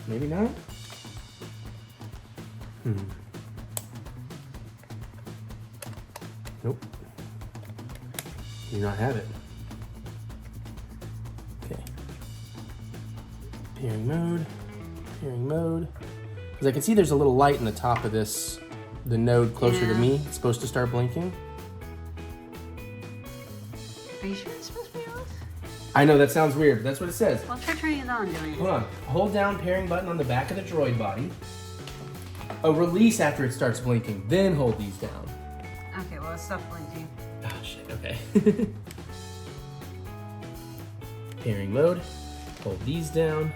Maybe not? Nope. Do not have it. Okay. Pairing mode. Pairing mode. Because I can see there's a little light in the top of this, the node closer to me. It's supposed to start blinking. Are you sure it's supposed to be off? I know, that sounds weird, but that's what it says. Well, try turning it on, doing it. Hold on. Hold down pairing button on the back of the droid body. A release after it starts blinking. Then hold these down. Okay, well, stop blinking. Oh, shit. Okay. Pairing mode. Hold these down.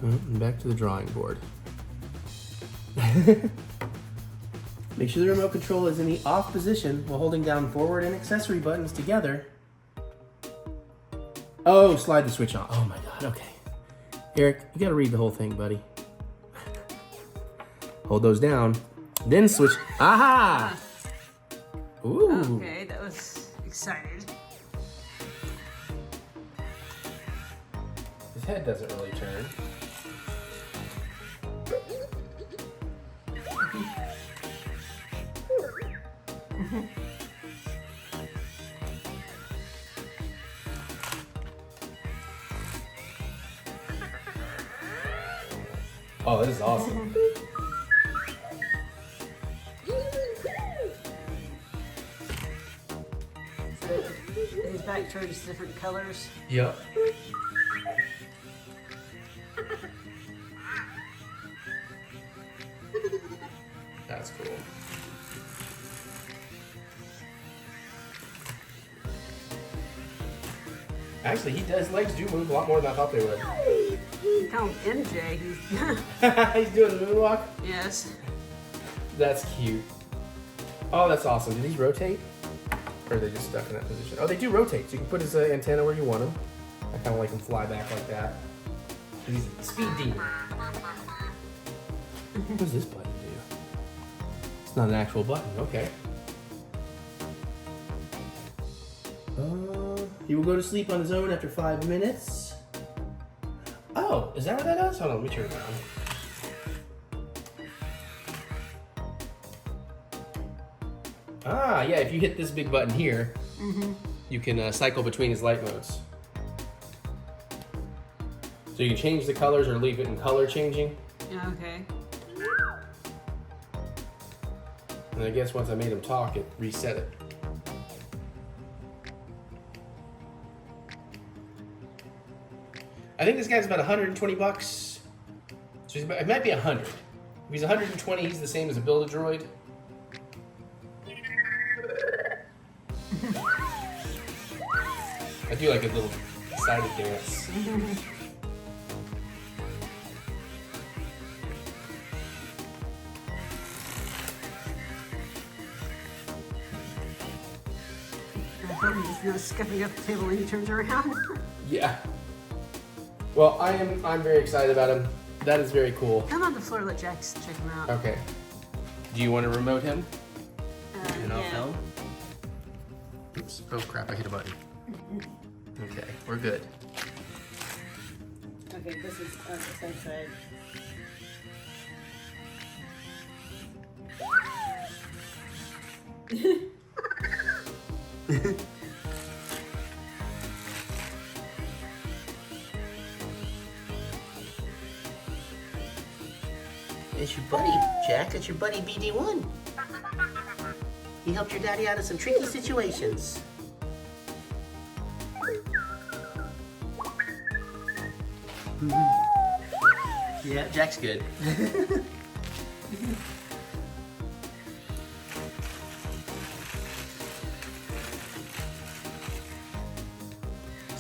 And back to the drawing board. Make sure the remote control is in the off position while holding down forward and accessory buttons together. Oh, slide the switch on. Oh my god, okay. Eric, you gotta read the whole thing, buddy. Hold those down, then switch. Aha! Ooh. Okay, that was excited. His head doesn't really turn. Oh, this is awesome. So his back turns different colors. Yep. That's cool. Actually, his legs do move a lot more than I thought they would. Tell him MJ. He's He's doing the moonwalk? yes. That's cute. Oh, that's awesome. Do these rotate? Or are they just stuck in that position? Oh, they do rotate, so you can put his antenna where you want him. I kind of like him fly back like that. He's a speed demon. What does this button do? It's not an actual button. Okay. He will go to sleep on his own after 5 minutes. Oh, is that what that does? Hold on, let me turn it around. Ah, yeah, if you hit this big button here, you can cycle between his light modes. So you can change the colors or leave it in color changing. Okay. And I guess once I made him talk, it reset it. I think this guy's about 120 bucks. So it might be 100. If he's 120, he's the same as a Build-A-Droid. I do like a little excited dance. I thought he just goes scuffing up the table when he turns around. Yeah. Well, I'm very excited about him. That is very cool. Come on the floor, let Jax check him out. Okay. Do you want to remote him? And I'll yeah. film? Oops. Oh crap, I hit a button. Okay, we're good. Okay, this is on the same side. It's your buddy, Jack. It's your buddy BD1. He helped your daddy out of some tricky situations. Yeah, Jack's good. See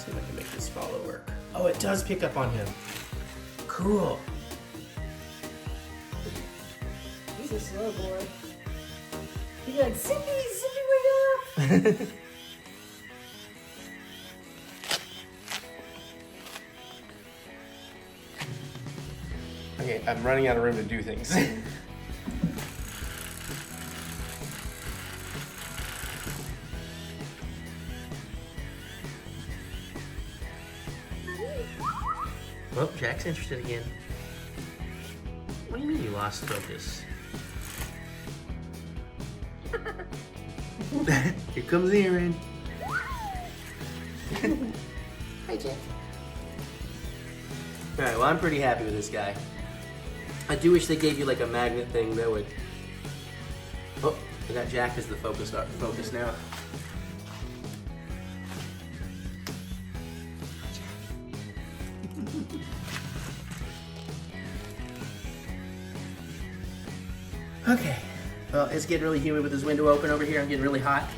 if I can make this follow work. Oh, it does pick up on him. Cool. He's a slow boy. He's like, Zippy, wake up! Okay, I'm running out of room to do things. Well, Jack's interested again. What do you mean you lost focus? Here comes Aaron. Hi, Jack. Alright, well, I'm pretty happy with this guy. I do wish they gave you like a magnet thing that would... Oh, I got Jack as the focus now. Okay, well, it's getting really humid with this window open over here. I'm getting really hot,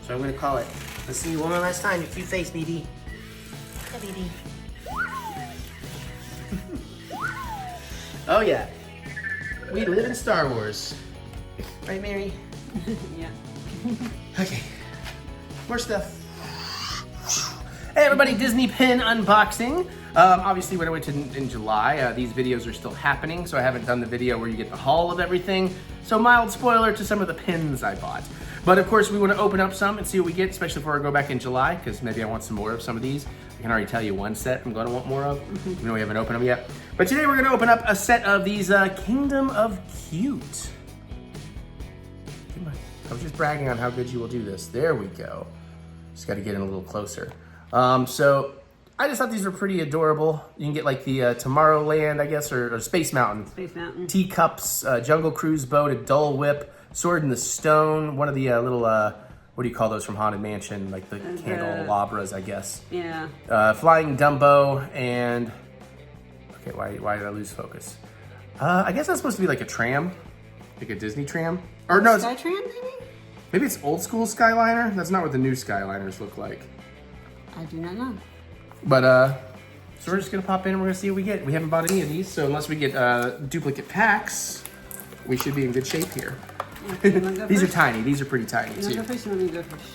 so I'm gonna call it. Let's see you one more last time, your cute face, BD. Hi, BD. Oh yeah, we live in Star Wars. Right, Mary? Yeah. Okay, more stuff. Hey everybody, Disney pin unboxing. Obviously when I went in July, these videos are still happening, so I haven't done the video where you get the haul of everything. So mild spoiler to some of the pins I bought. But of course we want to open up some and see what we get, especially before I go back in July, because maybe I want some more of some of these. I can already tell you one set I'm going to want more of, even though we haven't opened them yet. But today we're going to open up a set of these Kingdom of Cute. I was just bragging on how good you will do this. There we go. Just got to get in a little closer. So I just thought these were pretty adorable. You can get like the Tomorrowland, I guess, or Space Mountain. Space Mountain. Teacups, Jungle Cruise boat, a Dole Whip, Sword in the Stone, one of the little, what do you call those from Haunted Mansion? Like the candelabras, I guess. Yeah. Flying Dumbo, and, okay, why did I lose focus? I guess that's supposed to be like a tram, like a Disney tram. Or no, it's, Skytram, maybe? maybe it's old school Skyliner. That's not what the new Skyliners look like. I do not know. But, so we're just gonna pop in and we're gonna see what we get. We haven't bought any of these, so unless we get duplicate packs, we should be in good shape here. Okay, you wanna go These are first? tiny, these are pretty tiny You wanna too. go first or you want me to go first?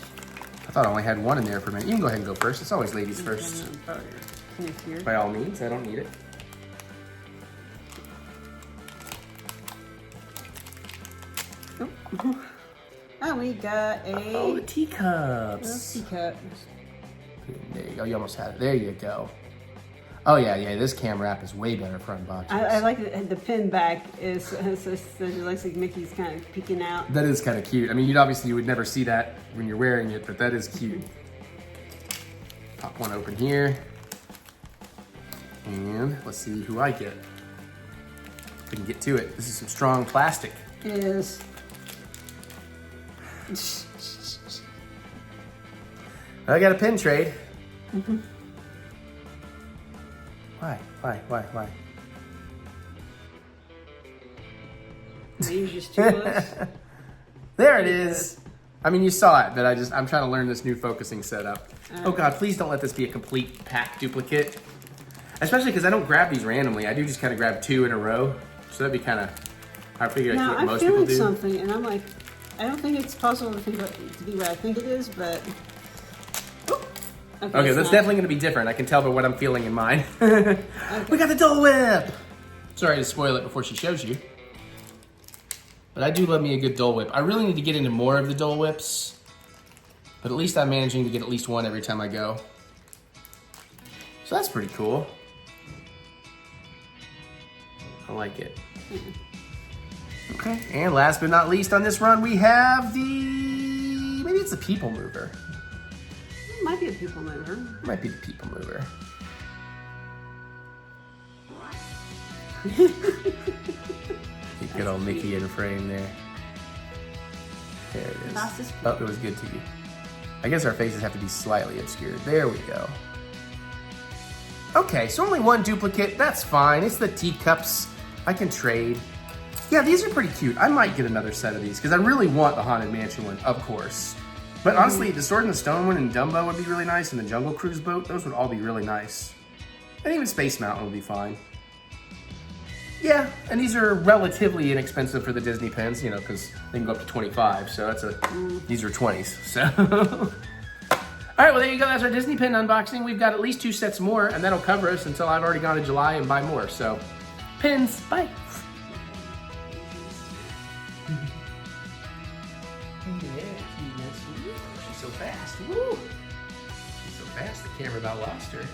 I thought I only had one in there for a minute. You can go ahead and go first. It's always ladies first. Here. By all means, I don't need it. Oh, we got Oh, the a teacups. teacup. There you go, you almost had it. There you go. Oh yeah, this cam wrap is way better for unboxing. I like the pin back is it looks like Mickey's kind of peeking out. That is kind of cute. I mean, you would never see that when you're wearing it, but that is cute. Pop one open here. And let's see who I get. We can get to it. This is some strong plastic. Is I got a pin trade. Why? these just two of us? There it is. I mean, you saw it, but I'm trying to learn this new focusing setup. Oh God, please don't let this be a complete pack duplicate. Especially because I don't grab these randomly. I do just kind of grab two in a row. So that'd be kind of, I figure that's Now what I'm most people feeling do. something, and I'm like, I don't think it's possible to be what I think it is, but. Okay, it's that's not. definitely going to be different. I can tell by what I'm feeling in mine. We got the Dole Whip! Sorry to spoil it before she shows you. But I do love me a good Dole Whip. I really need to get into more of the Dole Whips. But at least I'm managing to get at least one every time I go. So that's pretty cool. I like it. Okay, and last but not least on this run, we have maybe it's the People Mover. It might be a people mover. Might be the People Mover. Good old Mickey in frame there. There it is. Fastest. Oh, it was good to you. I guess our faces have to be slightly obscured. There we go. Okay, so only one duplicate. That's fine. It's the teacups. I can trade. Yeah, these are pretty cute. I might get another set of these because I really want the Haunted Mansion one, of course. But honestly, the Sword in the Stone one and Dumbo would be really nice, and the Jungle Cruise boat, those would all be really nice. And even Space Mountain would be fine. Yeah, and these are relatively inexpensive for the Disney pens, you know, because they can go up to 25, so that's these are 20s, so. All right, well, there you go. That's our Disney pen unboxing. We've got at least 2 sets more, and that'll cover us until I've already gone to July and buy more, so. Pins, bye. She's so fast, woo. She's so fast, the camera about lost her.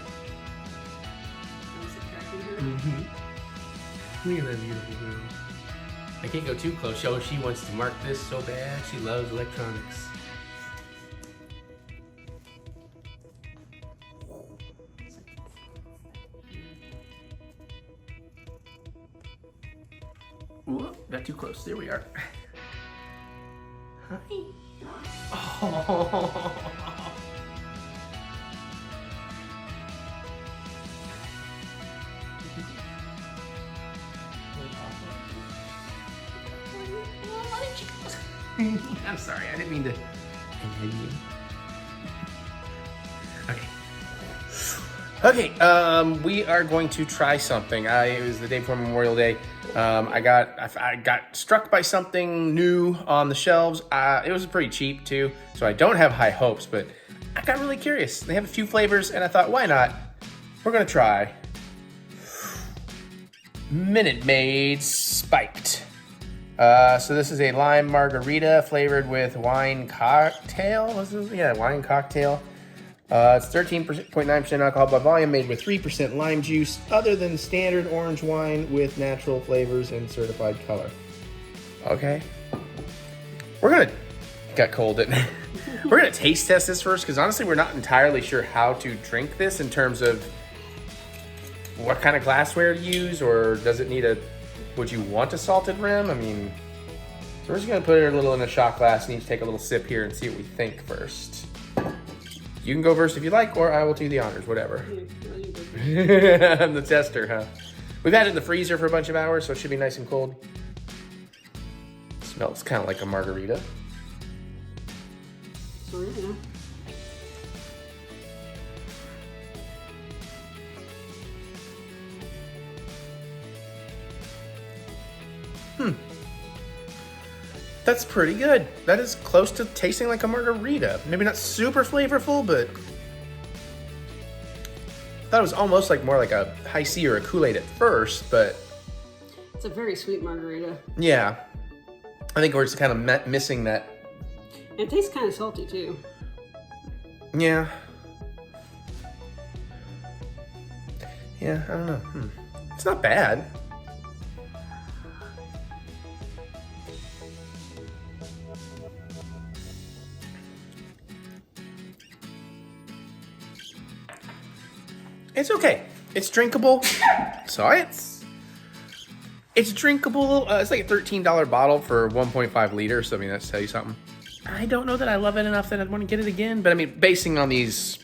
Look at that beautiful girl. I can't go too close. Oh, she wants to mark this so bad. She loves electronics. Whoa, got too close. There we are. Hi. Oh. I'm sorry, I didn't mean to. Okay, we are going to try something. It was the day before Memorial Day. I got struck by something new on the shelves. It was pretty cheap too, so I don't have high hopes, but I got really curious. They have a few flavors, and I thought, why not? We're gonna try Minute Maid Spiked. So this is a lime margarita flavored with wine cocktail. Wine cocktail. It's 13.9% alcohol by volume, made with 3% lime juice, other than standard orange wine with natural flavors and certified color. Okay. Got cold, didn't it? We're gonna taste test this first, because honestly, we're not entirely sure how to drink this in terms of what kind of glassware to use, or does it need would you want a salted rim? I mean, so we're just gonna put it a little in a shot glass and each take a little sip here and see what we think first. You can go first if you like, or I will do the honors, whatever. I'm the tester, huh? We've had it in the freezer for a bunch of hours, so it should be nice and cold. Smells kind of like a margarita. So, yeah. That's pretty good. That is close to tasting like a margarita. Maybe not super flavorful, but I thought it was almost like more like a high C or a Kool-Aid at first, but It's a very sweet margarita. yeah. I think we're just kind of missing that. And it tastes kind of salty too. Yeah. Yeah, I don't know. It's not bad. It's okay. It's drinkable. So it's drinkable. It's like a $13 bottle for 1.5 liters. So I mean, that's tell you something. I don't know that I love it enough that I'd want to get it again. But I mean, basing on these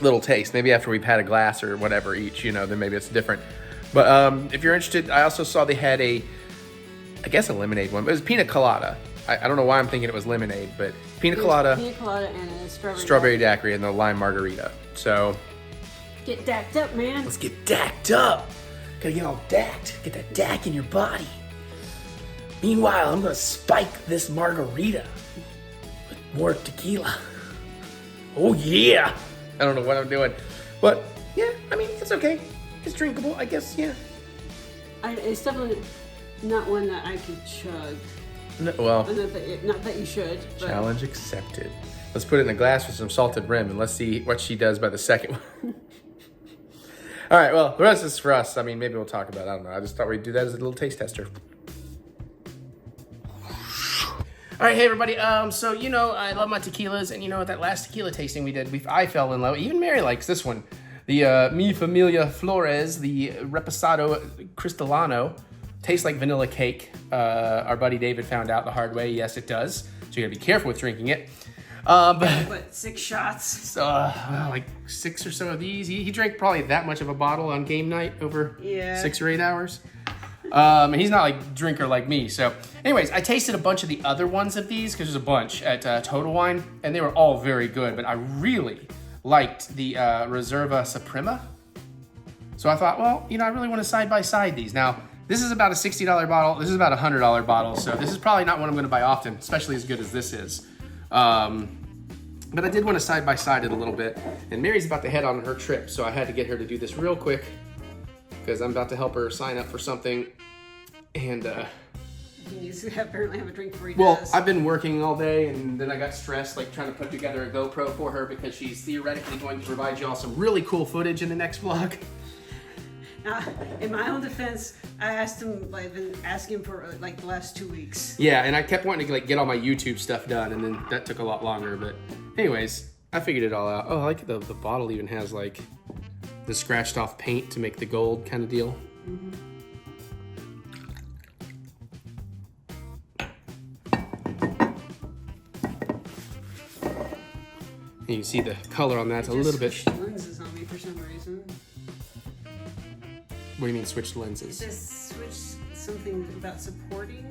little tastes, maybe after we've had a glass or whatever each, you know, then maybe it's different. But if you're interested, I also saw they had I guess a lemonade one, but it was pina colada. I don't know why I'm thinking it was lemonade, but pina colada and a strawberry daiquiri and the lime margarita. So get dacked up, man. let's get dacked up. Gotta get all dacked. Get that dack in your body. Meanwhile, I'm gonna spike this margarita with more tequila. Oh yeah. I don't know what I'm doing, but yeah, I mean, it's okay. It's drinkable, I guess, yeah. It's definitely not one that I could chug. No, well, Not that you should. But challenge accepted. Let's put it in a glass with some salted rim and let's see what she does by the second one. All right, well, the rest is for us. I mean, maybe we'll talk about it. I don't know. I just thought we'd do that as a little taste tester. All right, hey everybody. So you know I love my tequilas, and you know that last tequila tasting we did, I fell in love. Even Mary likes this one, the Mi Familia Flores, the Reposado Cristalano. Tastes like vanilla cake. Our buddy David found out the hard way. Yes, it does. So you gotta be careful with drinking it. But 6 shots. So, like 6 or so of these. He drank probably that much of a bottle on game night over 6 or 8 hours. And he's not like a drinker like me. So anyways, I tasted a bunch of the other ones of these because there's a bunch at Total Wine, and they were all very good, but I really liked the Reserva Suprema. So I thought, well, you know, I really want to side by side these. Now, This is about a $60 bottle. This is about a $100 bottle. So this is probably not one I'm going to buy often, especially as good as this is. But I did want to side by side it a little bit. And Mary's about to head on her trip, so I had to get her to do this real quick because I'm about to help her sign up for something. And He needs to apparently have a drink before he well, does. I've been working all day, and then I got stressed, like trying to put together a GoPro for her because she's theoretically going to provide y'all some really cool footage in the next vlog. Now, in my own defense, I asked him, like, been asking him for like the last 2 weeks. Yeah, and I kept wanting to like get all my YouTube stuff done, and then that took a lot longer. But anyways, I figured it all out. Oh, I like the bottle even has like the scratched off paint to make the gold kind of deal. Mm-hmm. And you can see the color on that's a Just little bit. switched lenses on me for some reason. What do you mean switched lenses? It just switched something about supporting.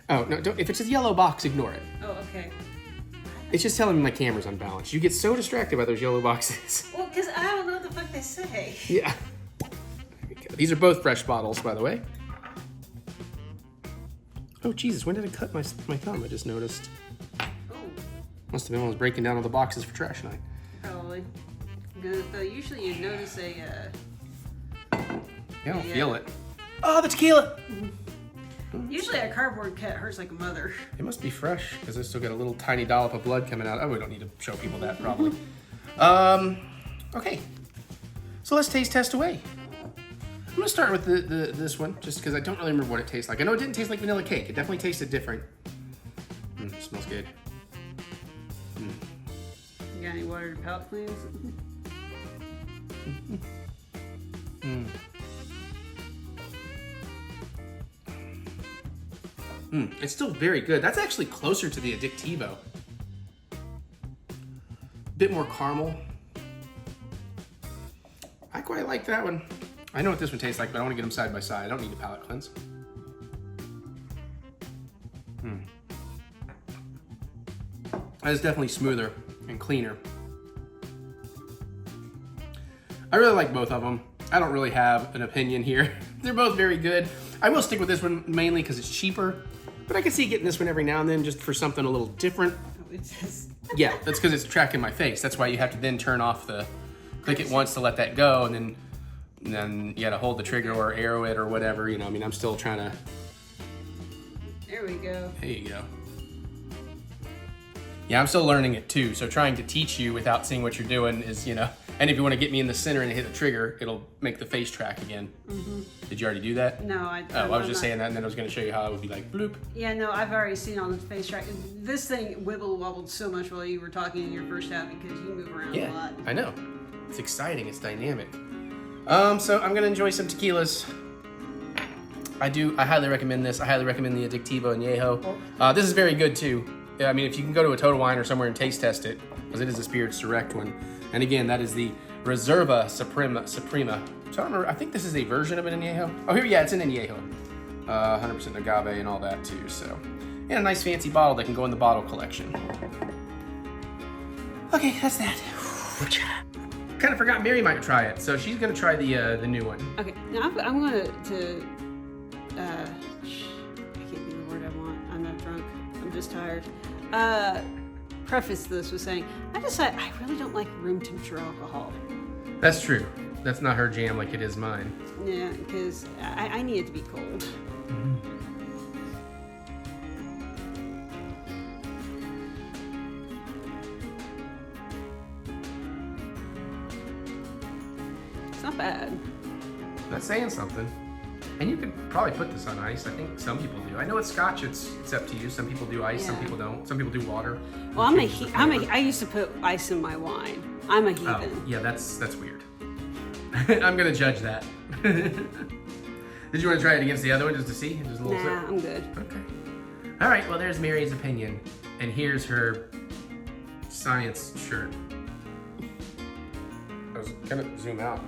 Oh no! Don't, if it's a yellow box, ignore it. Oh, okay. It's just telling me my camera's unbalanced. You get so distracted by those yellow boxes. Well, because I don't know what the fuck they say. Yeah. There we go. These are both fresh bottles, by the way. Oh Jesus! When did I cut my thumb? I just noticed. Oh, Must have been when I was breaking down all the boxes for trash night. probably. Though usually you notice a. I don't Yeah. feel it. Oh, the tequila! Usually a cardboard cut hurts like a mother. It must be fresh because I still got a little tiny dollop of blood coming out. Oh, we don't need to show people that probably. Okay. So let's taste test away. I'm gonna start with this one just because I don't really remember what it tastes like. I know it didn't taste like vanilla cake. It definitely tasted different. Smells good. You got any watered palate cleans? It's still very good. That's actually closer to the Addictivo. Bit more caramel. I quite like that one. I know what this one tastes like, but I want to get them side by side. I don't need a palate cleanse. That is definitely smoother and cleaner. I really like both of them. I don't really have an opinion here. They're both very good. I will stick with this one mainly because it's cheaper, but I can see getting this one every now and then just for something a little different. It's just. Yeah, that's because it's tracking my face. That's why you have to then turn off the, click it once to let that go, and then you gotta hold the trigger or arrow it or whatever, you know, I mean, I'm still trying to, There we go. there you go. Yeah, I'm still learning it too, so trying to teach you without seeing what you're doing is, you know, and if you want to get me in the center and hit the trigger, it'll make the face track again. Did you already do that? No, I. Oh, I was just saying that, and then I was gonna show you how I would be like, bloop. Yeah, no, I've already seen on the face track. This thing wibble wobbled so much while you were talking in your first half because you move around a Yeah, lot. I know. It's exciting, it's dynamic. So I'm gonna enjoy some tequilas. I highly recommend this. I highly recommend the Addictivo Añejo. This is very good too. I mean, if you can go to a Total Wine or somewhere and taste test it, because it is a Spirits Direct one. And again, that is the Reserva Suprema. So I don't remember, I think this is a version of an Añejo. Oh, here, yeah, it's an Añejo. 100% agave and all that too, so. And a nice fancy bottle that can go in the bottle collection. Okay, that's that. Kind of forgot Mary might try it, so she's gonna try the new one. Okay, now I'm going to I can't think of the word I want. I'm not drunk. I'm just tired. Preface this with saying, I decided I really don't like room temperature alcohol. That's true. That's not her jam like it is mine. Yeah, because I need it to be cold. It's not bad. That's saying something. And you could probably put this on ice. I think some people do. I know it's Scotch. It's up to you. Some people do ice. Some Yeah. people don't. Some people do water. Well, Changes the flavor. I used to put ice in my wine. I'm a Oh, heathen. yeah, that's weird. I'm gonna judge that. Did you want to try it against the other one just to see? Just a little Nah, sip? I'm good. Okay. All right. Well, there's Mary's opinion, and here's her science shirt. I was gonna zoom out.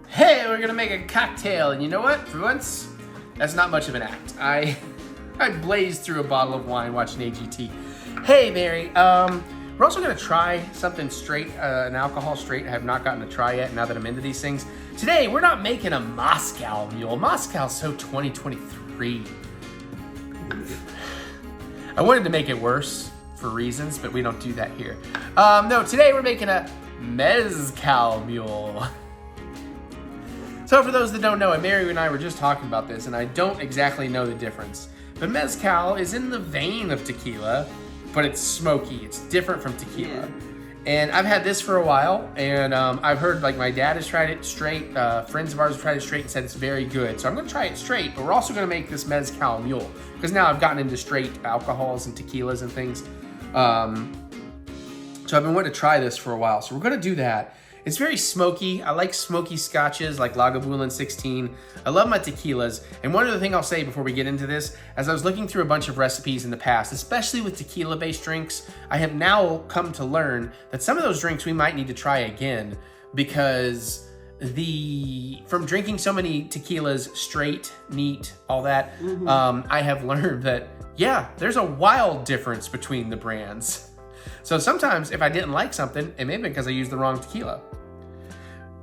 Hey, we're gonna make a cocktail, and you know what? For once, that's not much of an act. I blazed through a bottle of wine watching AGT. Hey, Mary. We're also gonna try something straight, an alcohol straight I have not gotten to try yet now that I'm into these things. Today, we're not making a Mezcal Mule. Mezcal's so 2023. I wanted to make it worse for reasons, but we don't do that here. No, today we're making a Mezcal Mule. So for those that don't know, and Mary and I were just talking about this, and I don't exactly know the difference. But Mezcal is in the vein of tequila, but it's smoky. It's different from tequila. Yeah. And I've had this for a while, and I've heard, like, my dad has tried it straight. Friends of ours have tried it straight and said it's very good. So I'm gonna try it straight, but we're also gonna make this Mezcal Mule, because now I've gotten into straight alcohols and tequilas and things. So I've been wanting to try this for a while. So we're gonna do that. It's very smoky. I like smoky scotches like Lagavulin 16. I love my tequilas. And one other thing I'll say before we get into this, as I was looking through a bunch of recipes in the past, especially with tequila-based drinks, I have now come to learn that some of those drinks we might need to try again, because from drinking so many tequilas, straight, neat, all that, I have learned that, yeah, there's a wild difference between the brands. So sometimes if I didn't like something, it may have been because I used the wrong tequila.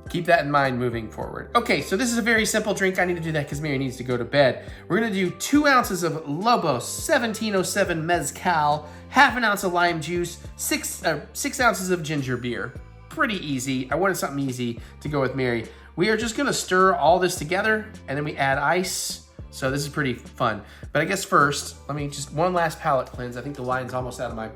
Keep that in mind moving forward. Okay, so this is a very simple drink. I need to do that because Mary needs to go to bed. We're gonna do 2 ounces of Lobos 1707 Mezcal, half an ounce of lime juice, 6 ounces of ginger beer. Pretty easy. I wanted something easy to go with Mary. We are just gonna stir all this together and then we add ice. So this is pretty fun. But I guess first, let me just one last palate cleanse. I think the wine's almost out of my...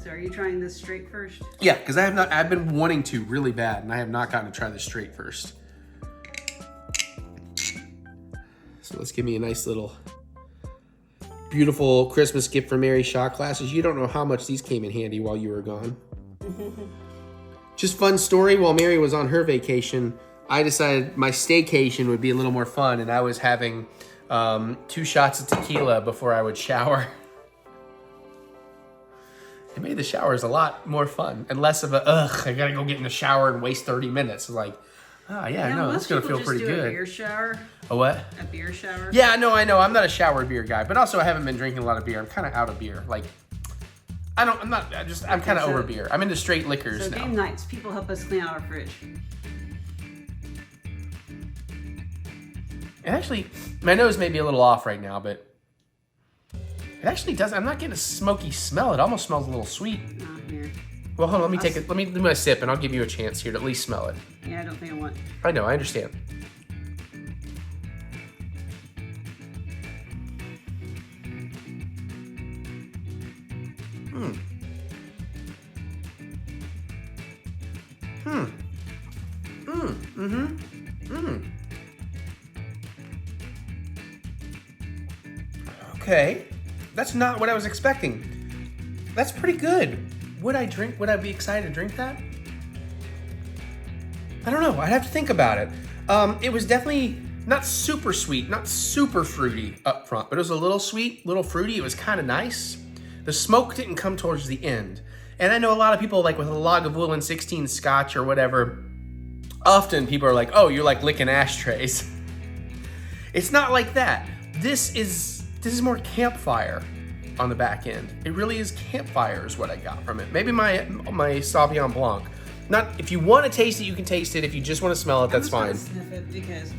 So are you trying this straight first? Yeah, because I've been wanting to really bad, and I have not gotten to try this straight first. So let's give me a nice little beautiful Christmas gift for Mary shot glasses. You don't know how much these came in handy while you were gone. Just fun story, while Mary was on her vacation, I decided my staycation would be a little more fun, and I was having 2 shots of tequila before I would shower. It made the showers a lot more fun and less of a, I gotta go get in the shower and waste 30 minutes. It's like, no, it's gonna feel pretty good. A beer shower? A what? A beer shower? Yeah, no, I know. I'm not a shower beer guy, but also I haven't been drinking a lot of beer. I'm kind of out of beer. Like, I'm kind of over beer. I'm into straight liquors now. So game nights, people help us clean out our fridge. And actually, my nose may be a little off right now, but it actually does. I'm not getting a smoky smell. It almost smells a little sweet. Oh, here. Well, hold on. Let me take it. Let me do my sip, and I'll give you a chance here to at least smell it. Yeah, I don't think I want. I know. I understand. Okay, that's not what I was expecting. That's pretty good. Would I be excited to drink that? I don't know, I'd have to think about it. It was definitely not super sweet, not super fruity up front, but it was a little sweet, little fruity. It was kind of nice. The smoke didn't come towards the end. And I know a lot of people, like with a Lagavulin 16 scotch or whatever, often people are like, oh, you're like licking ashtrays. It's not like that. This is more campfire on the back end. It really is campfire is what I got from it. Maybe my Sauvignon Blanc. Not, if you want to taste it, you can taste it. If you just want to smell it, that's fine. Sniff it because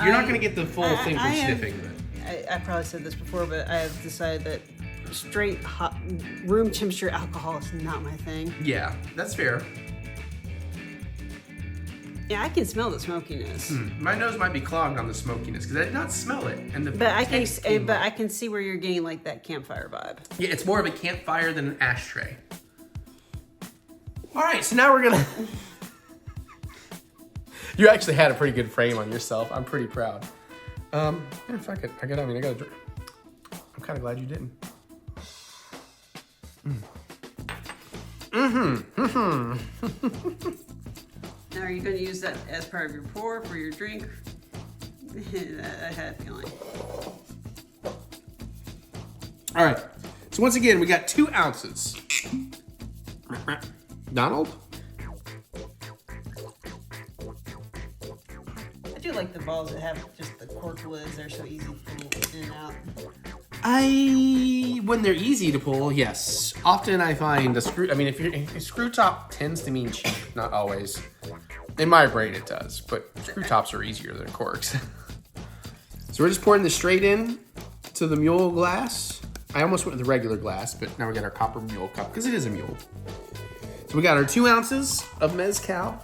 You're not going to get the full thing from sniffing. I probably said this before, but I have decided that straight hot room temperature alcohol is not my thing. Yeah, that's fair. Yeah, I can smell the smokiness. My nose might be clogged on the smokiness because I did not smell it, and the But I taste came but up. I can see where you're getting like that campfire vibe. Yeah, it's more of a campfire than an ashtray. All right, so now we're gonna. You actually had a pretty good frame on yourself. I'm pretty proud. Yeah, fuck it. I gotta drink. I'm kind of glad you didn't. Now, are you going to use that as part of your pour for your drink? I had a feeling. All right. So once again, we got 2 ounces. Donald? I do like the balls that have just the cork lids. They're so easy to pull in and out. When they're easy to pull, yes. Often I find a screw, if screw top tends to mean cheap, not always. In my brain it does, but screw tops are easier than corks. So we're just pouring this straight in to the mule glass. I almost went with the regular glass, but now we got our copper mule cup, because it is a mule. So we got our 2 ounces of mezcal.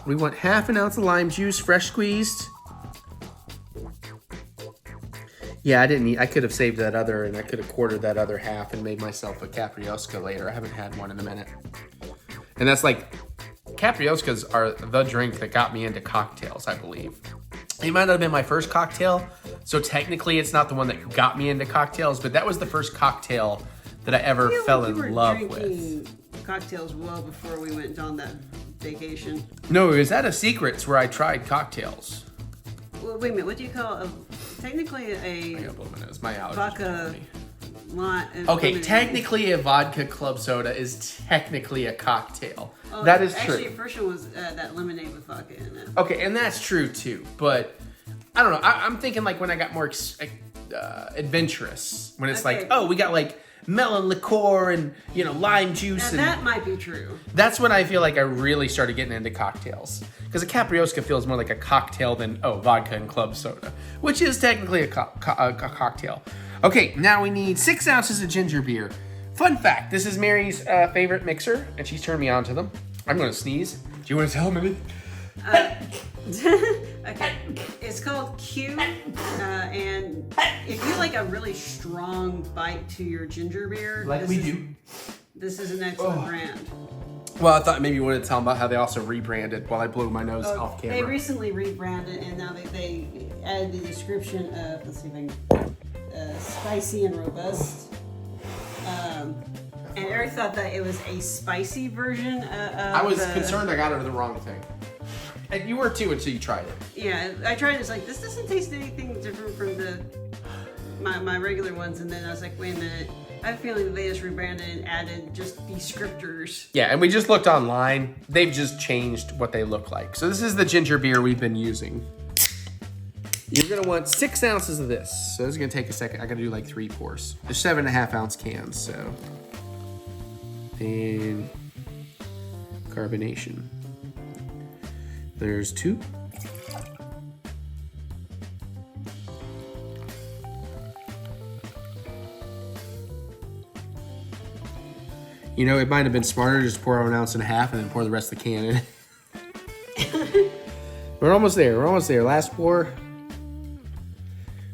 We want half an ounce of lime juice, fresh squeezed. Yeah, I could have saved that other, and I could have quartered that other half and made myself a Capriosca later. I haven't had one in a minute. And that's like, Caprioscas are the drink that got me into cocktails, I believe. It might not have been my first cocktail, so technically it's not the one that got me into cocktails, but that was the first cocktail that I ever fell in love with. Cocktails well before we went on that vacation. No, it was at a Secrets where I tried cocktails. Well, wait a minute, what do you call technically I gotta blow my nose. My allergies vodka? Okay, technically a vodka club soda is technically a cocktail. Oh, that is actually, true. the first one was that lemonade with vodka in it. Okay, and that's true too. But I don't know. I'm thinking like when I got more adventurous, when it's like, oh, we got like melon liqueur and lime juice. Now, that might be true. That's when I feel like I really started getting into cocktails, because a Capriosca feels more like a cocktail than vodka and club soda, which is technically a cocktail. Okay, now we need 6 ounces of ginger beer. Fun fact, this is Mary's favorite mixer, and she's turned me on to them. I'm gonna sneeze. Do you want to tell me? Okay, it's called Q, and if you like a really strong bite to your ginger beer, this is an excellent brand. Well, I thought maybe you wanted to tell them about how they also rebranded while I blew my nose off camera. They recently rebranded, and now they added the description of, let's see if I can, spicy and robust. And Eric thought that it was a spicy version of I was concerned I got her the wrong thing. And you were too until you tried it. Yeah, I tried it. It's like, this doesn't taste anything different from my regular ones. And then I was like, wait a minute. I have a feeling that they just rebranded and added just descriptors. Yeah, and we just looked online. They've just changed what they look like. So this is the ginger beer we've been using. You're gonna want 6 ounces of this. So this is gonna take a second. I gotta do like 3 pours. They're 7.5 ounce cans, so. And carbonation. There's 2. It might have been smarter to just pour 1.5 ounces and then pour the rest of the can in. We're almost there. Last pour.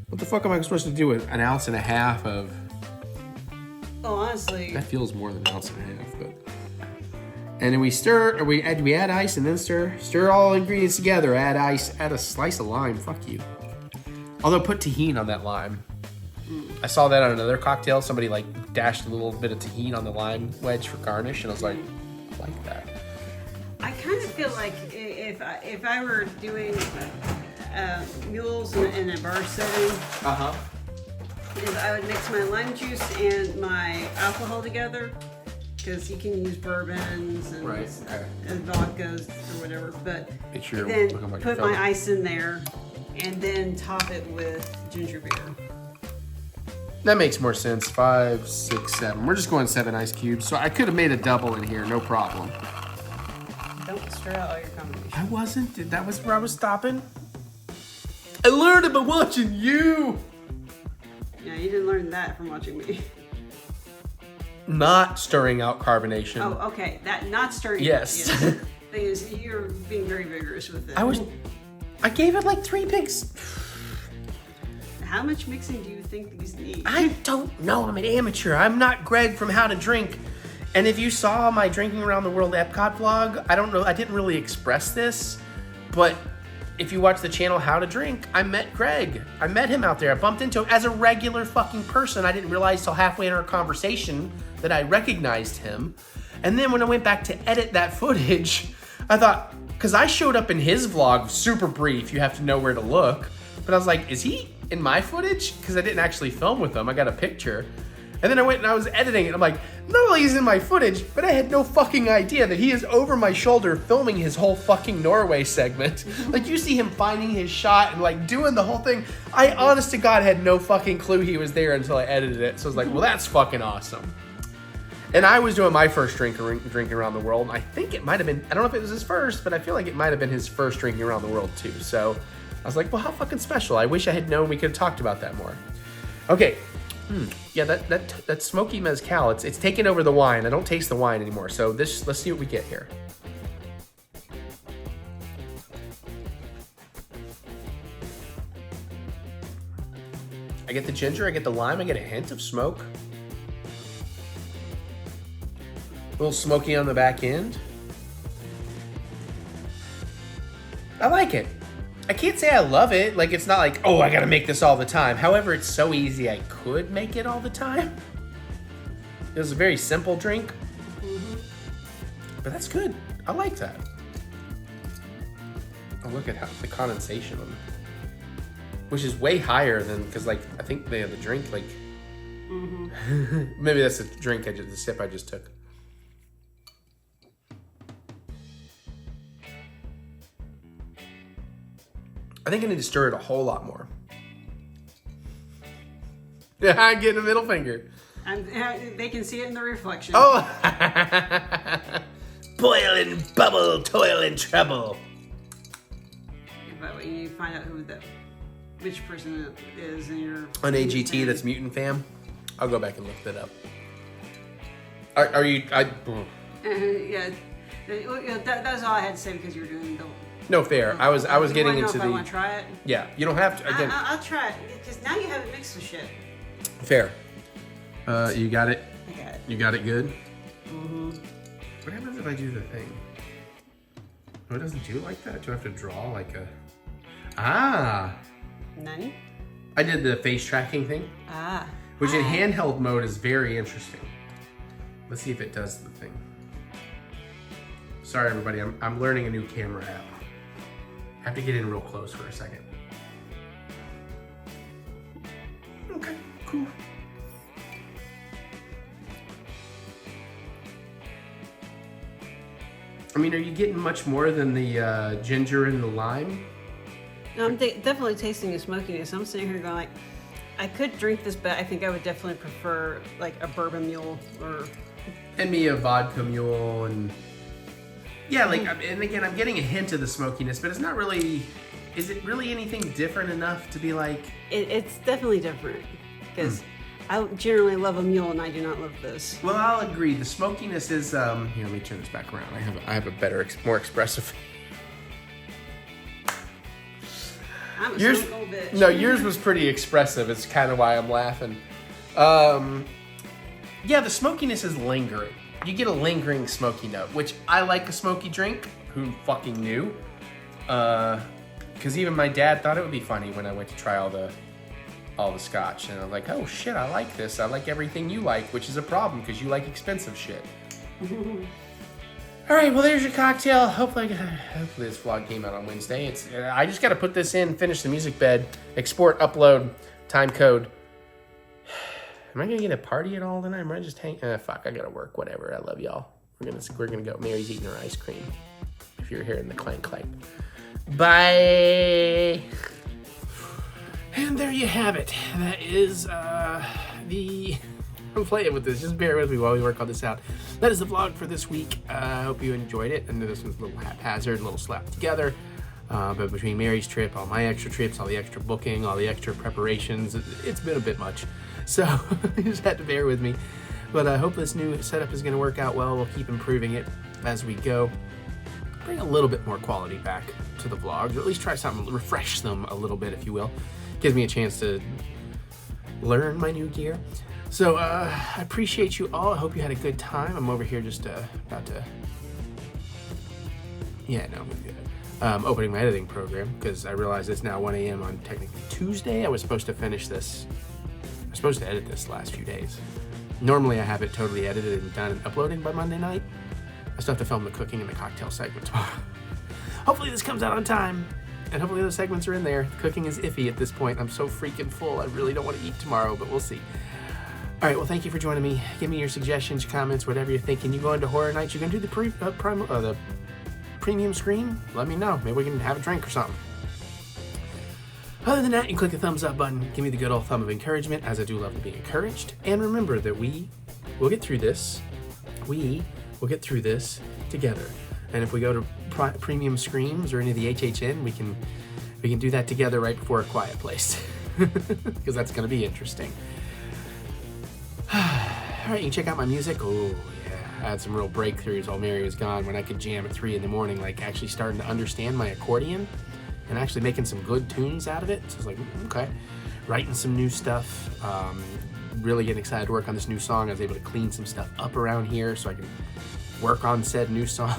What the fuck am I supposed to do with 1.5 ounces of? Oh, honestly. That feels more than 1.5 ounces, but. And then we stir, or we add ice and then stir. Stir all ingredients together. Add ice. Add a slice of lime. Fuck you. Although put tahini on that lime. I saw that on another cocktail. Somebody like dashed a little bit of tahini on the lime wedge for garnish, and I was like, I like that. I kind of feel like if I were doing mules in a bar setting, is I would mix my lime juice and my alcohol together, because you can use bourbons and, and vodkas or whatever. But then put my ice in there and then top it with ginger beer. That makes more sense. 5, 6, 7. We're just going 7 ice cubes. So I could have made a double in here, no problem. Don't stir out all your combinations. I wasn't. That was where I was stopping. I learned it by watching you. Yeah, you didn't learn that from watching me. Not stirring out carbonation. Oh, okay. That not stirring. Yes. Thing is, you're being very vigorous with it. I gave it like 3 pigs. How much mixing do you think these need? I don't know. I'm an amateur. I'm not Greg from How to Drink. And if you saw my Drinking Around the World Epcot vlog, I don't know. I didn't really express this, but if you watch the channel How to Drink, I met Greg. I met him out there. I bumped into him as a regular fucking person. I didn't realize till halfway in our conversation that I recognized him. And then when I went back to edit that footage, I thought, because I showed up in his vlog, super brief, you have to know where to look. But I was like, is he in my footage? Because I didn't actually film with him. I got a picture. And then I went and I was editing it. I'm like, not only is in my footage, but I had no fucking idea that he is over my shoulder filming his whole fucking Norway segment. Like, you see him finding his shot and like doing the whole thing. I honest to God had no fucking clue he was there until I edited it. So I was like, well, that's fucking awesome. And I was doing my first drinking around the world. I think it might have been, I don't know if it was his first, but I feel like it might have been his first drinking around the world too. So I was like, well, how fucking special. I wish I had known we could have talked about that more. Okay. Yeah, that smoky mezcal, it's taking over the wine. I don't taste the wine anymore. So let's see what we get here. I get the ginger, I get the lime, I get a hint of smoke. A little smoky on the back end. I like it. I can't say I love it. Like, it's not like, oh, I gotta make this all the time. However, it's so easy I could make it all the time. It was a very simple drink. But that's good. I like that. Oh, look at how the condensation on it. Which is way higher than, because like, I think they have the drink, like, maybe that's the drink the sip I just took. I think I need to stir it a whole lot more. Yeah, I'm getting a middle finger. They can see it in the reflection. Oh! Boil and bubble, toil and trouble. But when you find out which person it is in your... On AGT, that's Mutant Fam. I'll go back and look that up. Are you... Yeah. That's all I had to say because you were doing the... No, fair. I was getting into the... I want to try it? Yeah, you don't have to. Again, I'll try it because now you haven't mixed the shit. Fair. You got it? I got it. You got it good? Mm-hmm. What happens if I do the thing? Oh, it doesn't do it like that? Do I have to draw like a... Ah! Nani? I did the face tracking thing. Ah. Which in handheld mode is very interesting. Let's see if it does the thing. Sorry, everybody. I'm learning a new camera app. I have to get in real close for a second. Okay, cool. I mean, are you getting much more than the ginger and the lime? No, I'm definitely tasting the smokiness. I'm sitting here going like, I could drink this, but I think I would definitely prefer like a bourbon mule or... And me a vodka mule and... Yeah, like, and again, I'm getting a hint of the smokiness, but it's not really... Is it really anything different enough to be like... It's definitely different, because I generally love a mule and I do not love this. Well, I'll agree. The smokiness is... Here, let me turn this back around. I have a better, more expressive... I'm a yours, old bitch. No, yours was pretty expressive. It's kind of why I'm laughing. Yeah, the smokiness is lingering. You get a lingering smoky note, which I like a smoky drink. Who fucking knew? Because even my dad thought it would be funny when I went to try all the scotch, and I'm like, oh shit, I like this. I like everything you like, which is a problem because you like expensive shit. All right, well, there's your cocktail. Hopefully this vlog came out on Wednesday. I just got to put this in, finish the music bed, export, upload, time code. Am I gonna get a party at all tonight? Am I just hang? Fuck, I gotta work. Whatever. I love y'all. We're gonna go. Mary's eating her ice cream. If you're hearing the clank clank. Bye. And there you have it. That is I'm playing with this. Just bear with me while we work all this out. That is the vlog for this week. I hope you enjoyed it. I know this one's a little haphazard, a little slapped together. But between Mary's trip, all my extra trips, all the extra booking, all the extra preparations, it's been a bit much. So you just had to bear with me. But I hope this new setup is going to work out well. We'll keep improving it as we go. Bring a little bit more quality back to the vlogs, or at least try something, refresh them a little bit, if you will. Gives me a chance to learn my new gear. So I appreciate you all. I hope you had a good time. I'm over here just about to... Yeah, no, I'm good. Opening my editing program because I realize it's now 1 a.m. on technically Tuesday. I was supposed to finish this. I was supposed to edit this the last few days. Normally I have it totally edited and done and uploading by Monday night. I still have to film the cooking and the cocktail segment tomorrow. Hopefully this comes out on time, and hopefully those segments are in there. The cooking is iffy at this point. I'm so freaking full. I really don't want to eat tomorrow, but we'll see. All right, well, thank you for joining me. Give me your suggestions, comments, whatever you're thinking. You go into Horror Nights, you're going to do the premium screen? Let me know. Maybe we can have a drink or something. Other than that, you can click the thumbs up button. Give me the good old thumb of encouragement, as I do love to be encouraged. And remember that we will get through this. We will get through this together. And if we go to premium screens or any of the HHN, we can do that together right before A Quiet Place. Because that's going to be interesting. All right, you can check out my music. Oh, yeah. I had some real breakthroughs while Mary was gone when I could jam at 3 in the morning, like actually starting to understand my accordion and actually making some good tunes out of it. So I was like, okay. Writing some new stuff. Really getting excited to work on this new song. I was able to clean some stuff up around here so I can work on said new song.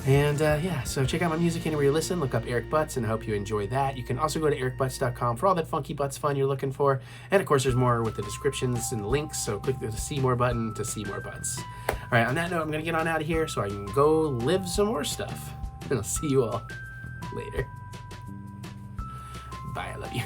And yeah, so check out my music anywhere you listen. Look up Eric Butts, and I hope you enjoy that. You can also go to ericbutts.com for all that funky butts fun you're looking for. And of course, there's more with the descriptions and the links, so click the see more button to see more butts. All right, on that note, I'm going to get on out of here so I can go live some more stuff. And I'll see you all later. Bye, I love you.